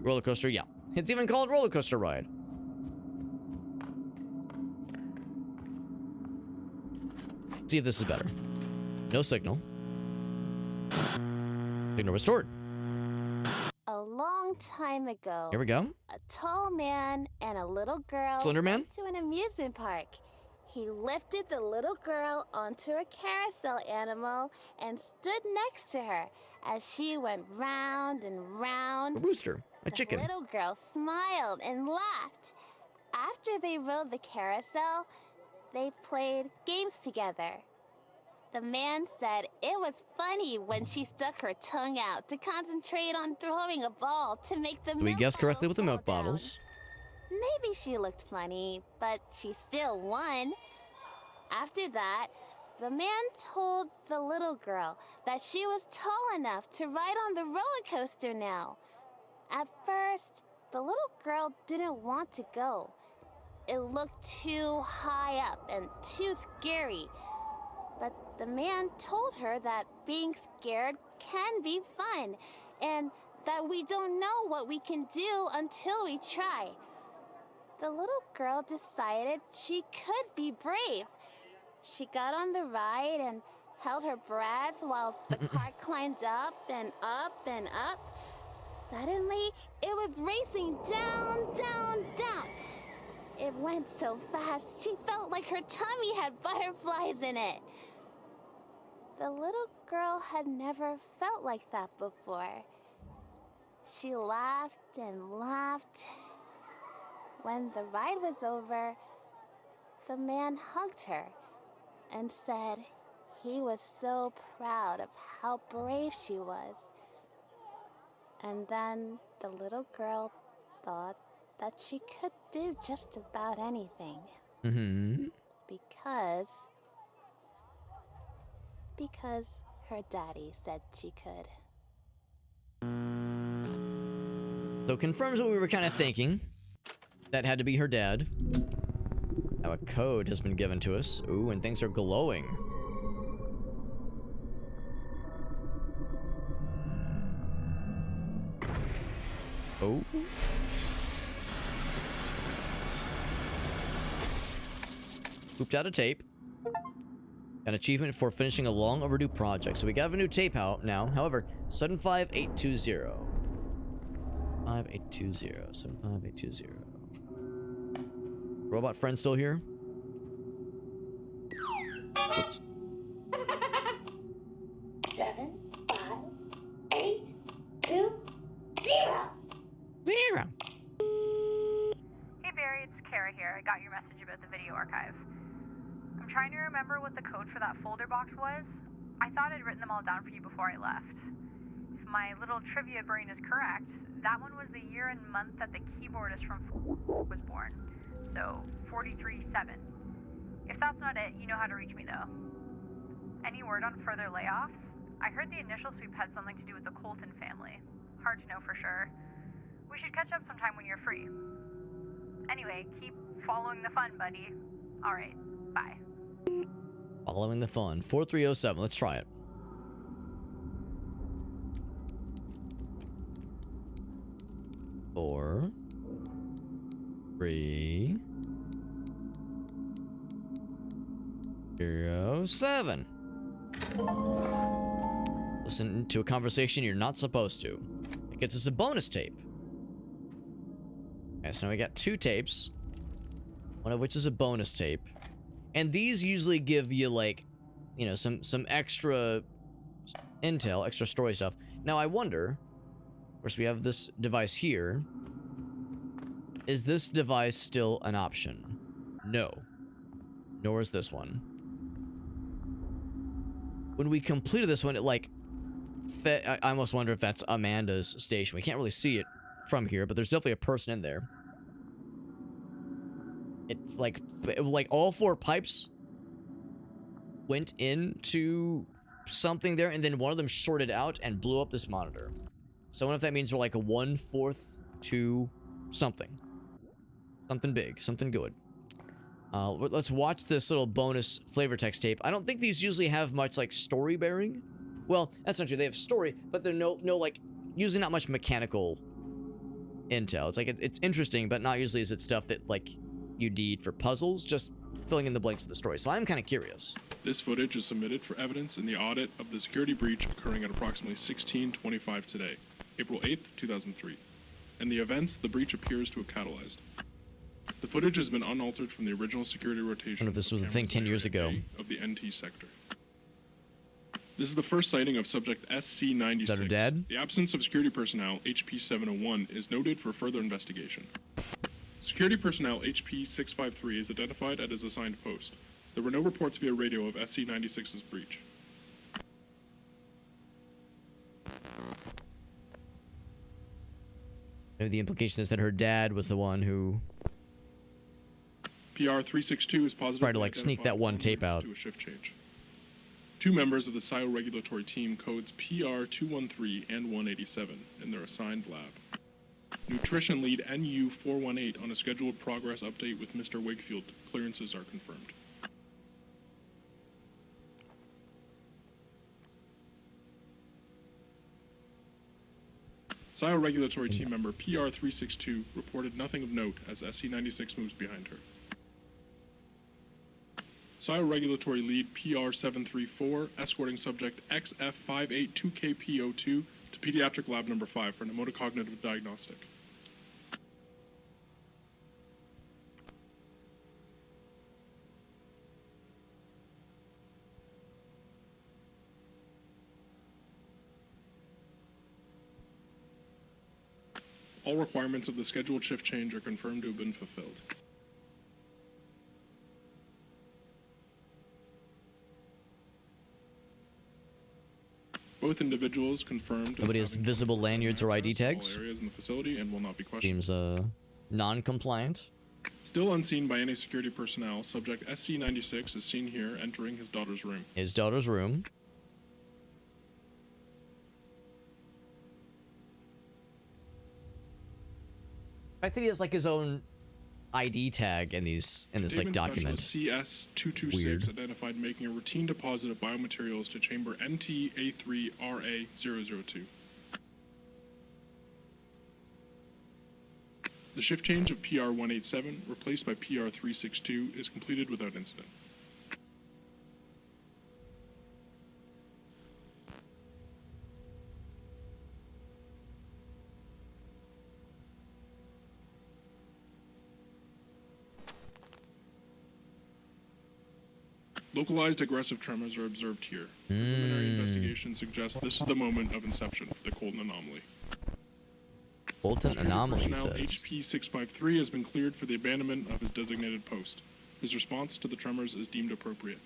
Roller coaster. Yeah, it's even called roller coaster ride. See if this is better. No signal. Signal restored. A long time ago, Here we go. a tall man and a little girl Slender Man? went to an amusement park. He lifted the little girl onto a carousel animal and stood next to her as she went round and round. A rooster. A chicken. The little girl smiled and laughed. After they rode the carousel, they played games together. The man said it was funny when she stuck her tongue out to concentrate on throwing a ball to make the Do we guess correctly with the milk bottles? Maybe she looked funny, but she still won. After that, the man told the little girl that she was tall enough to ride on the roller coaster now. At first, the little girl didn't want to go. It looked too high up and too scary. But the man told her that being scared can be fun, and that we don't know what we can do until we try. The little girl decided she could be brave. She got on the ride and held her breath while the car climbed up and up and up. Suddenly, it was racing down, down, down. It went so fast, she felt like her tummy had butterflies in it. The little girl had never felt like that before. She laughed and laughed. When the ride was over, the man hugged her and said he was so proud of how brave she was. And then the little girl thought that she could do just about anything. Mm-hmm. Because her daddy said she could. So confirms what we were kind of thinking. That had to be her dad. Now a code has been given to us. Ooh, and things are glowing. Oh. Scooped out a tape. An achievement for finishing a long overdue project. So we got a new tape out now. However, 75820. 75820. 75820. Robot friend still here? Oops. 7, 5, 8, 2, 0. 0. Hey Barry, it's Kara here. I got your message about the video archive. I'm trying to remember what the code for that folder box was. I thought I'd written them all down for you before I left. If my little trivia brain is correct, that one was the year and month that the keyboardist from was born. So, 43-7. If that's not it, you know how to reach me though. Any word on further layoffs? I heard the initial sweep had something to do with the Colton family. Hard to know for sure. We should catch up sometime when you're free. Anyway, keep following the fun, buddy. Alright, bye. Following the fun. 4307. Let's try it. Four. 3. 0, 7. Listen to a conversation you're not supposed to. It gets us a bonus tape. Okay, so now we got 2 tapes. One of which is a bonus tape. And these usually give you, like, you know, some extra intel, extra story stuff. Now I wonder, of course we have this device here. Is this device still an option? No. Nor is this one. When we completed this one, it, like, that I almost wonder if that's Amanda's station. We can't really see it from here, but there's definitely a person in there. It like all 4 pipes went into something there, and then one of them shorted out and blew up this monitor. So I wonder if that means we're like a 1/4 to something big, something good. Let's watch this little bonus flavor text tape. I don't think these usually have much like story bearing. Well, that's not true. They have story, but they're no like usually not much mechanical intel. It's like it's interesting, but not usually is it stuff that like you need for puzzles, just filling in the blanks of the story. So I'm kind of curious. This footage is submitted for evidence in the audit of the security breach occurring at approximately 16:25 today, April 8th, 2003. In the events the breach appears to have catalyzed. The footage has been unaltered from the original security rotation. I wonder if this was a thing 10 years ago. Of the NT sector. This is the first sighting of subject SC-96. Is that her dad? The absence of security personnel, HP-701, is noted for further investigation. Security personnel HP-653 is identified at his assigned post. There were no reports via radio of SC-96's breach. Maybe the implication is that her dad was the one who PR-362 is positive. tried to like sneak that one tape out. To a shift change. 2 members of the SIO regulatory team codes PR-213 and 187 in their assigned lab. Nutrition lead NU-418 on a scheduled progress update with Mr. Wakefield. Clearances are confirmed. SIO regulatory team member PR-362 reported nothing of note as SC-96 moves behind her. SIO regulatory lead PR-734 escorting subject XF582KPO2 to pediatric lab number 5 for pneumocognitive diagnostic. All requirements of the scheduled shift change are confirmed to have been fulfilled. Both individuals confirmed. Nobody has visible lanyards or ID tags. All areas in the facility and will not be questioned. Seems non-compliant. Still unseen by any security personnel, subject SC-96 is seen here entering his daughter's room. His daughter's room. I think he has like his own ID tag in this like document. CS226 Weird. identified making a routine deposit of biomaterials to chamber NTA3RA002. The shift change of PR-187, replaced by PR-362, is completed without incident. Localized aggressive tremors are observed here. Preliminary investigation suggests this is the moment of inception for the Colton anomaly. Colton anomaly, he says. HP-653 has been cleared for the abandonment of his designated post. His response to the tremors is deemed appropriate.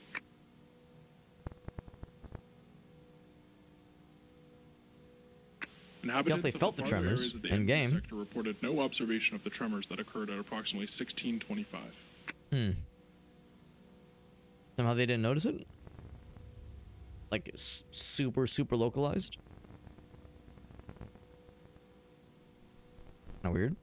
Definitely felt the tremors in game. Sector reported no observation of the tremors that occurred at approximately 16:25. Somehow they didn't notice it? Like, super localized? Kinda weird.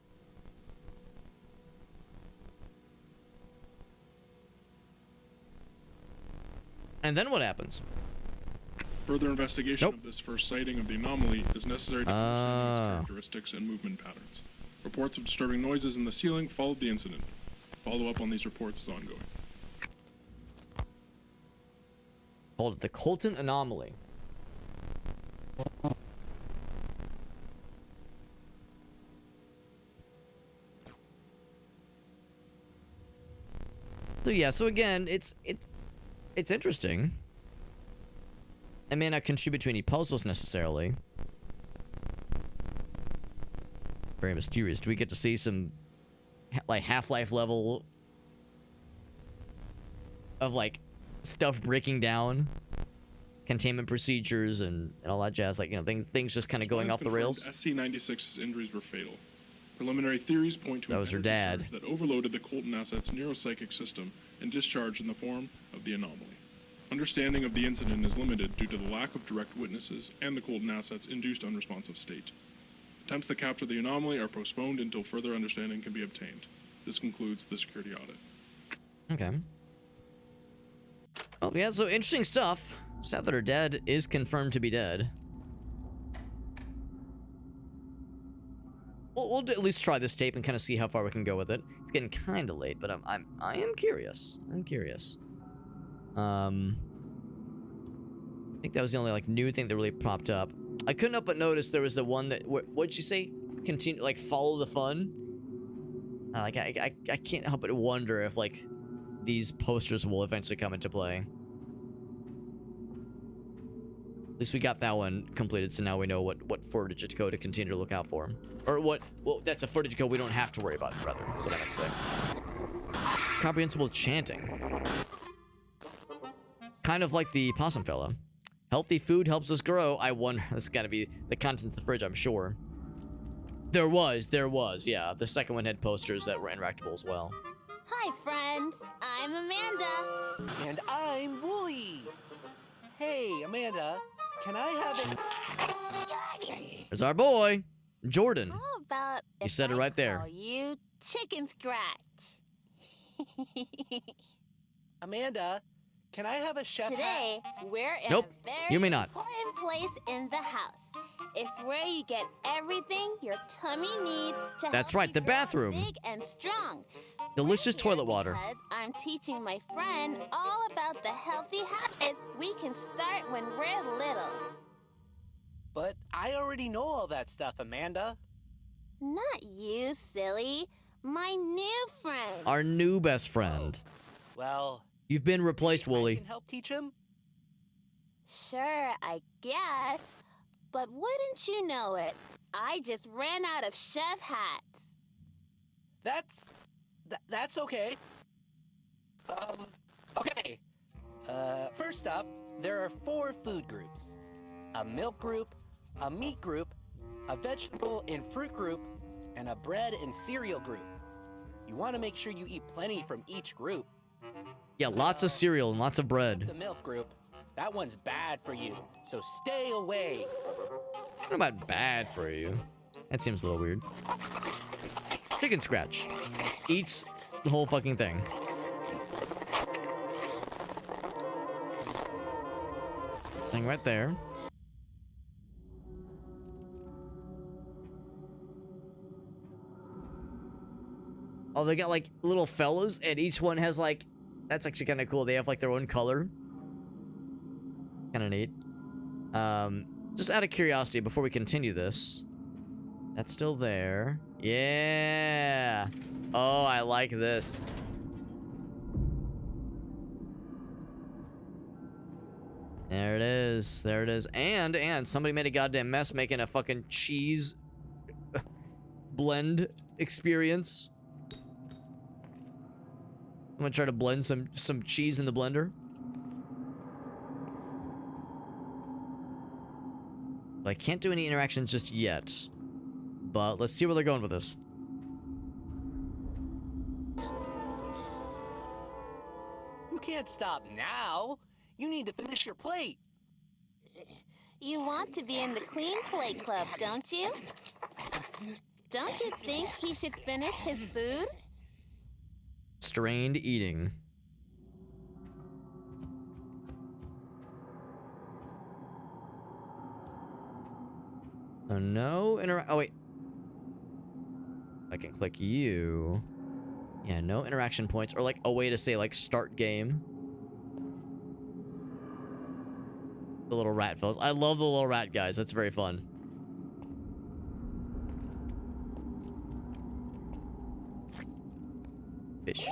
And then what happens? Further investigation of this first sighting of the anomaly is necessary to understand its characteristics and movement patterns. Reports of disturbing noises in the ceiling followed the incident. Follow-up on these reports is ongoing. Called it the Colton anomaly. So yeah, so again, it's interesting. It may not contribute to any puzzles necessarily. Very mysterious. Do we get to see some like Half-Life level of like stuff breaking down? containment procedures and all that jazz. Like, you know, things just kind of going off the rails. SC-96's injuries were fatal. Preliminary theories point to That was her dad. that overloaded the Colton asset's neuropsychic system and discharged in the form of the anomaly. Understanding of the incident is limited due to the lack of direct witnesses and the Colton asset's induced unresponsive state. Attempts to capture the anomaly are postponed until further understanding can be obtained. This concludes the security audit. Okay. Oh, yeah, so interesting stuff. Sad that her dad is confirmed to be dead. We'll at least try this tape and kind of see how far we can go with it. It's getting kind of late, but I am curious. I'm curious. I think that was the only like new thing that really popped up. I couldn't help but notice there was the one that what'd you say? Continue, like, follow the fun. Like I can't help but wonder if like these posters will eventually come into play. At least we got that one completed, so now we know what footage to go to continue to look out for. Or well, that's a footage code we don't have to worry about, rather, is what I meant to say. Comprehensible chanting. Kind of like the possum fella. Healthy food helps us grow. I wonder, this has got to be the contents of the fridge, I'm sure. There was, yeah. The second one had posters that were interactable as well. Hi, friends. I'm Amanda. And I'm Wooly. Hey, Amanda, can I have a... There's our boy, Jordan. How about You said it right there. call you Chicken Scratch? Amanda, can I have a chef Today, we're in Nope, a very you may not. important place in the house. It's where you get everything your tummy needs to That's help right, you the grow bathroom. big and strong. Delicious We're here toilet water. because I'm teaching my friend all about the healthy habits we can start when we're little. But I already know all that stuff, Amanda. Not you, silly. My new friend. Our new best friend. Well, You've been replaced, I Wooly. can help teach him? Sure, I guess. But wouldn't you know it, I just ran out of chef hats. That's okay. Okay. First up, there are 4 food groups. A milk group, a meat group, a vegetable and fruit group, and a bread and cereal group. You want to make sure you eat plenty from each group. Yeah, lots of cereal and lots of bread. The milk group, that one's bad for you, so stay away. What about bad for you? That seems a little weird. Chicken Scratch. Eats the whole fucking thing. Thing right there. Oh, they got like little fellas, and each one has like... That's actually kind of cool. They have like their own color. Kind of neat. Just out of curiosity, before we continue this, that's still there. Yeah. Oh, I like this. There it is. There it is. And somebody made a goddamn mess making a fucking cheese blend experience. I'm gonna try to blend some cheese in the blender. I can't do any interactions just yet, but let's see where they're going with this. You can't stop now. You need to finish your plate. You want to be in the Clean Plate Club, don't you? Don't you think he should finish his food? Strained eating. So no oh wait. I can click you. Yeah, no interaction points, or like a way to say like start game. The little rat fellas. I love the little rat guys. That's very fun. Fish.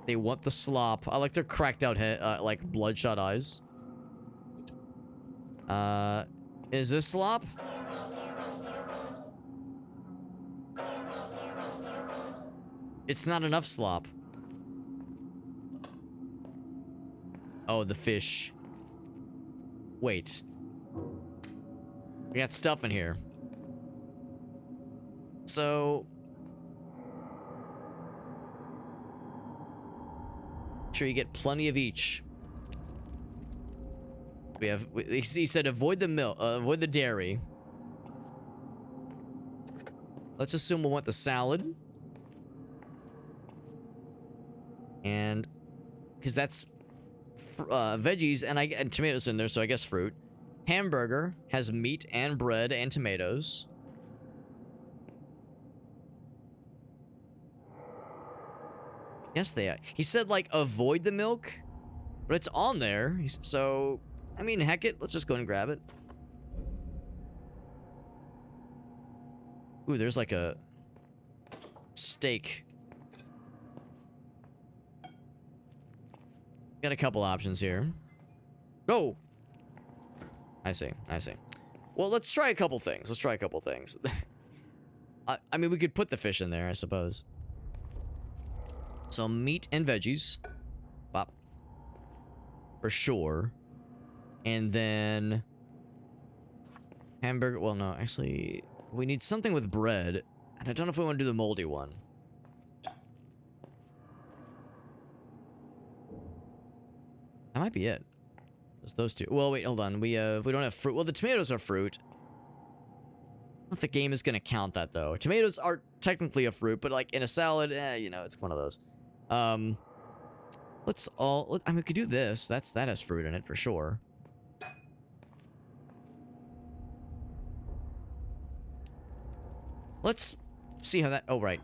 They want the slop. I like their cracked out head, like bloodshot eyes. Is this slop? It's not enough slop. Oh, the fish. Wait. We got stuff in here. So... make sure you get plenty of each. We have... he said avoid the milk, avoid the dairy. Let's assume we'll want the salad. And... because that's... veggies and tomatoes in there, so I guess fruit. Hamburger has meat and bread and tomatoes. Yes, they are. He said, like, avoid the milk, but it's on there. So, I mean, heck it. Let's just go and grab it. Ooh, there's like a steak. Got a couple options here. Go! I see. I see. Well, let's try a couple things. Let's try a couple things. I mean, we could put the fish in there, I suppose. So, meat and veggies. Bop. For sure. And then... hamburger. Well, no, actually... we need something with bread. And I don't know if we want to do the moldy one. That might be it. Just those two. Well, wait, hold on. We don't have fruit. Well, the tomatoes are fruit. I don't know if the game is going to count that, though. Tomatoes are technically a fruit, but, like, in a salad, you know, it's one of those. Let's all... I mean, we could do this. That has fruit in it, for sure. Let's see how that... oh, right.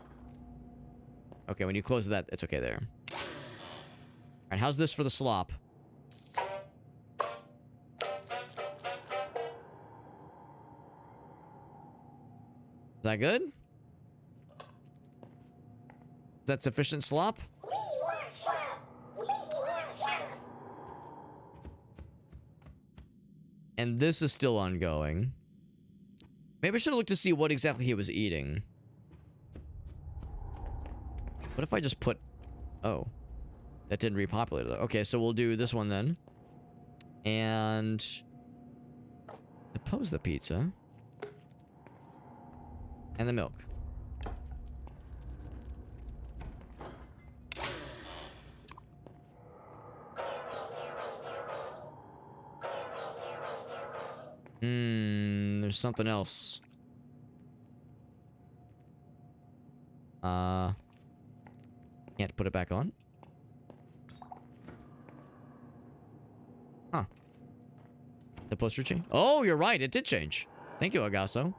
Okay, when you close that, it's okay there. Alright, how's this for the slop? Is that good? Is that sufficient slop? And this is still ongoing. Maybe I should have looked to see what exactly he was eating. What if I just put... oh. That didn't repopulate it. Okay, so we'll do this one then. And... depose the pizza. And the milk. There's something else. Can't put it back on? Huh. The poster change? Oh, you're right, it did change. Thank you, Agasso.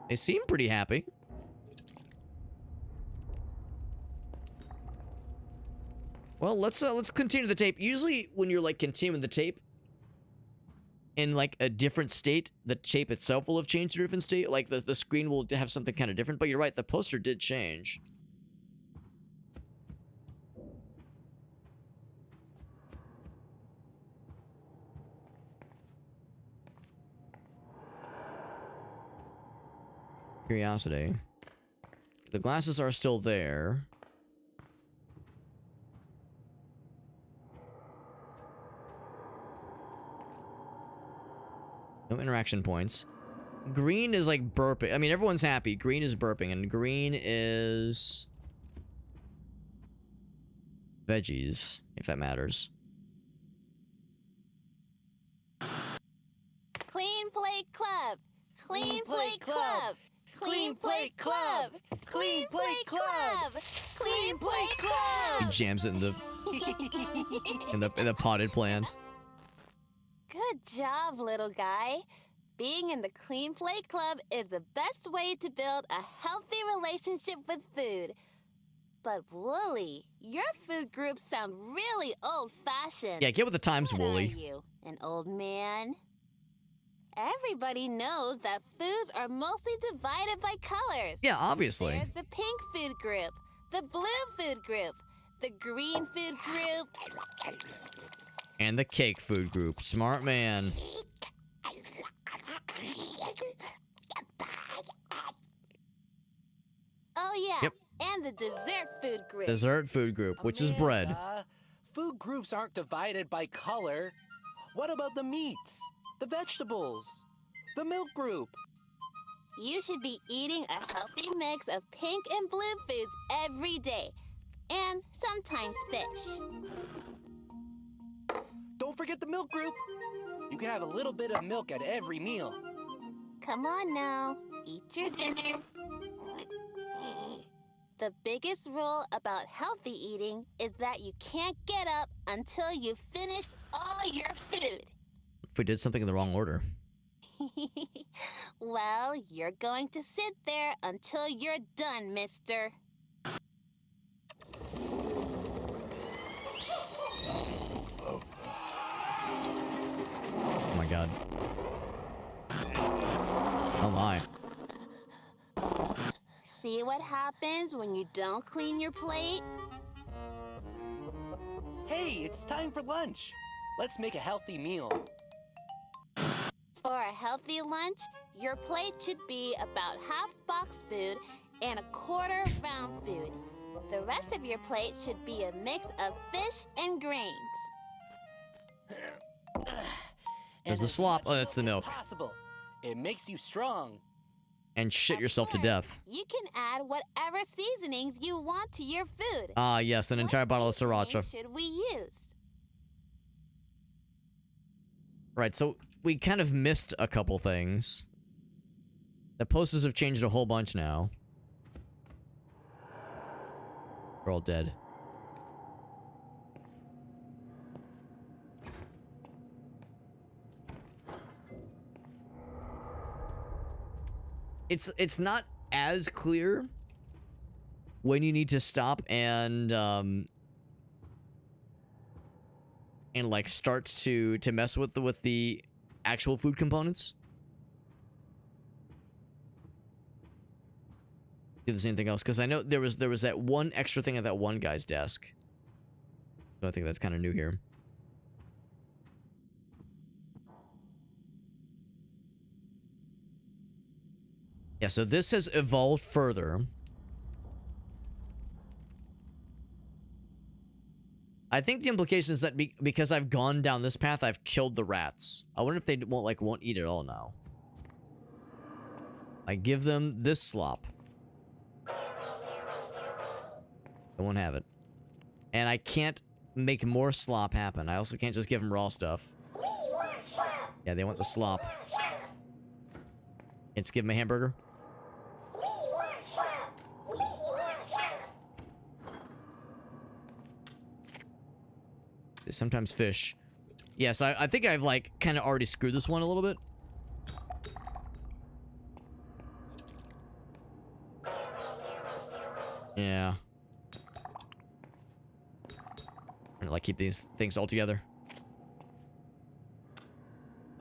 They seem pretty happy. Well, let's continue the tape. Usually, when you're like continuing the tape in like a different state, the tape itself will have changed to a different state. Like the screen will have something kind of different. But you're right, the poster did change. Curiosity. The glasses are still there. No interaction points. Green is like burping. I mean, everyone's happy. Green is burping, and green is... veggies, if that matters. Clean Plate Club! Clean Plate Club! Clean Plate Club! Clean Plate Club! Clean Plate Club! He jams it in the in the potted plant. Good job, little guy. Being in the Clean Plate Club is the best way to build a healthy relationship with food. But Wooly, your food groups sound really old-fashioned. Yeah, get with the times, What Wooly. Are you, an old man? Everybody knows that foods are mostly divided by colors. Yeah, obviously. There's the pink food group, the blue food group, the green food group. And the cake food group. Smart man. Oh yeah, Yep. the dessert food group. Dessert food group, which is bread. Amanda, food groups aren't divided by color. What about the meats, the vegetables, the milk group? You should be eating a healthy mix of pink and blue foods every day, and sometimes fish. Don't forget the milk group. You can have a little bit of milk at every meal. Come on now, eat your dinner. The biggest rule about healthy eating is that you can't get up until you've finished all your food. If we did something in the wrong order. Well, you're going to sit there until you're done, mister. Oh my god. Oh my. See what happens when you don't clean your plate? Hey, it's time for lunch. Let's make a healthy meal. For a healthy lunch, your plate should be about half box food and a quarter round food. The rest of your plate should be a mix of fish and grains. There's the slop. Oh, that's the milk. Possible. It makes you strong. And shit yourself to death. You can add whatever seasonings you want to your food. Ah, yes, an entire bottle of sriracha. What should we use? Right, so we kind of missed a couple things. The posters have changed a whole bunch now. They're all dead. It's not as clear when you need to stop and like start to mess with the actual food components. Do the same thing else, because I know there was that one extra thing at that one guy's desk. So I think that's kind of new here. Yeah, so this has evolved further. I think the implication is that because I've gone down this path, I've killed the rats. I wonder if they won't eat it all now. I give them this slop. They won't have it. And I can't make more slop happen. I also can't just give them raw stuff. Yeah, they want the slop. Let's give them a hamburger. Sometimes fish. Yes, I think I've like kind of already screwed this one a little bit. Yeah. I'm gonna like keep these things all together.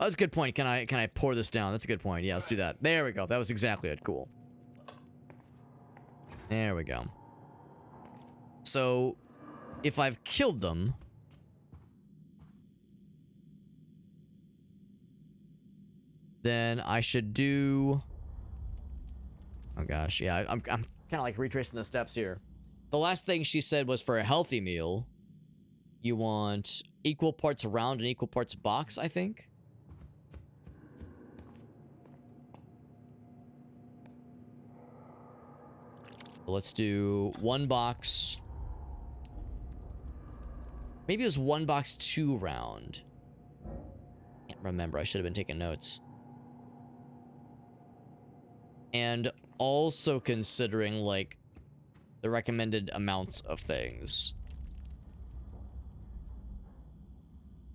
Oh, that's a good point. Can I pour this down? That's a good point. Yeah, let's do that. There we go. That was exactly it. Cool. There we go. So, if I've killed them, then I should do... Oh gosh, yeah, I'm kind of like retracing the steps here. The last thing she said was for a healthy meal, you want equal parts round and equal parts box, I think. Let's do one box. Maybe it was one box, 2 round. Can't remember. I should have been taking notes. And also considering, like, the recommended amounts of things.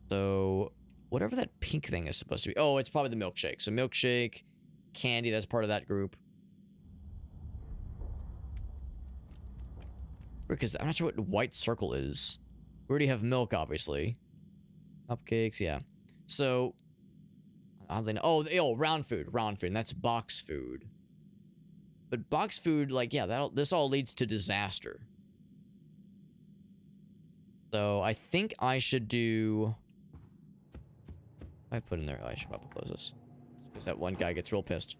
So, whatever that pink thing is supposed to be. Oh, it's probably the milkshake. So, milkshake, candy, that's part of that group. Because I'm not sure what white circle is. We already have milk, obviously. Cupcakes, yeah. So, oddly, oh, round food, and that's box food. But box food, like, yeah, this all leads to disaster. So I think I should do... I put in there. Oh, I should probably close this, because that one guy gets real pissed.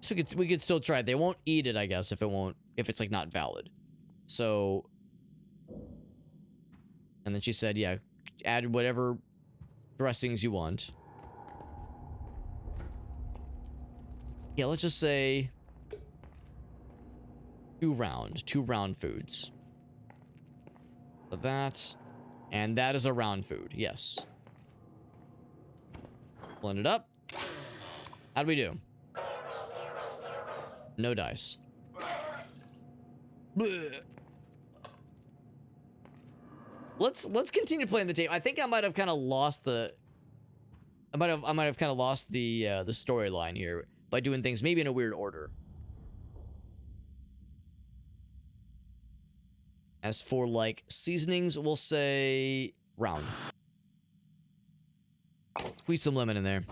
So we could still try it. They won't eat it, I guess, if it's like not valid. So, and then she said, yeah, add whatever dressings you want. Yeah, let's just say two round foods. So that, and that is a round food, yes. Blend it up. How'd we do? No dice. Blech. Let's continue playing the tape. I think I might have kind of lost the I might have kind of lost the storyline here by doing things maybe in a weird order. As for like seasonings, we'll say round. Squeeze some lemon in there.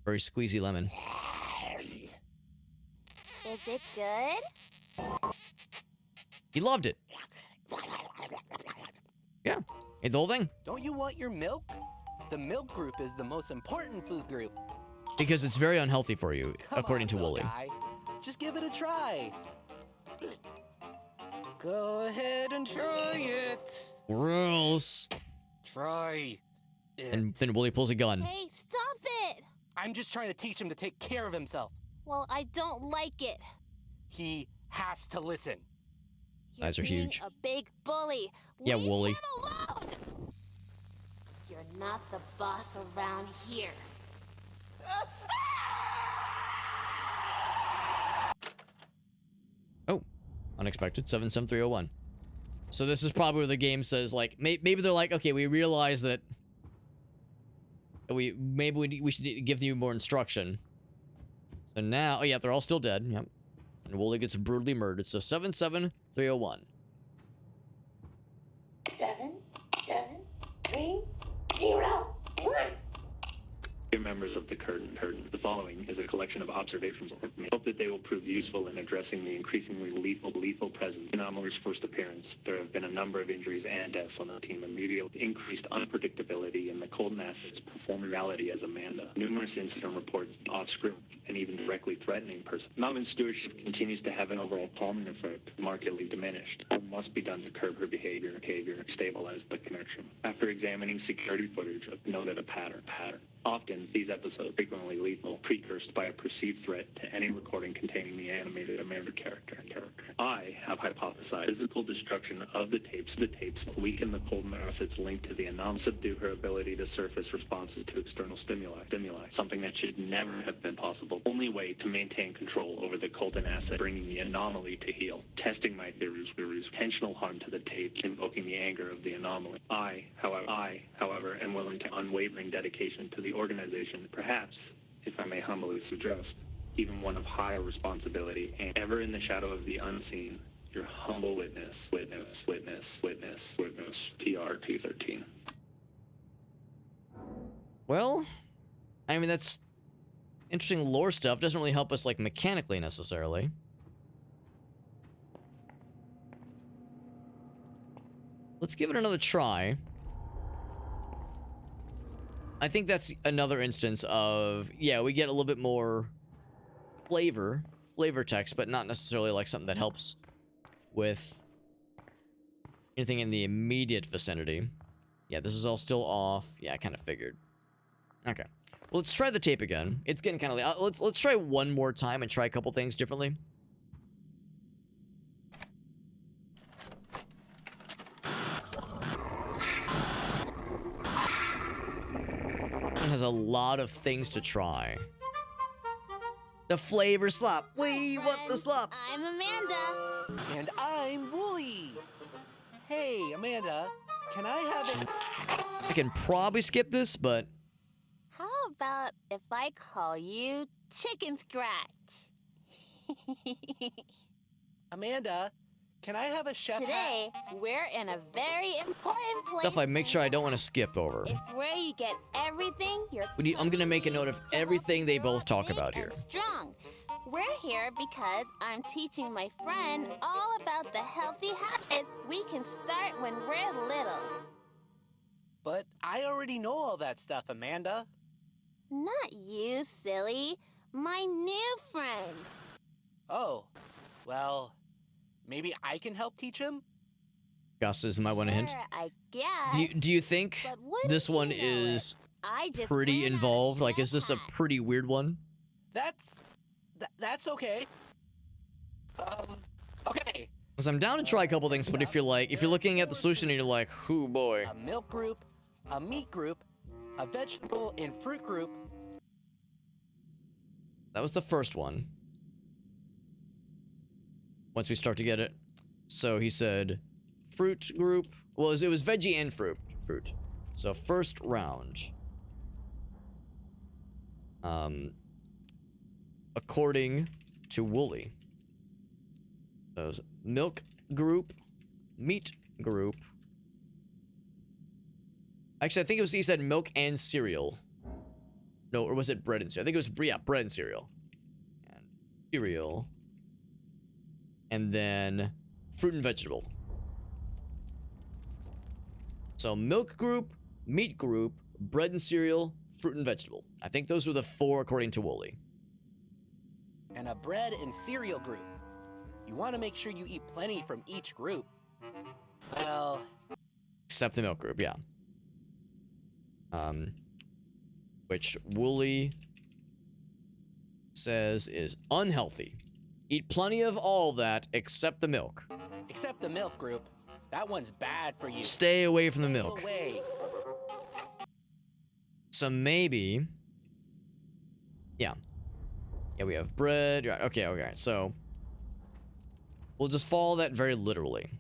Very squeezy lemon. Is it good? He loved it. Yeah, ate the whole thing. Don't you want your milk? The milk group is the most important food group. Because it's very unhealthy for you, according to Wooly. Guy. Just give it a try. Go ahead and try it. Gross. Try it. And then Wooly pulls a gun. Hey, stop it! I'm just trying to teach him to take care of himself. Well, I don't like it. He has to listen. You're Eyes are being huge. A big bully. Yeah, Leave Wooly. him alone. You're not the boss around here. Oh, unexpected. 77301. So this is probably where the game says, like, maybe they're like, okay, we realize that we should give you more instruction. So now, oh yeah, they're all still dead. Yep. And Wooly gets brutally murdered. So 77301. 7, 7, 3, 0, 1. Dear members of the curtain, the following is a collection of observations. I hope that they will prove useful in addressing the increasingly lethal presence. In Anomaly's first appearance, there have been a number of injuries and deaths on the team, immediately increased unpredictability in the Colton assets performing reality as Amanda. Numerous incident reports off-script and even directly threatening person. Mountain stewardship continues to have an overall calming effect, markedly diminished. What must be done to curb her behavior, stabilize the connection. After examining security footage, I've noted a pattern. Often, these episodes frequently lethal, precursed by a perceived threat to any recording containing the animated Amanda character. I have hypothesized physical destruction of the tapes weaken the Colton assets linked to the anomaly, subdue her ability to surface responses to external stimuli, something that should never have been possible. Only way to maintain control over the Colton asset, bringing the anomaly to heel. Testing my theories, intentional harm to the tapes, invoking the anger of the anomaly. I, however, am willing to unwavering dedication to the organization, perhaps, if I may humbly suggest, even one of higher responsibility, and ever in the shadow of the unseen, your humble witness, TR-213. Well, I mean, that's interesting lore stuff. Doesn't really help us, like, mechanically, necessarily. Let's give it another try. I think that's another instance of, yeah, we get a little bit more flavor text, but not necessarily like something that helps with anything in the immediate vicinity. Yeah, this is all still off. Yeah, I kind of figured. Okay. Well, let's try the tape again. It's getting kind of late. Let's try one more time and try a couple things differently. Has a lot of things to try. The flavor slop. We want the slop. I'm Amanda. And I'm Wooly. Hey, Amanda, can I have it? I can probably skip this, but... How about if I call you Chicken Scratch? Amanda, can I have a chef Today, we're in a very important place. Stuff I make sure I don't want to skip over. It's where you get everything you're I'm gonna make a note of everything they both talk about here. strong. We're here because I'm teaching my friend all about the healthy habits we can start when we're little. But I already know all that stuff, Amanda. Not you, silly. my new friend. Oh, well, maybe I can help teach him? Gus's might want a hint. Sure, I guess. Do you think But wouldn't this one you know is I just pretty ran out of involved? Like, is chef this a hats. pretty weird one? That's okay. Okay. Because I'm down to try a couple things, but if you're looking at the solution and you're like, oh boy. A milk group, a meat group, a vegetable and fruit group. That was the first one. Once we start to get it. So he said fruit group. Well, it was veggie and fruit. So first round. According to Wooly. Those milk group, meat group. Actually, I think he said milk and cereal. No, or was it bread and cereal? I think it was, yeah, bread and cereal. And cereal. And then fruit and vegetable. So milk group, meat group, bread and cereal, fruit and vegetable. I think those were the 4 according to Wooly. And a bread and cereal group. You want to make sure you eat plenty from each group. Well... Except the milk group, yeah. Which Wooly says is unhealthy. Eat plenty of all that except the milk. Except the milk group. That one's bad for you. Stay away from the Stay milk. away. So maybe... Yeah. Yeah, we have bread. Right, okay. So... We'll just follow that very literally.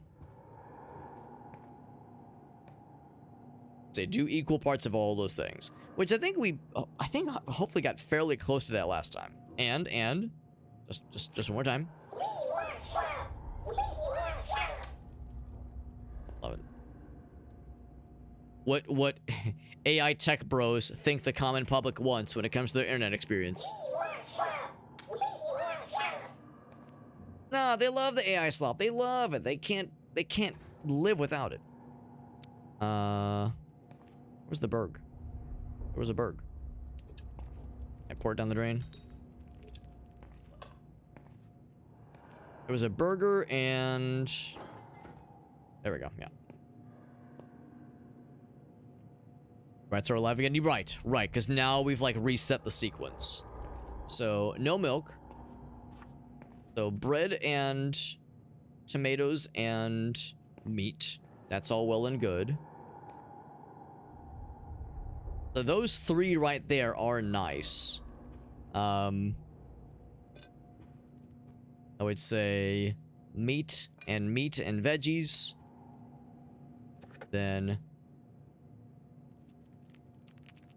Say, do equal parts of all those things. Which I think hopefully got fairly close to that last time. And... Just one more time. Love it. What AI tech bros think the common public wants when it comes to their internet experience. Nah, they love the AI slop. They love it. They can't live without it. Where's the berg? There was a berg. I pour it down the drain. There was a burger and... There we go, yeah. Rats are alive again. You're right, because now we've, like, reset the sequence. So, no milk. So, bread and tomatoes and meat. That's all well and good. So, those 3 right there are nice. I would say meat and veggies. Then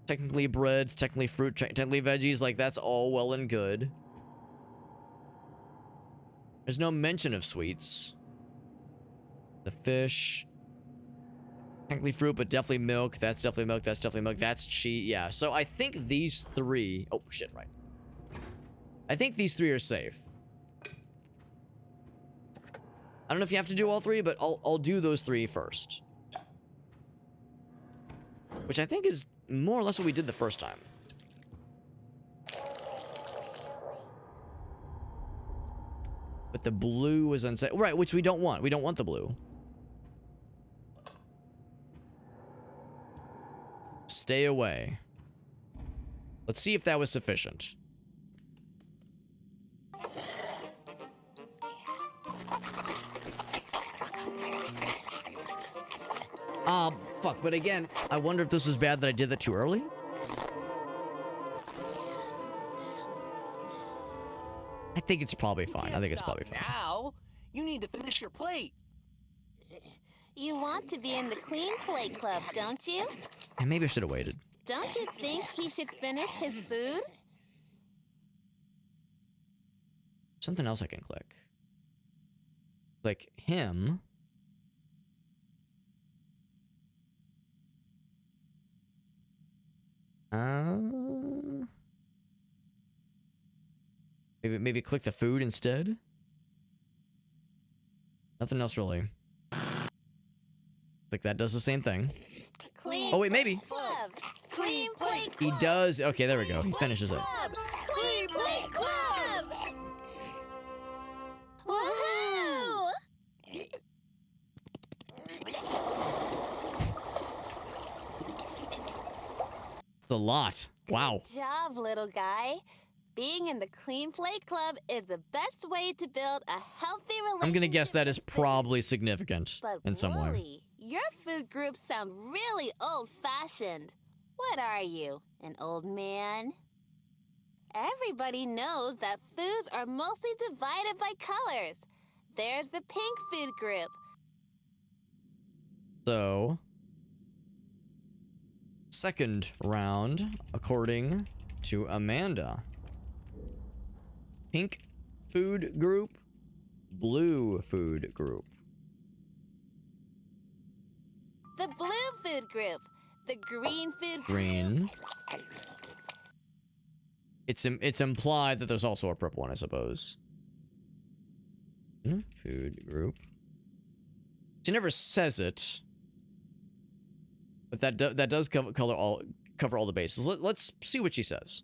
technically bread, technically fruit, technically veggies. Like, that's all well and good. There's no mention of sweets. The fish. Technically fruit, but definitely milk. That's definitely milk. That's definitely milk. That's cheese. Yeah, so I think these 3... Oh, shit, right. I think these 3 are safe. I don't know if you have to do all 3, but I'll do those 3 first. Which I think is more or less what we did the first time. But the blue was unsafe. Right, which we don't want. We don't want the blue. Stay away. Let's see if that was sufficient. Fuck, but again, I wonder if this is bad that I did that too early? I think it's probably fine. I think it's probably fine. Now, you need to finish your plate. You want to be in the clean plate club, don't you? And maybe I should have waited. Don't you think he should finish his food? Something else I can click. Click him. Maybe click the food instead. Nothing else really. Like that does the same thing. Clean oh wait, maybe. Club. Clean plate He club. does. Okay, there we go. He finishes it. Clean plate a lot. Wow. Good job, little guy. Being in the Clean Plate Club is the best way to build a healthy relationship. I'm gonna guess that is probably significant But in some way. Wooly, your food groups sound really old-fashioned. What are you, an old man? Everybody knows that foods are mostly divided by colors. There's the pink food group. So, second round, according to Amanda. Pink food group, blue food group. The blue food group. The green food Green. It's implied that there's also a purple one, I suppose. Food group. She never says it, but that does cover all the bases. Let's see what she says.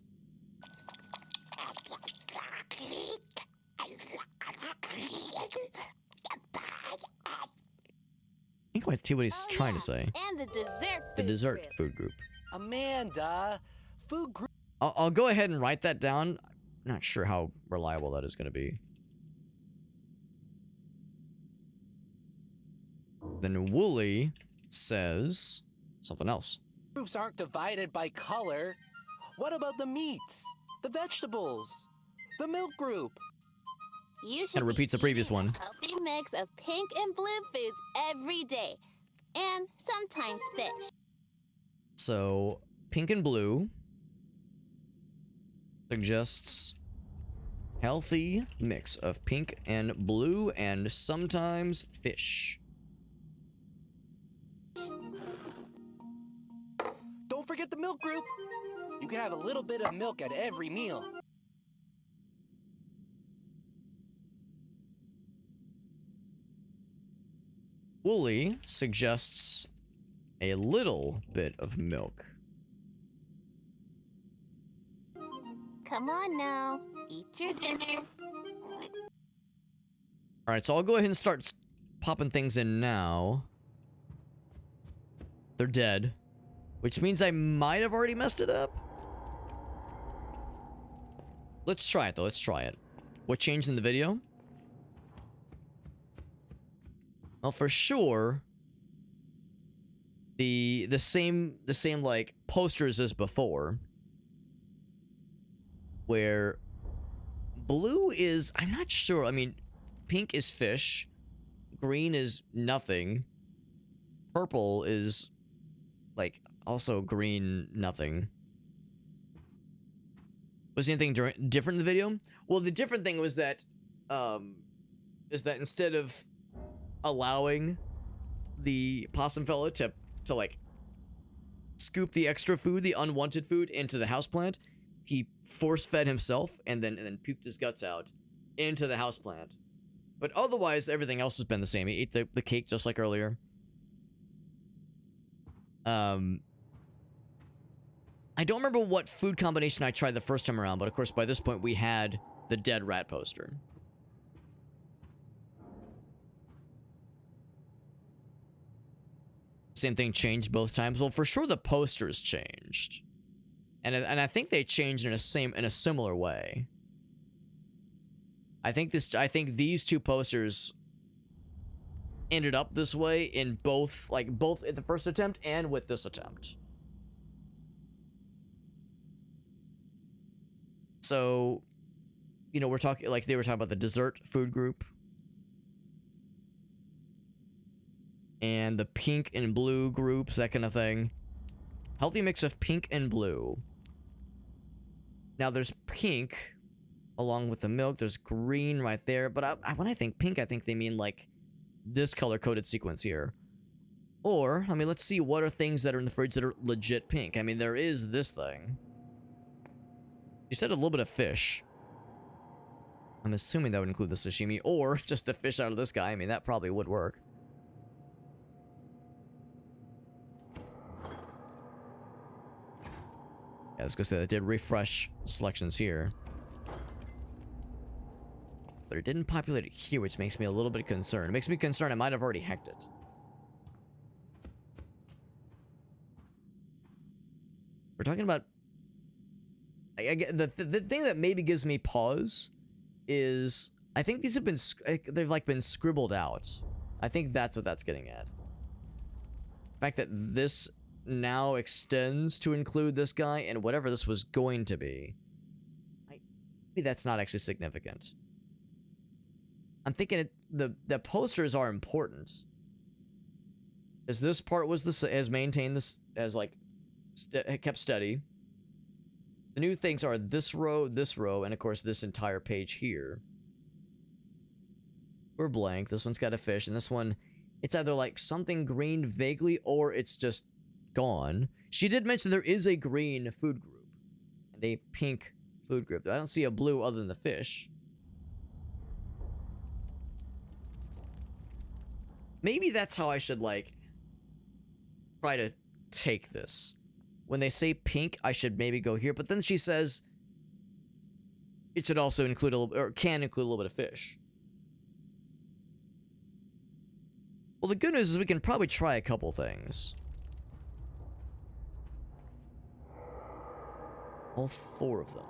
I think I see what he's trying to say. And the dessert food The dessert group. food group. Amanda, food group. I'll go ahead and write that down. Not sure how reliable that is going to be. Then Wooly says something else. Groups aren't divided by color. What about the meats, the vegetables, the milk group? You should And repeats the previous one. a healthy mix of pink and blue foods every day. And sometimes fish. So, pink and blue suggests healthy mix of pink and blue and sometimes fish. Don't forget the milk group. You can have a little bit of milk at every meal. Wooly suggests a little bit of milk. Come on now. Eat your dinner. Alright, so I'll go ahead and start popping things in now. They're dead. Which means I might have already messed it up. Let's try it, though. Let's try it. What changed in the video? Well, for sure, the same like posters as before, where blue is, I'm not sure. I mean, pink is fish, green is nothing, purple is like also green nothing. Was there anything different in the video? Well, the different thing was that instead of allowing the possum fella to like scoop the extra food, the unwanted food, into the houseplant, he force fed himself and then puked his guts out into the houseplant. But otherwise, everything else has been the same. He ate the cake just like earlier. I don't remember what food combination I tried the first time around, but of course by this point we had the dead rat poster. Same thing changed both times. Well, for sure the posters changed, and I think they changed in a similar way. I think these two posters ended up this way in both at the first attempt and with this attempt. So, you know, we're talking, like, they were talking about the dessert food group. And the pink and blue groups, that kind of thing. Healthy mix of pink and blue. Now, there's pink along with the milk. There's green right there. But when I think pink, I think they mean, like, this color-coded sequence here. Or, I mean, let's see what are things that are in the fridge that are legit pink. I mean, there is this thing. You said a little bit of fish. I'm assuming that would include the sashimi, or just the fish out of this guy. I mean, that probably would work. Yeah, I was gonna say that did refresh selections here. But it didn't populate it here, which makes me a little bit concerned. It makes me concerned I might have already hacked it. We're talking about... The thing that maybe gives me pause is... I think these have been... They've, like, been scribbled out. I think that's what that's getting at. The fact that this now extends to include this guy and whatever this was going to be. Maybe that's not actually significant. I'm thinking the posters are important. As this part was has maintained this, as like kept steady. The new things are this row, and of course this entire page here. We're blank. This one's got a fish, and this one, it's either like something green vaguely, or it's just gone. She did mention there is a green food group and a pink food group. I don't see a blue other than the fish. Maybe that's how I should, like, try to take this. When they say pink, I should maybe go here. But then she says it should also include a little, or can include a little bit of fish. Well, the good news is we can probably try a couple things. All 4 of them.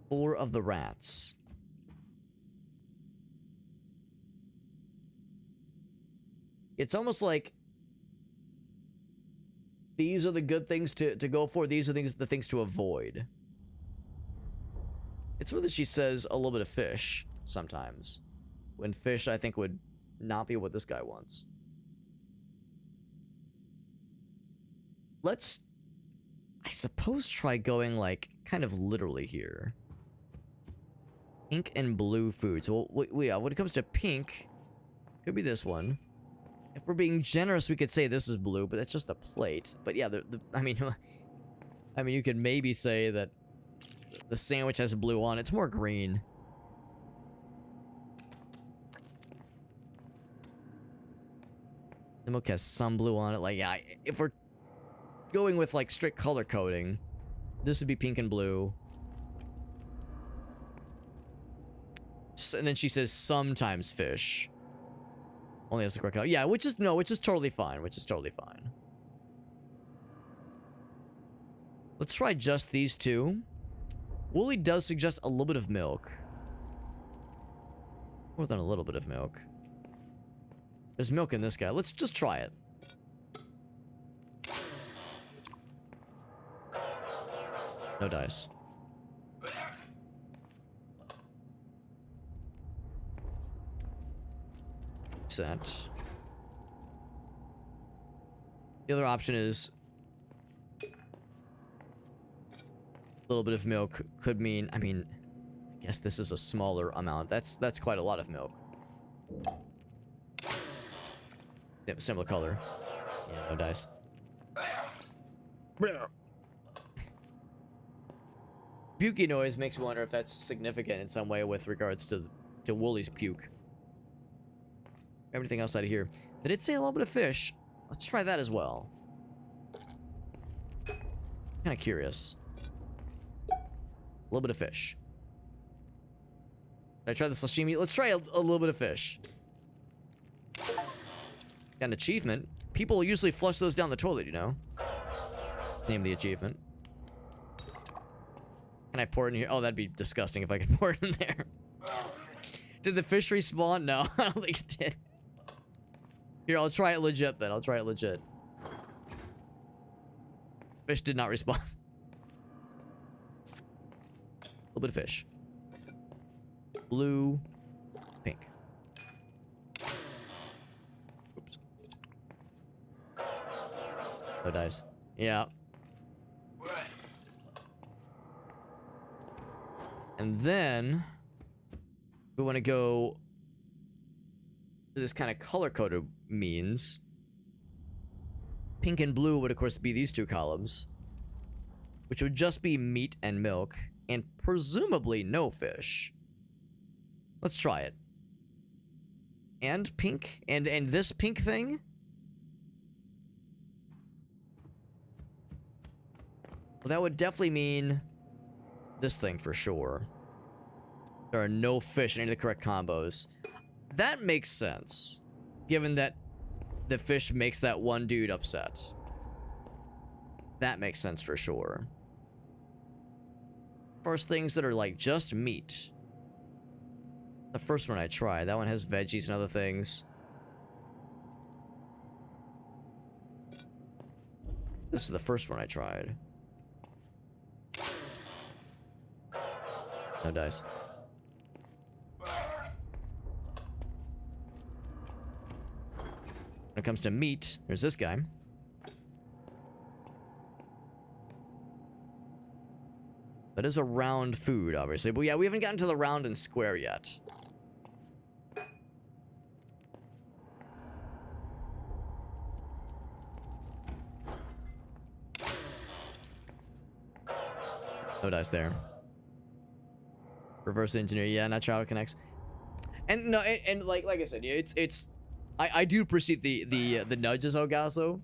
4 of the rats. It's almost like these are the good things to go for. These are the things to avoid. It's whether she says a little bit of fish sometimes. When fish, I think, would not be what this guy wants. Let's, I suppose, try going, like, kind of literally here. Pink and blue foods. Well, yeah, when it comes to pink, could be this one. If we're being generous, we could say this is blue, but that's just a plate. But yeah, I mean, you could maybe say that the sandwich has blue on it. It's more green. The milk has some blue on it. Like, yeah, if we're going with, like, strict color coding, this would be pink and blue. And then she says sometimes fish. Only has the correct color. Yeah, which is totally fine. Which is totally fine. Let's try just these 2. Wooly does suggest a little bit of milk. More than a little bit of milk. There's milk in this guy. Let's just try it. No dice. Set. The other option is a little bit of milk could mean, I mean, I guess this is a smaller amount. That's quite a lot of milk. Similar color. Yeah, no dice. Pukey noise makes me wonder if that's significant in some way with regards to Wooly's puke. Everything else out of here. Did it say a little bit of fish? Let's try that as well. Kind of curious. A little bit of fish. Did I try the sashimi? Let's try a little bit of fish. Got an achievement. People usually flush those down the toilet, you know. Name the achievement. Can I pour it in here? Oh, that'd be disgusting if I could pour it in there. Did the fish respawn? No, I don't think it did. Here, I'll try it legit then. I'll try it legit. Fish did not respawn. A little bit of fish. Blue. Pink. Oops. No dice. Yeah. And then we want to go to this kind of color-coded means. Pink and blue would, of course, be these 2 columns, which would just be meat and milk, and presumably no fish. Let's try it. And pink, and this pink thing? Well, that would definitely mean this thing for sure. There are no fish in any of the correct combos. That makes sense, given that the fish makes that one dude upset. That makes sense for sure. First things that are like just meat. The first one I tried, that one has veggies and other things. This is the first one I tried. No dice. When it comes to meat, there's this guy. That is a round food, obviously. But yeah, we haven't gotten to the round and square yet. No dice there. Reverse engineer, yeah, not sure how it connects. And no, and like I said, yeah, I do appreciate the nudges, Ogaso,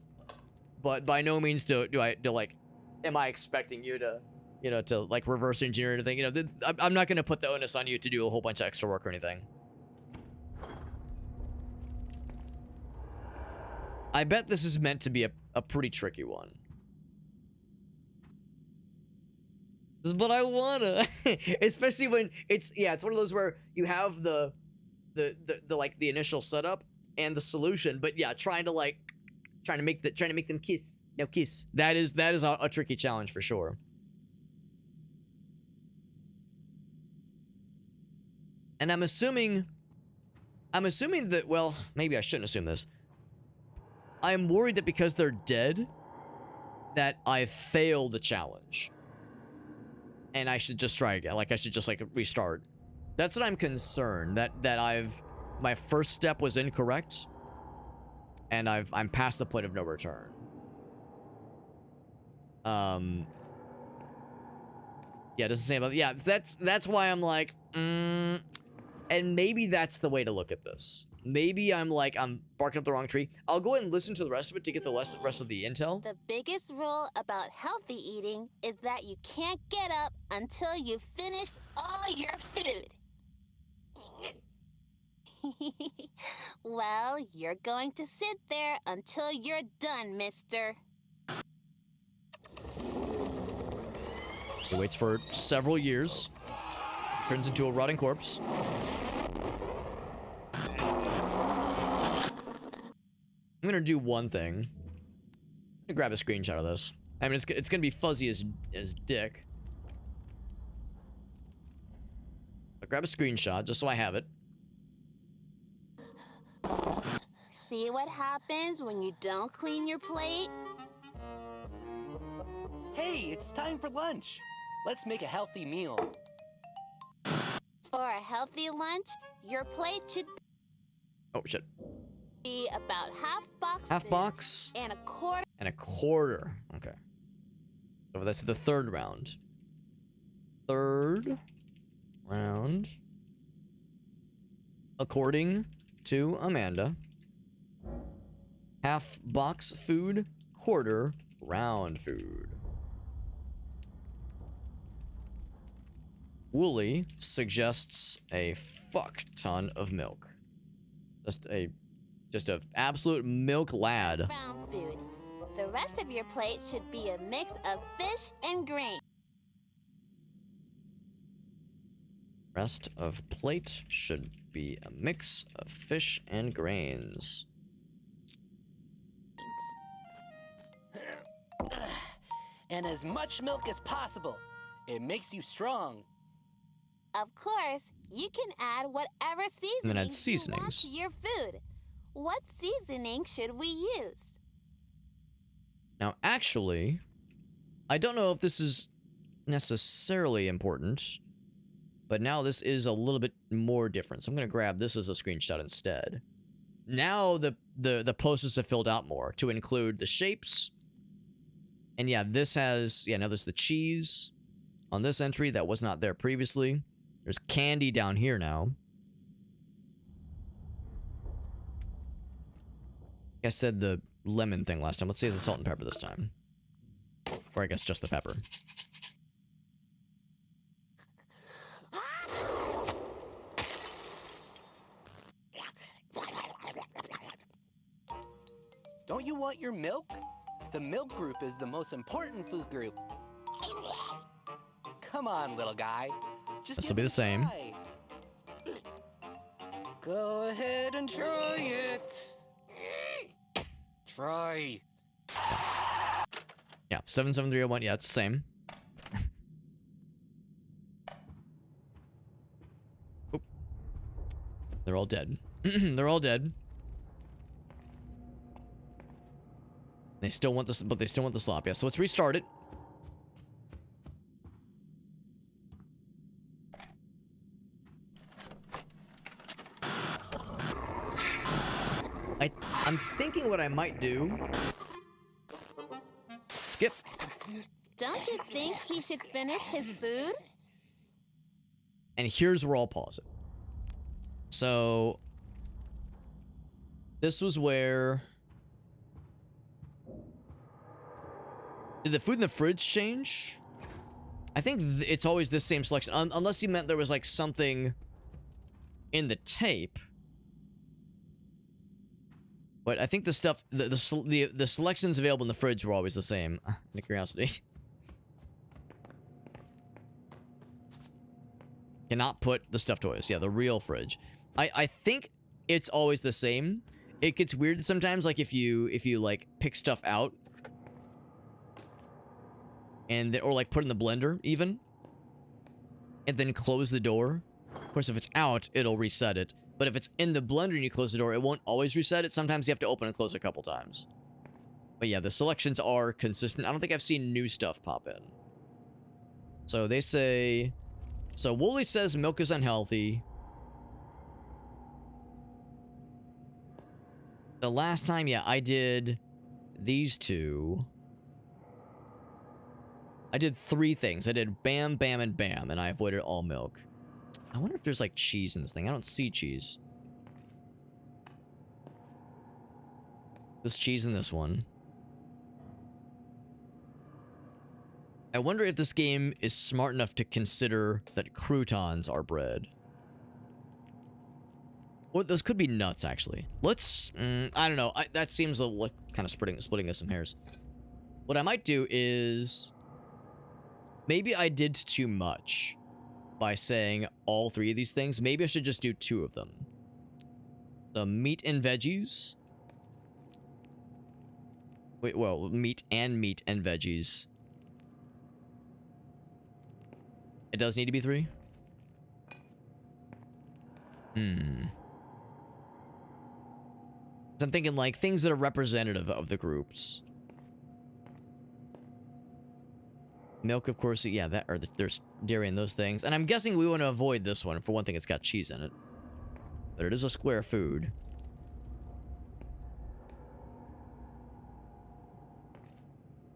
but by no means am I expecting you to, you know, to like reverse engineer anything. You know, I'm not gonna put the onus on you to do a whole bunch of extra work or anything. I bet this is meant to be a pretty tricky one. But I wanna, especially when it's one of those where you have the like the initial setup and the solution, but yeah, trying to make them kiss. No kiss. That is a tricky challenge for sure. And I'm assuming that, well, maybe I shouldn't assume this. I'm worried that because they're dead, that I failed the challenge. And I should just try again. Like, I should just, like, restart. That's what I'm concerned. That my first step was incorrect. And I'm past the point of no return. Yeah, it doesn't say about, yeah, that's why I'm like, and maybe that's the way to look at this. Maybe I'm barking up the wrong tree. I'll go ahead and listen to the rest of it to get the rest of the intel. The biggest rule about healthy eating is that you can't get up until you finish all your food. Well, you're going to sit there until you're done, mister. He waits for several years. Turns into a rotting corpse. I'm gonna do one thing. I'm gonna grab a screenshot of this. I mean, it's gonna be fuzzy as dick. But grab a screenshot just so I have it. See what happens when you don't clean your plate? Hey, it's time for lunch. Let's make a healthy meal. For a healthy lunch, your plate should Oh shit. be about Half box. and a quarter. And a quarter. Okay. So that's the third round. Third round. According to Amanda. Half box food, quarter round food. Wooly suggests a fuck ton of milk. Just a absolute milk lad. Round food. The rest of your plate should be a mix of fish and grain. Rest of plate should be a mix of fish and grains. And as much milk as possible. It makes you strong. Of course, you can add whatever And then add seasoning you want seasonings. to your food. What seasoning should we use? Now, actually, I don't know if this is necessarily important, but now this is a little bit more different. So I'm going to grab this as a screenshot instead. Now the posters have filled out more to include the shapes. And yeah, this has, now there's the cheese on this entry that was not there previously. There's candy down here now. I said the lemon thing last time. Let's say the salt and pepper this time. Or I guess just the pepper. you want your milk? The milk group is the most important food group. Come on, little guy. Just This give will be it the a same. try. Go ahead and try it. Try. Yeah, 77301. Yeah, it's the same. Oop. They're all dead. They're all dead. They still want this, but they still want the slop. Yeah, so let's restart it. I'm thinking what I might do. Skip. Don't you think he should finish his food? And here's where I'll pause it. So this was where... Did the food in the fridge change? I think it's always the same selection. Unless you meant there was like something in the tape. But I think the stuff, the selections available in the fridge were always the same. Out of curiosity. Cannot put the stuffed toys. Yeah, the real fridge. I think it's always the same. It gets weird sometimes, like if you like pick stuff out. And or like put in the blender even. And then close the door. Of course, if it's out, it'll reset it. But if it's in the blender and you close the door, it won't always reset it. Sometimes you have to open and close a couple times. But yeah, the selections are consistent. I don't think I've seen new stuff pop in. So they say... So Wooly says milk is unhealthy. The last time, yeah, I did these two. I did 3 things. I did bam, bam, and bam, and I avoided all milk. I wonder if there's like cheese in this thing. I don't see cheese. There's cheese in this one. I wonder if this game is smart enough to consider that croutons are bread. Or those could be nuts, actually. Let's... I don't know. That seems like kind of splitting us some hairs. What I might do is... Maybe I did too much by saying all 3 of these things. Maybe I should just do 2 of them. The meat and veggies. Wait, well, meat and veggies. It does need to be 3? I'm thinking like things that are representative of the groups. Milk, of course, yeah, that or there's dairy in those things. And I'm guessing we want to avoid this one. For one thing, it's got cheese in it. But it is a square food.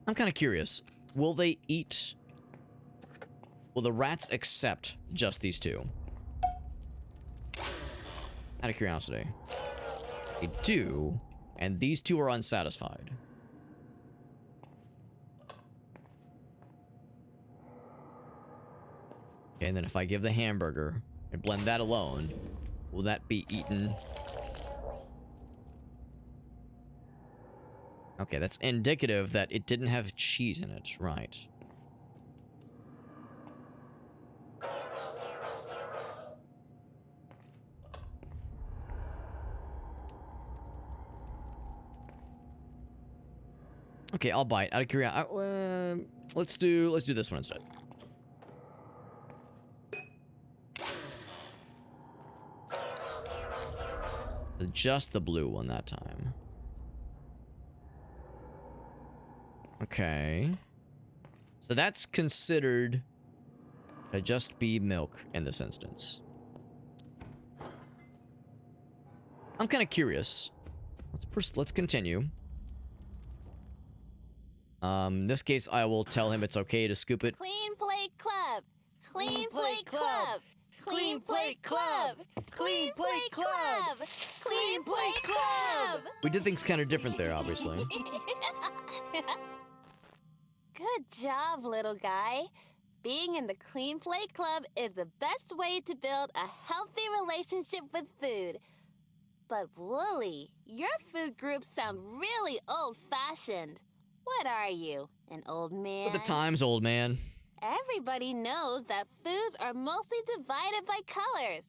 I'm kind of curious. Will they eat... Will the rats accept just these 2? Out of curiosity. They do, and these 2 are unsatisfied. Okay, and then if I give the hamburger and blend that alone, will that be eaten? Okay, that's indicative that it didn't have cheese in it, right? Okay, I'll bite. Out of curiosity, let's do this one instead. Just the blue one that time. Okay. So that's considered to just be milk in this instance. I'm kind of curious. Let's continue. In this case, I will tell him it's okay to scoop it. Clean Plate Club! Clean Plate Club! Clean Plate Club! Clean Plate Club! Clean Plate Club! We did things kind of different there, obviously. Good job, little guy. Being in the Clean Plate Club is the best way to build a healthy relationship with food. But Wooly, your food groups sound really old-fashioned. What are you, an old man? For the times, old man. Everybody knows that foods are mostly divided by colors.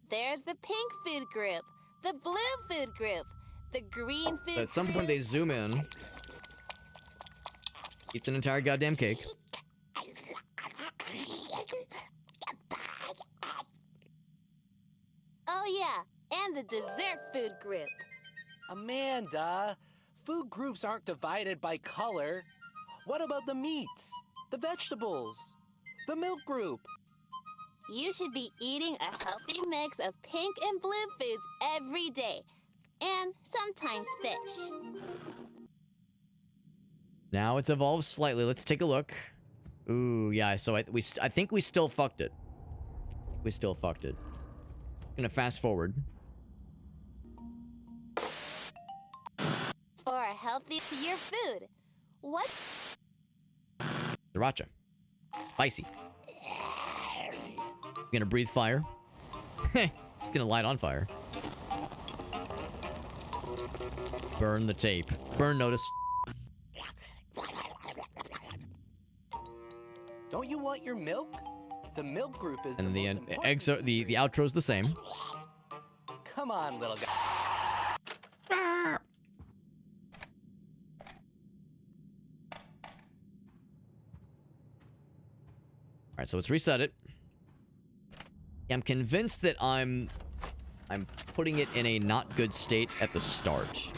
There's the pink food group, the blue food group, the green food At some group. point they zoom in. Eats an entire goddamn cake. Oh yeah, and the dessert food group. Amanda, food groups aren't divided by color. What about the meats, the vegetables, the milk group? You should be eating a healthy mix of pink and blue foods every day, and sometimes fish. Now it's evolved slightly. Let's take a look. Ooh, yeah. So I think we still fucked it. We still fucked it. Gonna fast forward. For a healthy to your food. What? Sriracha. Spicy. Gonna breathe fire. It's gonna light on fire. Burn the tape. Burn notice. Don't you want your milk? The milk group is And the most important. eggs are the outro's the same. Come on, little guy. All right, so let's reset it. I'm convinced that I'm putting it in a not good state at the start.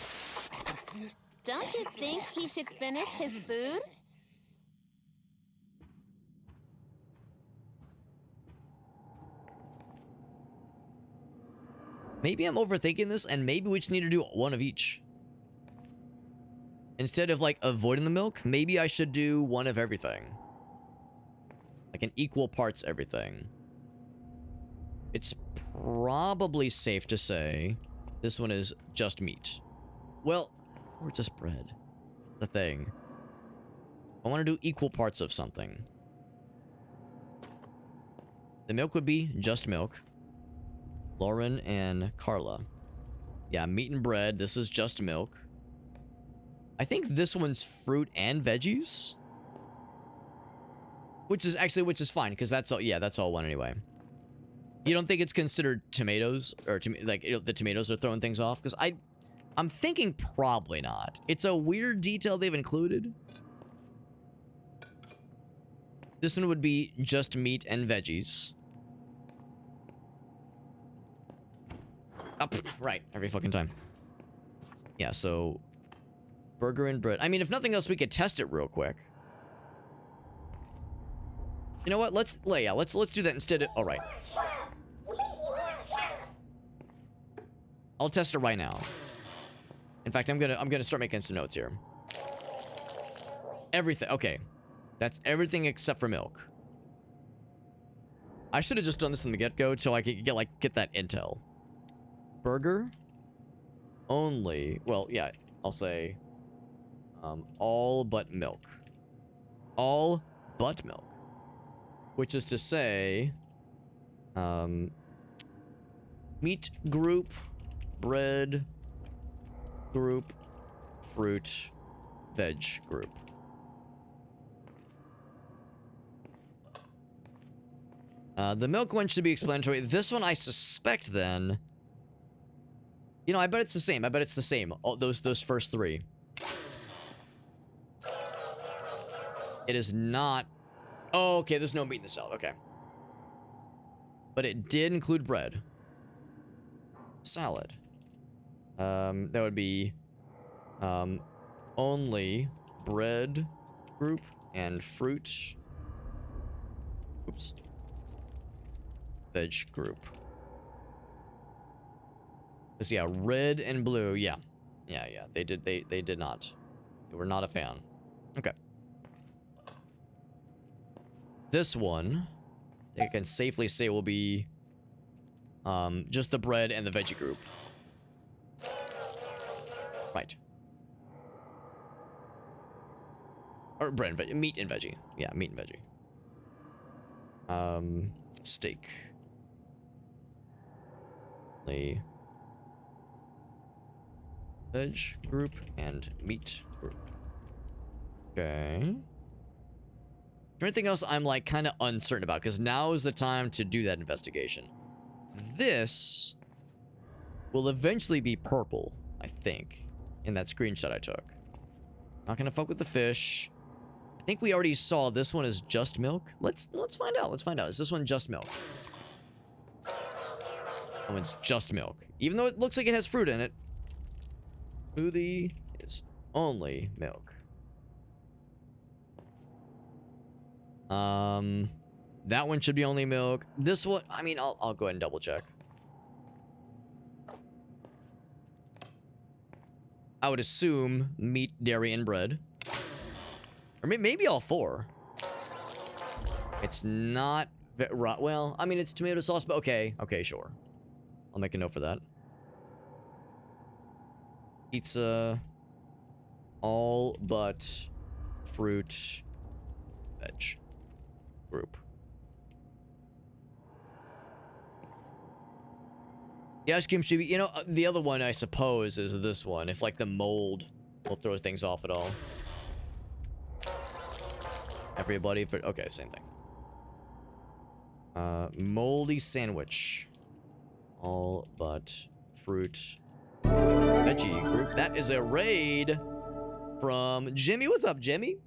Don't you think he should finish his food? Maybe I'm overthinking this, and maybe we just need to do one of each. Instead of, like, avoiding the milk, maybe I should do one of everything. Like an equal parts everything. It's probably safe to say this one is just meat. Well, or just bread. The thing. I want to do equal parts of something. The milk would be just milk. Lauren and Carla. Yeah, meat and bread. This is just milk. I think this one's fruit and veggies. Which is fine, because that's all, yeah, that's all one anyway. You don't think it's considered tomatoes? Or, the tomatoes are throwing things off? Because I'm thinking probably not. It's a weird detail they've included. This one would be just meat and veggies. Up, right, every fucking time. Yeah, so burger and bread. I mean, if nothing else, we could test it real quick. You know what? Let's do that instead of. All right. I'll test it right now. In fact, I'm gonna start making some notes here. Everything. Okay, that's everything except for milk. I should have just done this from the get-go so I could get that intel. Burger only. Well, yeah, I'll say all but milk. All but milk. Which is to say meat group, bread group, fruit, veg group. The milk one should be explanatory. This one, I suspect, then. You know, I bet it's the same. I bet it's the same. All those first three. It is not. Oh, okay. There's no meat in the salad. Okay. But it did include bread. Salad. That would be only bread group and fruit. Oops. Veg group. Cause yeah, red and blue, yeah. Yeah. They did not. They were not a fan. Okay. This one, I can safely say will be just the bread and the veggie group. Right. Or bread and veggie, meat and veggie. Yeah, meat and veggie. Steak. veg group and meat group. Okay. Is there anything else I'm like kind of uncertain about? Because now is the time to do that investigation. This will eventually be purple, I think, in that screenshot I took. Not gonna fuck with the fish. I think we already saw this one is just milk. Let's find out. Let's find out. Is this one just milk? Oh, it's just milk. Even though it looks like it has fruit in it. Smoothie is only milk. That one should be only milk. This one, I mean, I'll go ahead and double check. I would assume meat, dairy, and bread. Or maybe all four. It's not... Well, I mean, it's tomato sauce, but okay. Okay, sure. I'll make a note for that. Pizza. All but fruit. Veg. Group. The ice cream should be... You know, the other one, I suppose, is this one. If, like, the mold will throw things off at all. Everybody for... Okay, same thing. Moldy sandwich. All but fruit. Veggie group. That is a raid from Jimmy. What's up, Jimmy?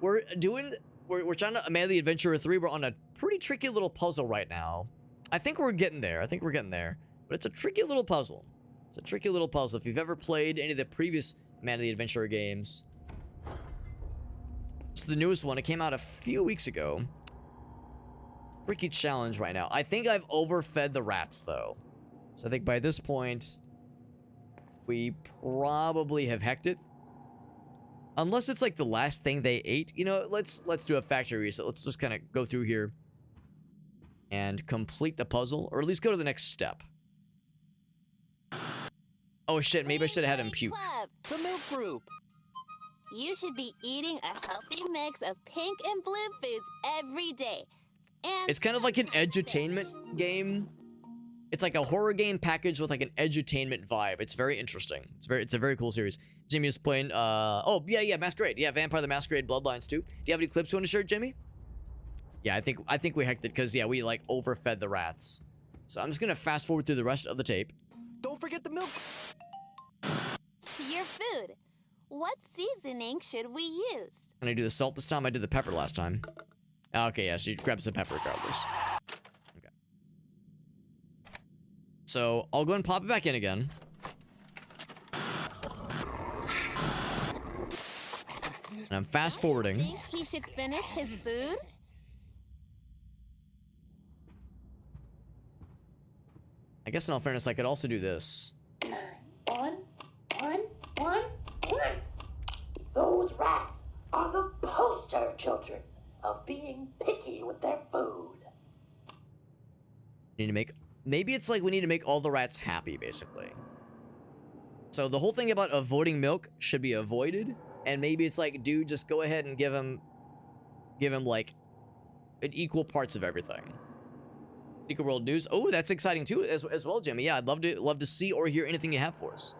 We're trying to Amanda the Adventurer 3. We're on a pretty tricky little puzzle right now. I think we're getting there. But it's a tricky little puzzle. It's a tricky little puzzle. If you've ever played any of the previous Amanda the Adventurer games. It's the newest one. It came out a few weeks ago. Tricky challenge right now. I think I've overfed the rats, though. So I think by this point, we probably have hecked it. Unless it's like the last thing they ate. You know, let's do a factory reset. Let's just kind of go through here and complete the puzzle, or at least go to the next step. Oh shit, maybe I should have had him puke. The milk group. You should be eating a healthy mix of pink and blue foods every day. And it's kind of like an edutainment game. It's like a horror game packaged with like an edutainment vibe. It's very interesting. It's a very cool series. Jimmy was playing oh yeah, Masquerade. Yeah, Vampire the Masquerade Bloodlines 2. Do you have any clips you want to share, Jimmy? Yeah, I think we hecked it because yeah, we like overfed the rats. So I'm just gonna fast forward through the rest of the tape. Don't forget the milk. To your food. What seasoning should we use? Can I do the salt this time? I did the pepper last time. Okay, yeah, she grabs the pepper regardless. Okay. So, I'll go and pop it back in again. And I'm fast forwarding. Think he should finish his food? I guess in all fairness, I could also do this. One. Those rats are the poster children of being picky with their food. Need to make... Maybe it's like we need to make all the rats happy, basically. So the whole thing about avoiding milk should be avoided. And maybe it's like, dude, just go ahead and give him like an equal parts of everything. Secret World news. Oh, that's exciting too, as well, Jimmy. Yeah, I'd love to see or hear anything you have for us.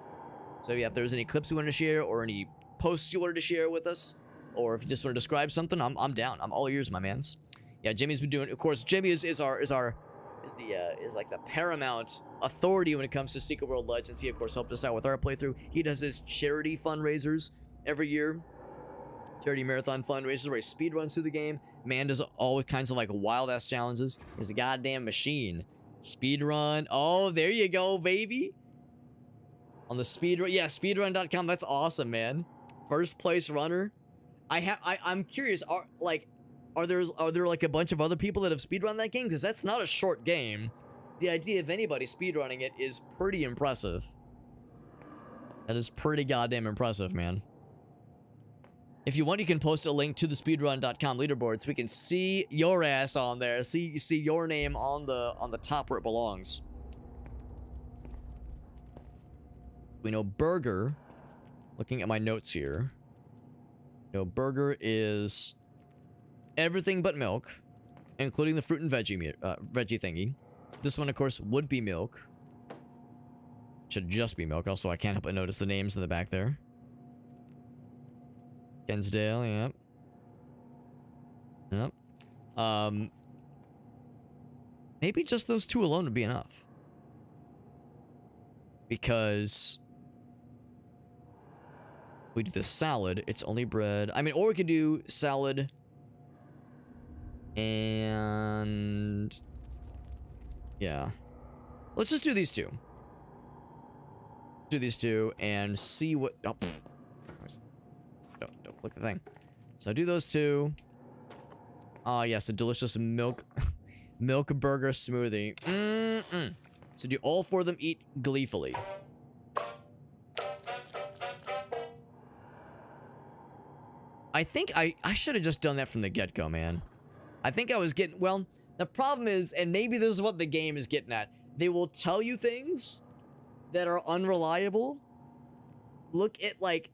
So yeah, if there's any clips you want to share or any posts you wanted to share with us, or if you just want to describe something, I'm down. I'm all ears, my mans. Yeah, Jimmy's been doing. Of course, Jimmy is like the paramount authority when it comes to Secret World Legends. He of course helped us out with our playthrough. He does his charity fundraisers every year. Charity marathon fundraisers where he speedruns through the game. Man does all kinds of like wild ass challenges. He's a goddamn machine. Speedrun. Oh, there you go, baby. On the speedrun. Yeah, speedrun.com. That's awesome, man. First place runner. I'm curious. Are there like a bunch of other people that have speedrun that game? Because that's not a short game. The idea of anybody speedrunning it is pretty impressive. That is pretty goddamn impressive, man. If you want, you can post a link to the speedrun.com leaderboard so we can see your ass on there. See your name on the top where it belongs. We know burger. Looking at my notes here. Burger is everything but milk, including the fruit and veggie thingy. This one, of course, would be milk. should just be milk. Also, I can't help but notice the names in the back there. Kensdale, yep. Yep. Maybe just those two alone would be enough. Because we do the salad, it's only bread. I mean, or we could do salad and yeah. Let's just do these two. Do these two and see what. Oh, don't click the thing. So do those two. Ah, yes, a delicious milk burger smoothie. So do all four of them eat gleefully. I think I should have just done that from the get-go, man. I think I was getting... Well, the problem is, and maybe this is what the game is getting at, they will tell you things that are unreliable. Look at, like,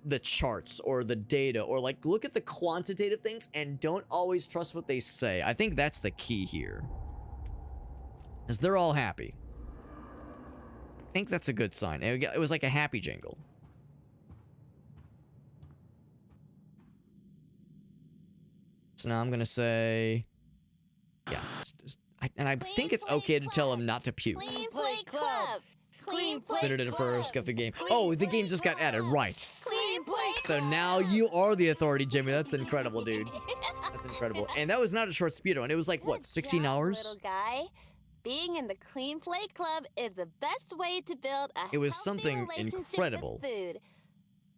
the charts or the data, or, like, look at the quantitative things and don't always trust what they say. I think that's the key here. Because they're all happy. I think that's a good sign. It was like a happy jingle. So now I'm going to say... Yeah. I think it's okay to tell him not to puke. Clean Play Club. Clean Play Better did it first. Got the game. Oh, the game just got added. Right. Clean Play So now you are the authority, Jimmy. That's incredible, dude. That's incredible. And that was not a short speedrun. It was like, what, 16 hours? Little guy. Being in the Clean Play Club is the best way to build a It was healthy something relationship incredible. with food.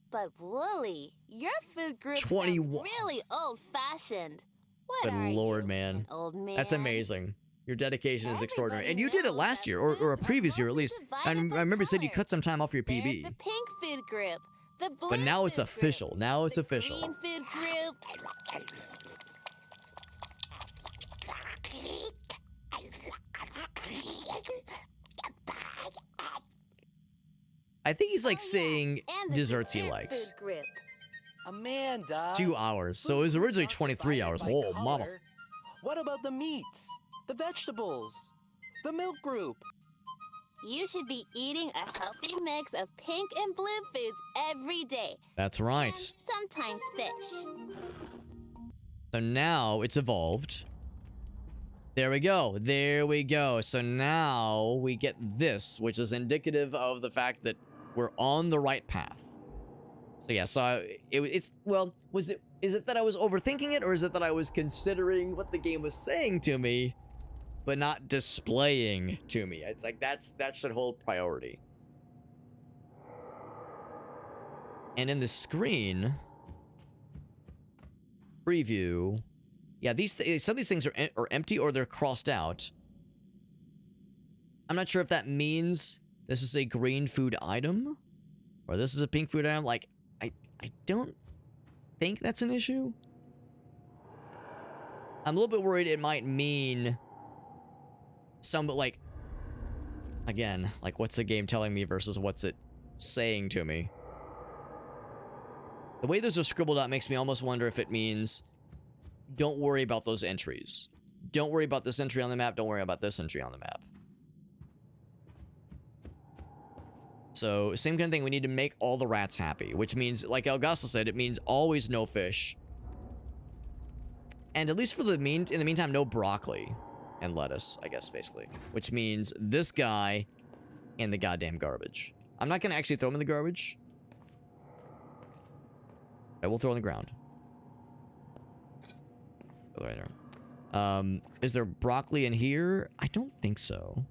But Wooly, your food group is 21. really old-fashioned. What Good are lord, you, man. an old man? That's amazing. Your dedication is extraordinary. And you did it last year, or a previous year at least. I remember you said you cut some time off your There's PB. the pink food group. The blue But now it's food official. Group, Now it's the official. Green food group. I think he's like saying And the desserts he dessert likes. Food group. Amanda. 2 hours. So it was originally Foods aren't 23 divided hours. by Oh, mama. color. What about the meats? The vegetables? The milk group? You should be eating a healthy mix of pink and blue foods every day. That's right. And sometimes fish. So now it's evolved. There we go. There we go. So now we get this, which is indicative of the fact that we're on the right path. So yeah, so it's, well, is it that I was overthinking it, or is it that I was considering what the game was saying to me, but not displaying to me? It's like that should hold priority. And in the screen preview, yeah, some of these things are empty or they're crossed out. I'm not sure if that means this is a green food item or this is a pink food item. Like, I don't think that's an issue. I'm a little bit worried it might mean some, like, again, like, what's the game telling me versus what's it saying to me? The way those are scribbled out makes me almost wonder if it means don't worry about those entries. Don't worry about this entry on the map. Don't worry about this entry on the map. So, same kind of thing. We need to make all the rats happy, which means, like Elgaso said, it means always no fish. And at least for in the meantime, no broccoli and lettuce, I guess, basically. Which means this guy and the goddamn garbage. I'm not going to actually throw him in the garbage. I will throw on the ground. Right there. Is there broccoli in here? I don't think so.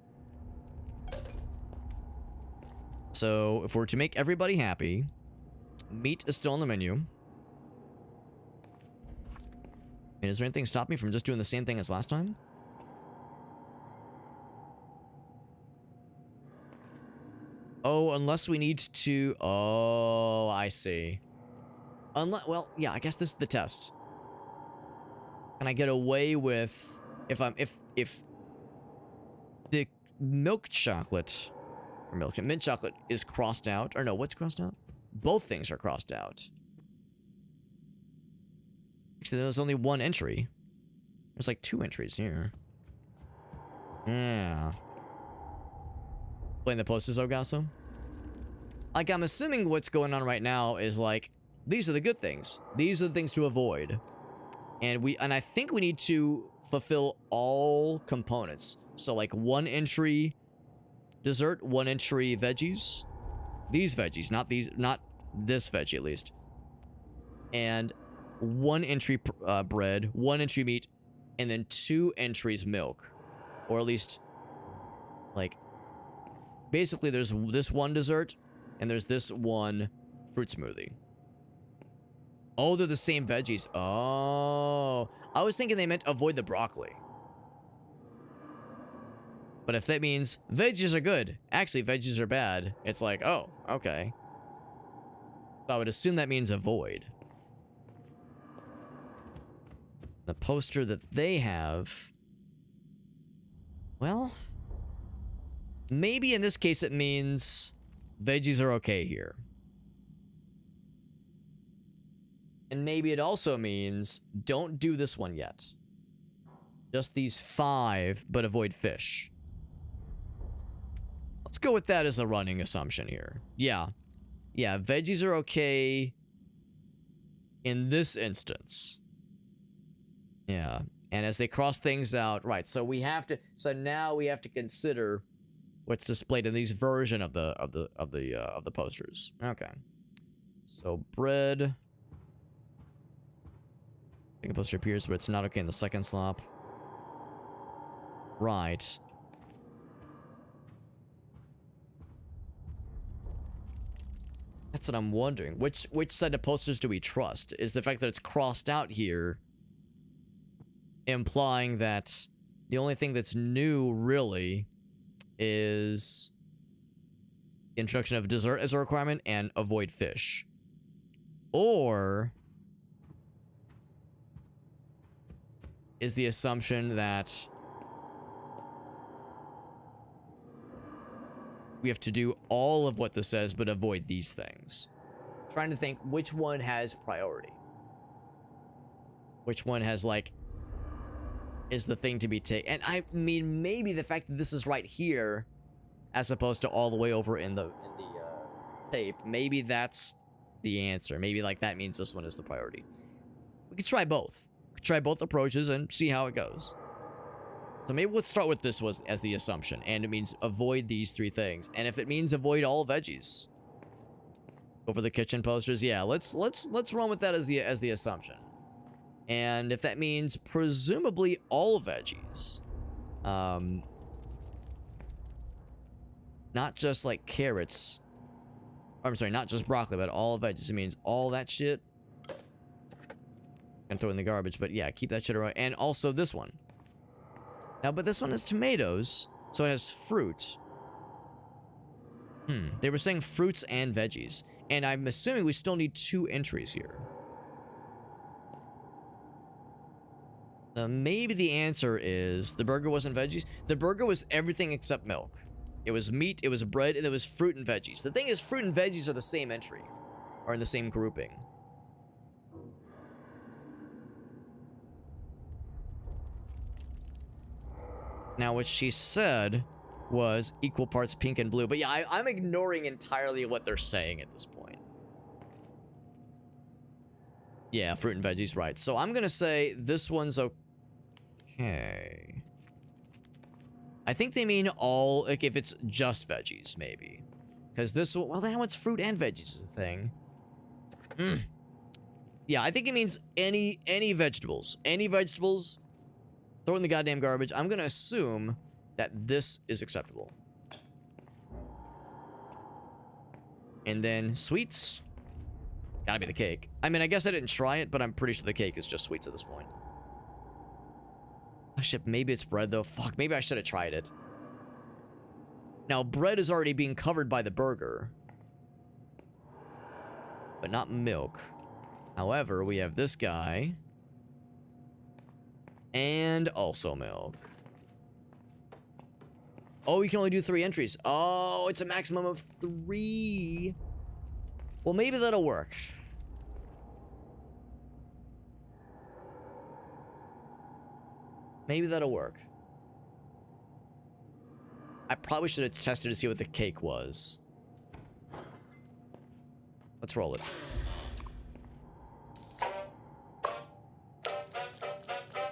So, if we're to make everybody happy, meat is still on the menu. And is there anything stop me from just doing the same thing as last time? Oh, unless we need to... Oh, I see. Well, yeah, I guess this is the test. Can I get away with... If the milk chocolate... Or mint chocolate is crossed out. Or no, what's crossed out? Both things are crossed out. Actually, there's only one entry. There's like 2 entries here. Yeah. Playing the posters, Ogasso. Like, I'm assuming what's going on right now is like, these are the good things. These are the things to avoid. And I think we need to fulfill all components. So like 1 entry dessert, 1 entry veggies. These veggies, not this veggie at least. And 1 entry bread, 1 entry meat, and then 2 entries milk. Or at least, like, basically there's this 1 dessert, and there's this 1 fruit smoothie. Oh, they're the same veggies. Oh, I was thinking they meant avoid the broccoli. But if that means veggies are good, actually veggies are bad, it's like, oh, okay. So I would assume that means avoid. The poster that they have, well, maybe in this case it means veggies are okay here. And maybe it also means don't do this one yet. Just these 5, but avoid fish. Let's go with that as the running assumption here. Yeah. Yeah, veggies are okay in this instance. Yeah. And as they cross things out, right, so now we have to consider what's displayed in these version of the posters. Okay. So bread. Second poster appears, but it's not okay in the second slop. Right. That's what I'm wondering. Which set of posters do we trust? Is the fact that it's crossed out here implying that the only thing that's new, really, is the introduction of dessert as a requirement and avoid fish? Or is the assumption that we have to do all of what this says, but avoid these things? I'm trying to think which one has priority. Which one has, like, is the thing to be taken. And I mean, maybe the fact that this is right here, as opposed to all the way over in the tape, maybe that's the answer. Maybe, like, that means this one is the priority. We could try both. We could try both approaches and see how it goes. So maybe let's start with this as the assumption, and it means avoid these 3 things. And if it means avoid all veggies over the kitchen posters, yeah, let's run with that as the assumption. And if that means presumably all veggies, not just like carrots, I'm sorry, not just broccoli, but all veggies, it means all that shit. Gonna throw it in the garbage, but yeah, keep that shit around. And also this one. Now, but this one has tomatoes, so it has fruit. They were saying fruits and veggies. And I'm assuming we still need 2 entries here. Maybe the answer is the burger wasn't veggies. The burger was everything except milk. It was meat, it was bread, and it was fruit and veggies. The thing is, fruit and veggies are the same entry. Or in the same grouping. Now, what she said was equal parts pink and blue. But yeah, I'm ignoring entirely what they're saying at this point. Yeah, fruit and veggies, right. So I'm going to say this one's okay. I think they mean all, like, if it's just veggies, maybe. Because this one, well, now it's fruit and veggies is the thing. Yeah, I think it means any vegetables. Any vegetables, throw it in the goddamn garbage. I'm going to assume that this is acceptable. And then sweets. Gotta be the cake. I mean, I guess I didn't try it, but I'm pretty sure the cake is just sweets at this point. Oh shit, maybe it's bread though. Fuck, maybe I should have tried it. Now, bread is already being covered by the burger. But not milk. However, we have this guy. And also milk. Oh, you can only do 3 entries. Oh, it's a maximum of 3. Well, maybe that'll work. Maybe that'll work. I probably should have tested to see what the cake was. Let's roll it.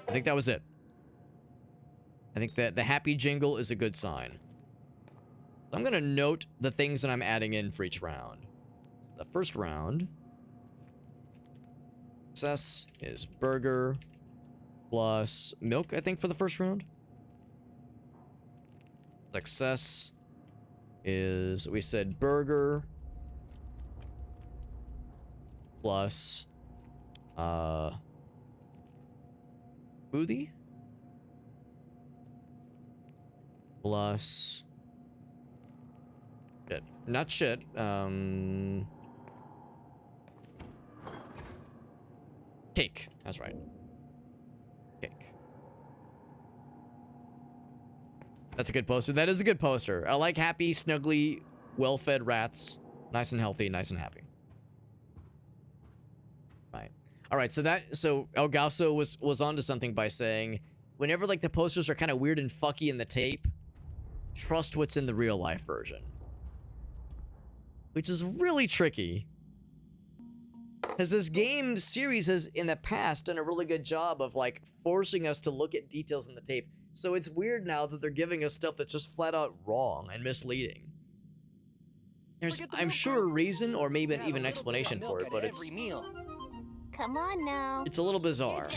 I think that was it. I think that the happy jingle is a good sign. I'm gonna note the things that I'm adding in for each round. The first round, success is burger plus milk, I think, for the first round. Success is, we said burger plus smoothie plus shit. Not shit. Cake. That's right. Cake. That's a good poster. That is a good poster. I like happy, snuggly, well-fed rats. Nice and healthy, nice and happy. Right. All right, so El Gaso was onto something by saying, whenever like the posters are kind of weird and fucky in the tape, trust what's in the real life version. Which is really tricky. Because this game series has, in the past, done a really good job of, like, forcing us to look at details in the tape. So it's weird now that they're giving us stuff that's just flat out wrong and misleading. There's, I'm sure, a reason or maybe even an explanation for it, but it's... Come on now. It's a little bizarre.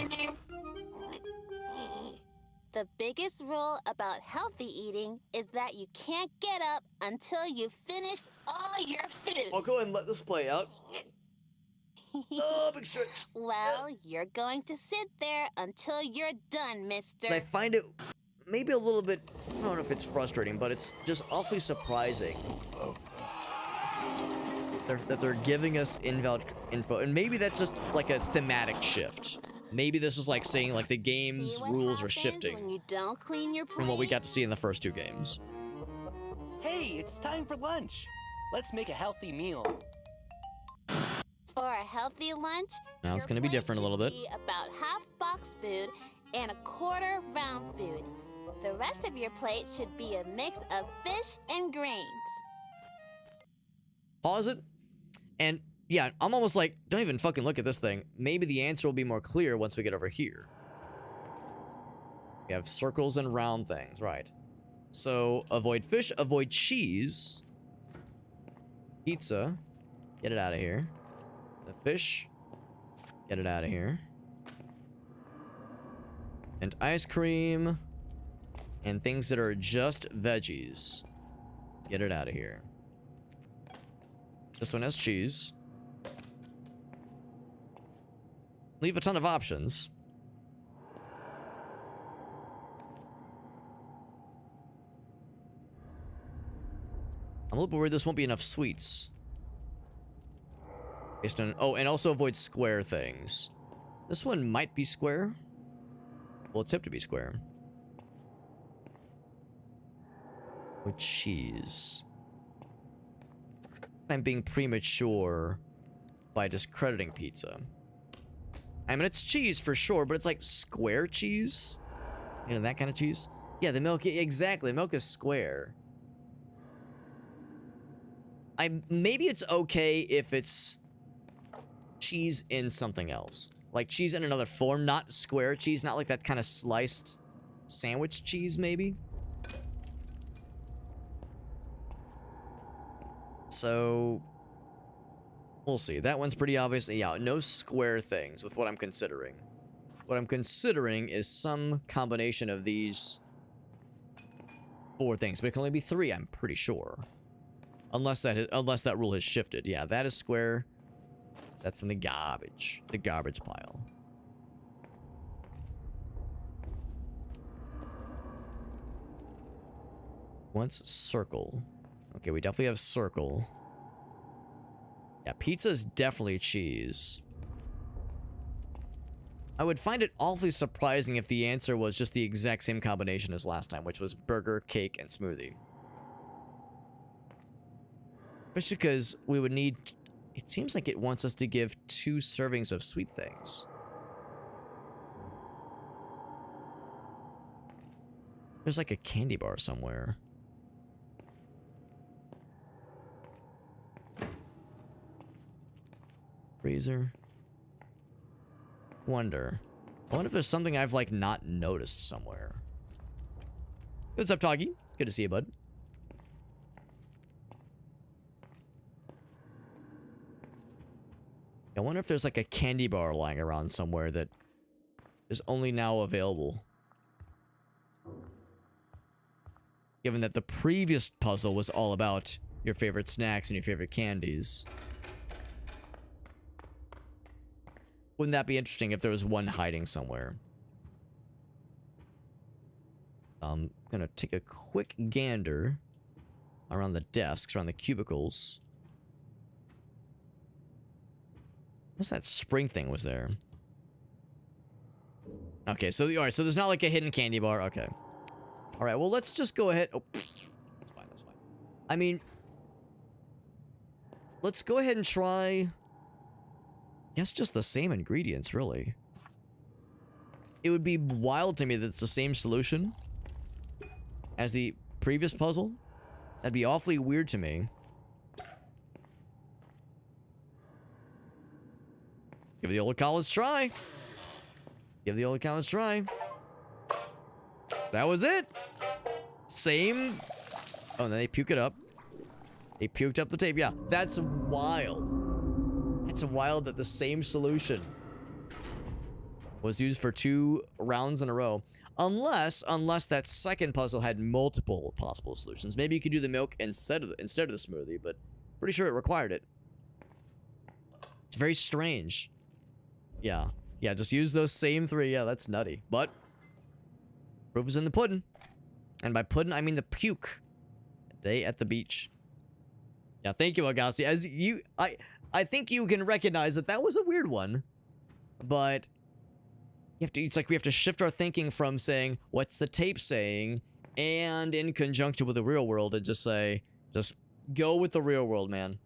The biggest rule about healthy eating is that you can't get up until you've finished all your food. I'll go ahead and let this play out. Oh, big stretch. Well, you're going to sit there until you're done, mister. And I find it maybe a little bit, I don't know if it's frustrating, but it's just awfully surprising that they're giving us invalid info. And maybe that's just like a thematic shift. Maybe this is like saying like the game's rules are shifting when you don't clean your plate? from what we got to see in the first two games. Hey, it's time for lunch. Let's make a healthy meal. For a healthy lunch, Now it's going to be different a little bit. be about half box food and a quarter round food. The rest of your plate should be a mix of fish and grains. Pause it. And yeah, I'm almost like, don't even fucking look at this thing. Maybe the answer will be more clear once we get over here. We have circles and round things, right? So avoid fish, avoid cheese. Pizza. Get it out of here. The fish. Get it out of here. And ice cream. And things that are just veggies. Get it out of here. This one has cheese. Leave a ton of options. I'm a little bit worried this won't be enough sweets. Based on, oh, and also avoid square things. This one might be square. Well, it's tipped to be square. With cheese. I'm being premature by discrediting pizza. I mean, it's cheese for sure, but it's like square cheese. You know, that kind of cheese. Yeah, the milk, exactly. The milk is square. Maybe it's okay if it's cheese in something else. Like cheese in another form, not square cheese, not like that kind of sliced sandwich cheese, maybe. So, we'll see. That one's pretty obvious. Yeah, no square things with what I'm considering. What I'm considering is some combination of these 4 things, but it can only be 3, I'm pretty sure. Unless that rule has shifted. Yeah, that is square. That's in the garbage pile. Once circle. Okay, we definitely have circle. Yeah, pizza is definitely cheese. I would find it awfully surprising if the answer was just the exact same combination as last time, which was burger, cake, and smoothie. Especially because we would need... It seems like it wants us to give 2 servings of sweet things. There's like a candy bar somewhere. Freezer. Wonder. I wonder if there's something I've, like, not noticed somewhere. What's up, Toggy? Good to see you, bud. I wonder if there's, like, a candy bar lying around somewhere that is only now available. Given that the previous puzzle was all about your favorite snacks and your favorite candies. Wouldn't that be interesting if there was one hiding somewhere? I'm gonna take a quick gander around the desks, around the cubicles. What's that spring thing was there? Okay, so alright, so there's not like a hidden candy bar. Okay. Alright, well let's just go ahead. Oh, that's fine, that's fine. I mean, let's go ahead and try. I guess just the same ingredients, really. It would be wild to me that it's the same solution as the previous puzzle. That'd be awfully weird to me. Give the old college try. Give the old college try. That was it. Same. Oh, and then they puke it up. They puked up the tape. Yeah, that's wild. It's wild that the same solution was used for 2 rounds in a row. Unless that second puzzle had multiple possible solutions. Maybe you could do the milk instead of the smoothie, but pretty sure it required it. It's very strange. Yeah. Yeah, just use those same 3. Yeah, that's nutty. But proof is in the pudding. And by pudding, I mean the puke. Day at the beach. Yeah, thank you, Agassi. As you, I think you can recognize that that was a weird one, but you have to. It's like we have to shift our thinking from saying what's the tape saying, and in conjunction with the real world, and just say, just go with the real world, man.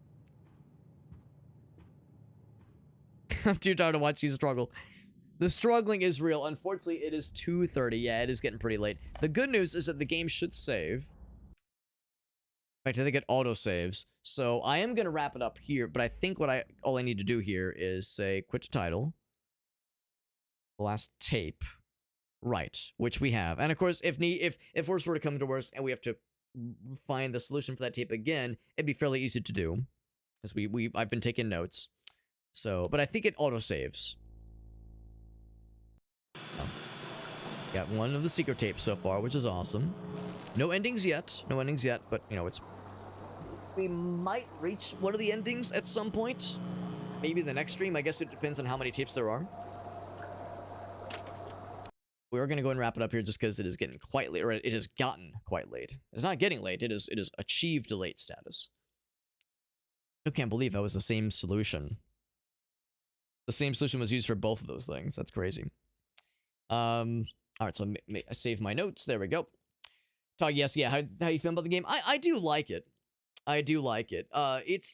I'm too tired to watch you struggle. The struggling is real. Unfortunately, it is 2:30. Yeah, it is getting pretty late. The good news is that the game should save. In fact, I think it auto-saves. So I am going to wrap it up here, but I think all I need to do here is say quit to title. Last tape. Right, which we have. And of course, if worse were to come to worse and we have to find the solution for that tape again, it'd be fairly easy to do. Because I've been taking notes. So, but I think it auto-saves. Got one of the secret tapes so far, which is awesome. No endings yet. No endings yet, but, you know, we might reach one of the endings at some point. Maybe the next stream. I guess it depends on how many tapes there are. We're going to go and wrap it up here just because it is getting quite late, or it has gotten quite late. It's not getting late. It is achieved late status. I can't believe that was the same solution. The same solution was used for both of those things. That's crazy. All right, so I save my notes. There we go. Talk, yes, yeah. How you feeling about the game? I do like it. I do like it. I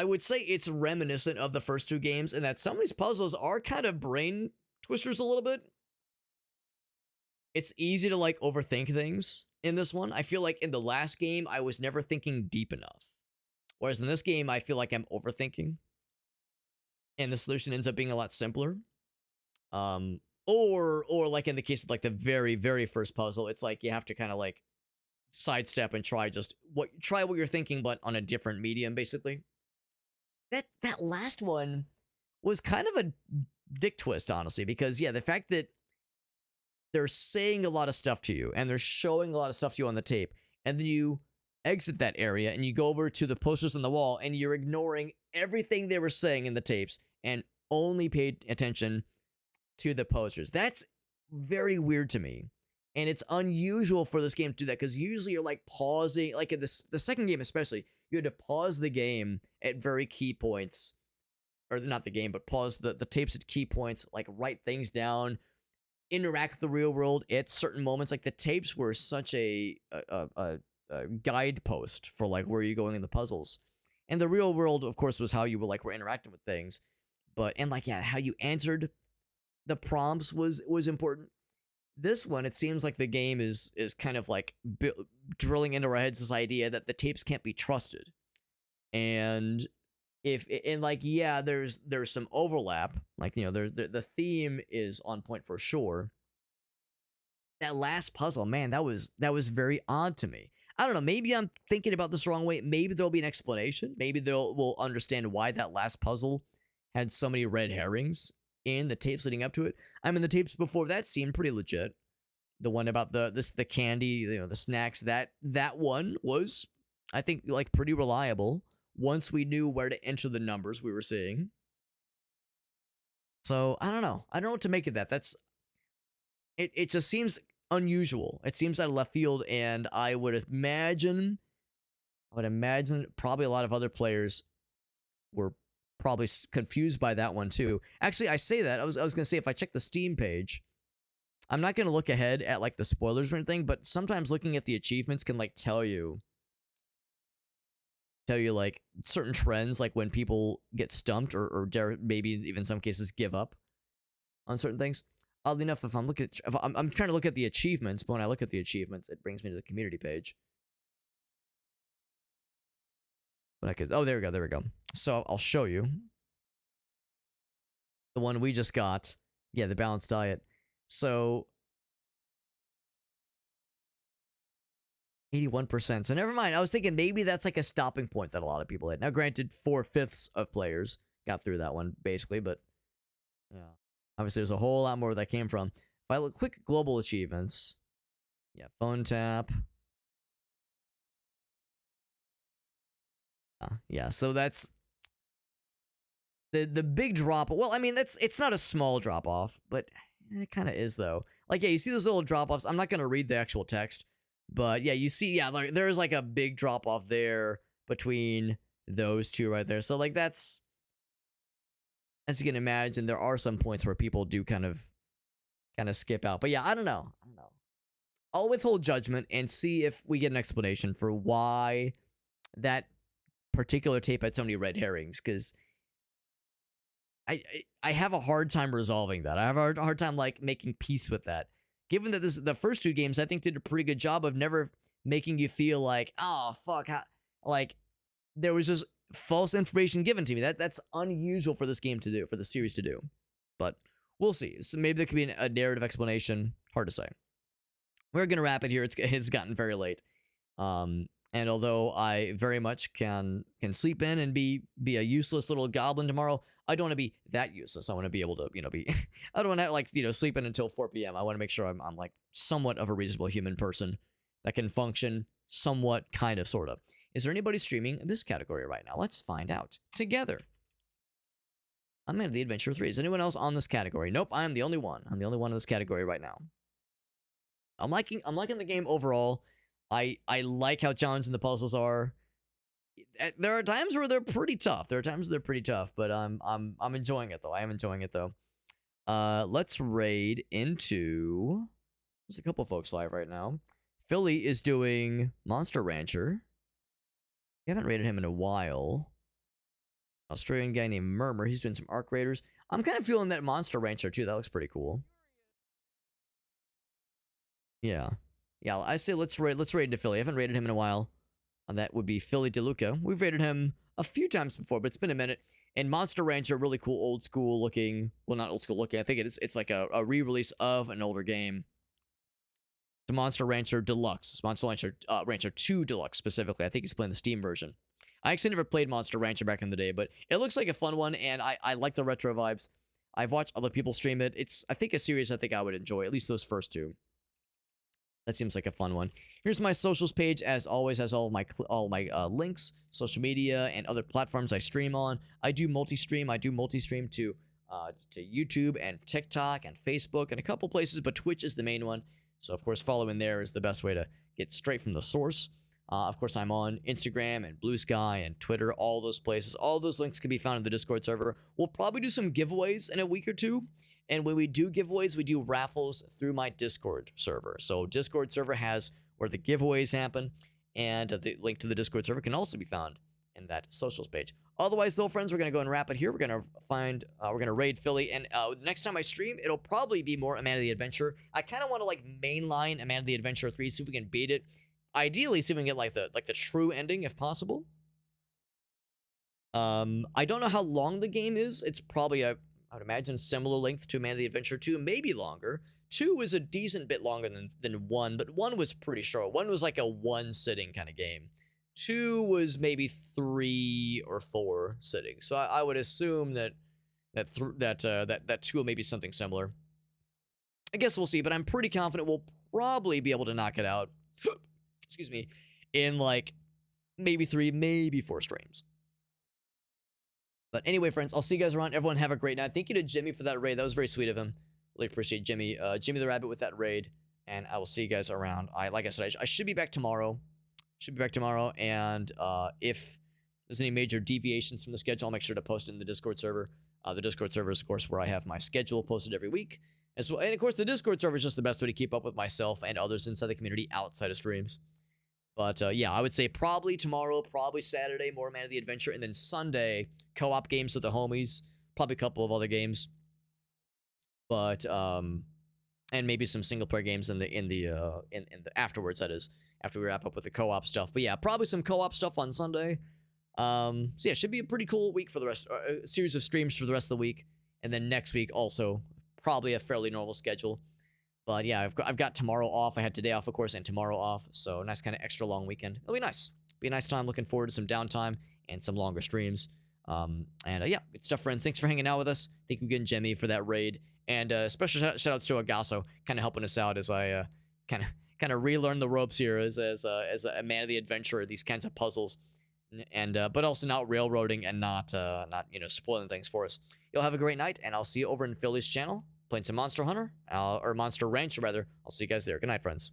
would say it's reminiscent of the first 2 games, in that some of these puzzles are kind of brain twisters a little bit. It's easy to like overthink things in this one. I feel like in the last game, I was never thinking deep enough. Whereas in this game, I feel like I'm overthinking. And the solution ends up being a lot simpler. Or like in the case of like the very, very first puzzle, it's like you have to kind of like sidestep and try what you're thinking, but on a different medium, basically. That last one was kind of a dick twist, honestly, because yeah, the fact that they're saying a lot of stuff to you and they're showing a lot of stuff to you on the tape, and then you exit that area and you go over to the posters on the wall and you're ignoring everything they were saying in the tapes and only paid attention to the posters. That's very weird to me. And it's unusual for this game to do that, because usually you're like pausing, like in the second game especially, you had to pause the game at very key points. Or not the game, but pause the tapes at key points, like write things down, interact with the real world at certain moments. Like the tapes were such a guidepost for like where you're going in the puzzles. And the real world, of course, was how you were interacting with things. And like, yeah, how you answered the prompts was important. This one, it seems like the game is kind of like drilling into our heads this idea that the tapes can't be trusted. And if and like yeah, there's some overlap. Like the theme is on point for sure. That last puzzle, man, that was very odd to me. I don't know. Maybe I'm thinking about this the wrong way. Maybe there'll be an explanation. Maybe we'll understand why that last puzzle had so many red herrings in the tapes leading up to it. I mean, the tapes before that seemed pretty legit. The one about the candy, the snacks, that one was, I think, like pretty reliable once we knew where to enter the numbers we were seeing. So I don't know. I don't know what to make of that. It just seems unusual. It seems out of left field, and I would imagine probably a lot of other players were probably confused by that one too. Actually, I say that I was gonna say, if I check the Steam page, I'm not gonna look ahead at like the spoilers or anything, but sometimes looking at the achievements can like tell you like certain trends, like when people get stumped or dare maybe even in some cases give up on certain things. Oddly enough, if I'm trying to look at the achievements, but when I look at the achievements, it brings me to the community page. But I could, oh, there we go. So I'll show you the one we just got. Yeah, the balanced diet. So 81%. So never mind. I was thinking maybe that's like a stopping point that a lot of people hit. Now, granted, 4/5 of players got through that one basically, but yeah, obviously there's a whole lot more where that came from. If I click global achievements, yeah, phone tap. Yeah, so that's the big drop. Well, I mean, it's not a small drop off, but it kind of is though. Like, yeah, you see those little drop offs. I'm not gonna read the actual text, but yeah, you see, yeah, like there's like a big drop off there between those two right there. So like that's, as you can imagine, there are some points where people do kind of skip out. But yeah, I don't know. I'll withhold judgment and see if we get an explanation for why that particular tape had so many red herrings, because I have a hard time resolving that. I have a hard time like making peace with that. Given that the first two games I think did a pretty good job of never making you feel like, oh fuck, like there was just false information given to me. That's unusual for this game to do, for the series to do. But we'll see. So maybe there could be a narrative explanation. Hard to say. We're gonna wrap it here. It's gotten very late. And although I very much can sleep in and be a useless little goblin tomorrow, I don't want to be that useless. I want to be able to, be, I don't want to like, sleep in until 4 p.m. I want to make sure I'm like somewhat of a reasonable human person that can function somewhat, kind of, sort of. Is there anybody streaming this category right now? Let's find out together. I'm in the Adventure 3. Is anyone else on this category? Nope, I am the only one. I'm the only one in this category right now. I'm liking the game overall. I like how challenging the puzzles are. There are times where they're pretty tough. But I'm enjoying it though. I am enjoying it though. Let's raid into. There's a couple folks live right now. Philly is doing Monster Rancher. We haven't raided him in a while. Australian guy named Murmur. He's doing some Arc Raiders. I'm kind of feeling that Monster Rancher too. That looks pretty cool. Yeah. Yeah, I say let's raid into Philly. I haven't raided him in a while. And that would be Philly DeLuca. We've raided him a few times before, but it's been a minute. And Monster Rancher, really cool old school looking. Well, not old school looking. I think it's like a re-release of an older game. The Monster Rancher Deluxe. It's Monster Rancher 2 Deluxe specifically. I think he's playing the Steam version. I actually never played Monster Rancher back in the day, but it looks like a fun one, and I like the retro vibes. I've watched other people stream it. It's, I think, a series I think I would enjoy, at least those first two. That seems like a fun one. Here's my socials page. As always, has all my links, social media, and other platforms I stream on. I do multi-stream. to YouTube and TikTok and Facebook and a couple places, but Twitch is the main one. So, of course, following there is the best way to get straight from the source. Of course, I'm on Instagram and Blue Sky and Twitter, all those places. All those links can be found in the Discord server. We'll probably do some giveaways in a week or two. And when we do giveaways, we do raffles through my Discord server. So Discord server has where the giveaways happen, and the link to the Discord server can also be found in that socials page. Otherwise, though, friends, we're going to go and wrap it here. We're going to raid Philly, and next time I stream, it'll probably be more A Man of the Adventure. I kind of want to like mainline A Man of the Adventure 3, see if we can beat it. Ideally, see if we can get like the true ending if possible. I don't know how long the game is. It's probably I would imagine similar length to Man of the Adventure 2, maybe longer. 2 is a decent bit longer than 1, but 1 was pretty short. 1 was like a one sitting kind of game. 2 was maybe 3 or 4 sittings. So I would assume that 2 will maybe something similar. I guess we'll see, but I'm pretty confident we'll probably be able to knock it out. Excuse me, in like maybe 3, maybe 4 streams. But anyway, friends, I'll see you guys around. Everyone have a great night. Thank you to Jimmy for that raid. That was very sweet of him. Really appreciate Jimmy the Rabbit with that raid. And I will see you guys around. Like I said, I should be back tomorrow. And if there's any major deviations from the schedule, I'll make sure to post it in the Discord server. The Discord server is, of course, where I have my schedule posted every week. As well. And, of course, the Discord server is just the best way to keep up with myself and others inside the community outside of streams. But, yeah, I would say probably tomorrow, probably Saturday, more Man of the Adventure, and then Sunday, co-op games with the homies, probably a couple of other games. But, and maybe some single-player games in the afterwards, that is, after we wrap up with the co-op stuff. But, yeah, probably some co-op stuff on Sunday. So, yeah, should be a pretty cool week for the rest, a series of streams for the rest of the week. And then next week, also, probably a fairly normal schedule. But yeah, I've got tomorrow off. I had today off, of course, and tomorrow off. So nice kind of extra long weekend. It'll be nice. Be a nice time. Looking forward to some downtime and some longer streams. Yeah, good stuff, friends. Thanks for hanging out with us. Thank you again, Jimmy, for that raid. And special shout outs to Agasso, kind of helping us out as I kind of relearn the ropes here as a Man of the Adventure, these kinds of puzzles, and but also not railroading and not spoiling things for us. You'll have a great night, and I'll see you over in Philly's channel playing some Monster Hunter or Monster Ranch rather. I'll see you guys there. Good night, friends.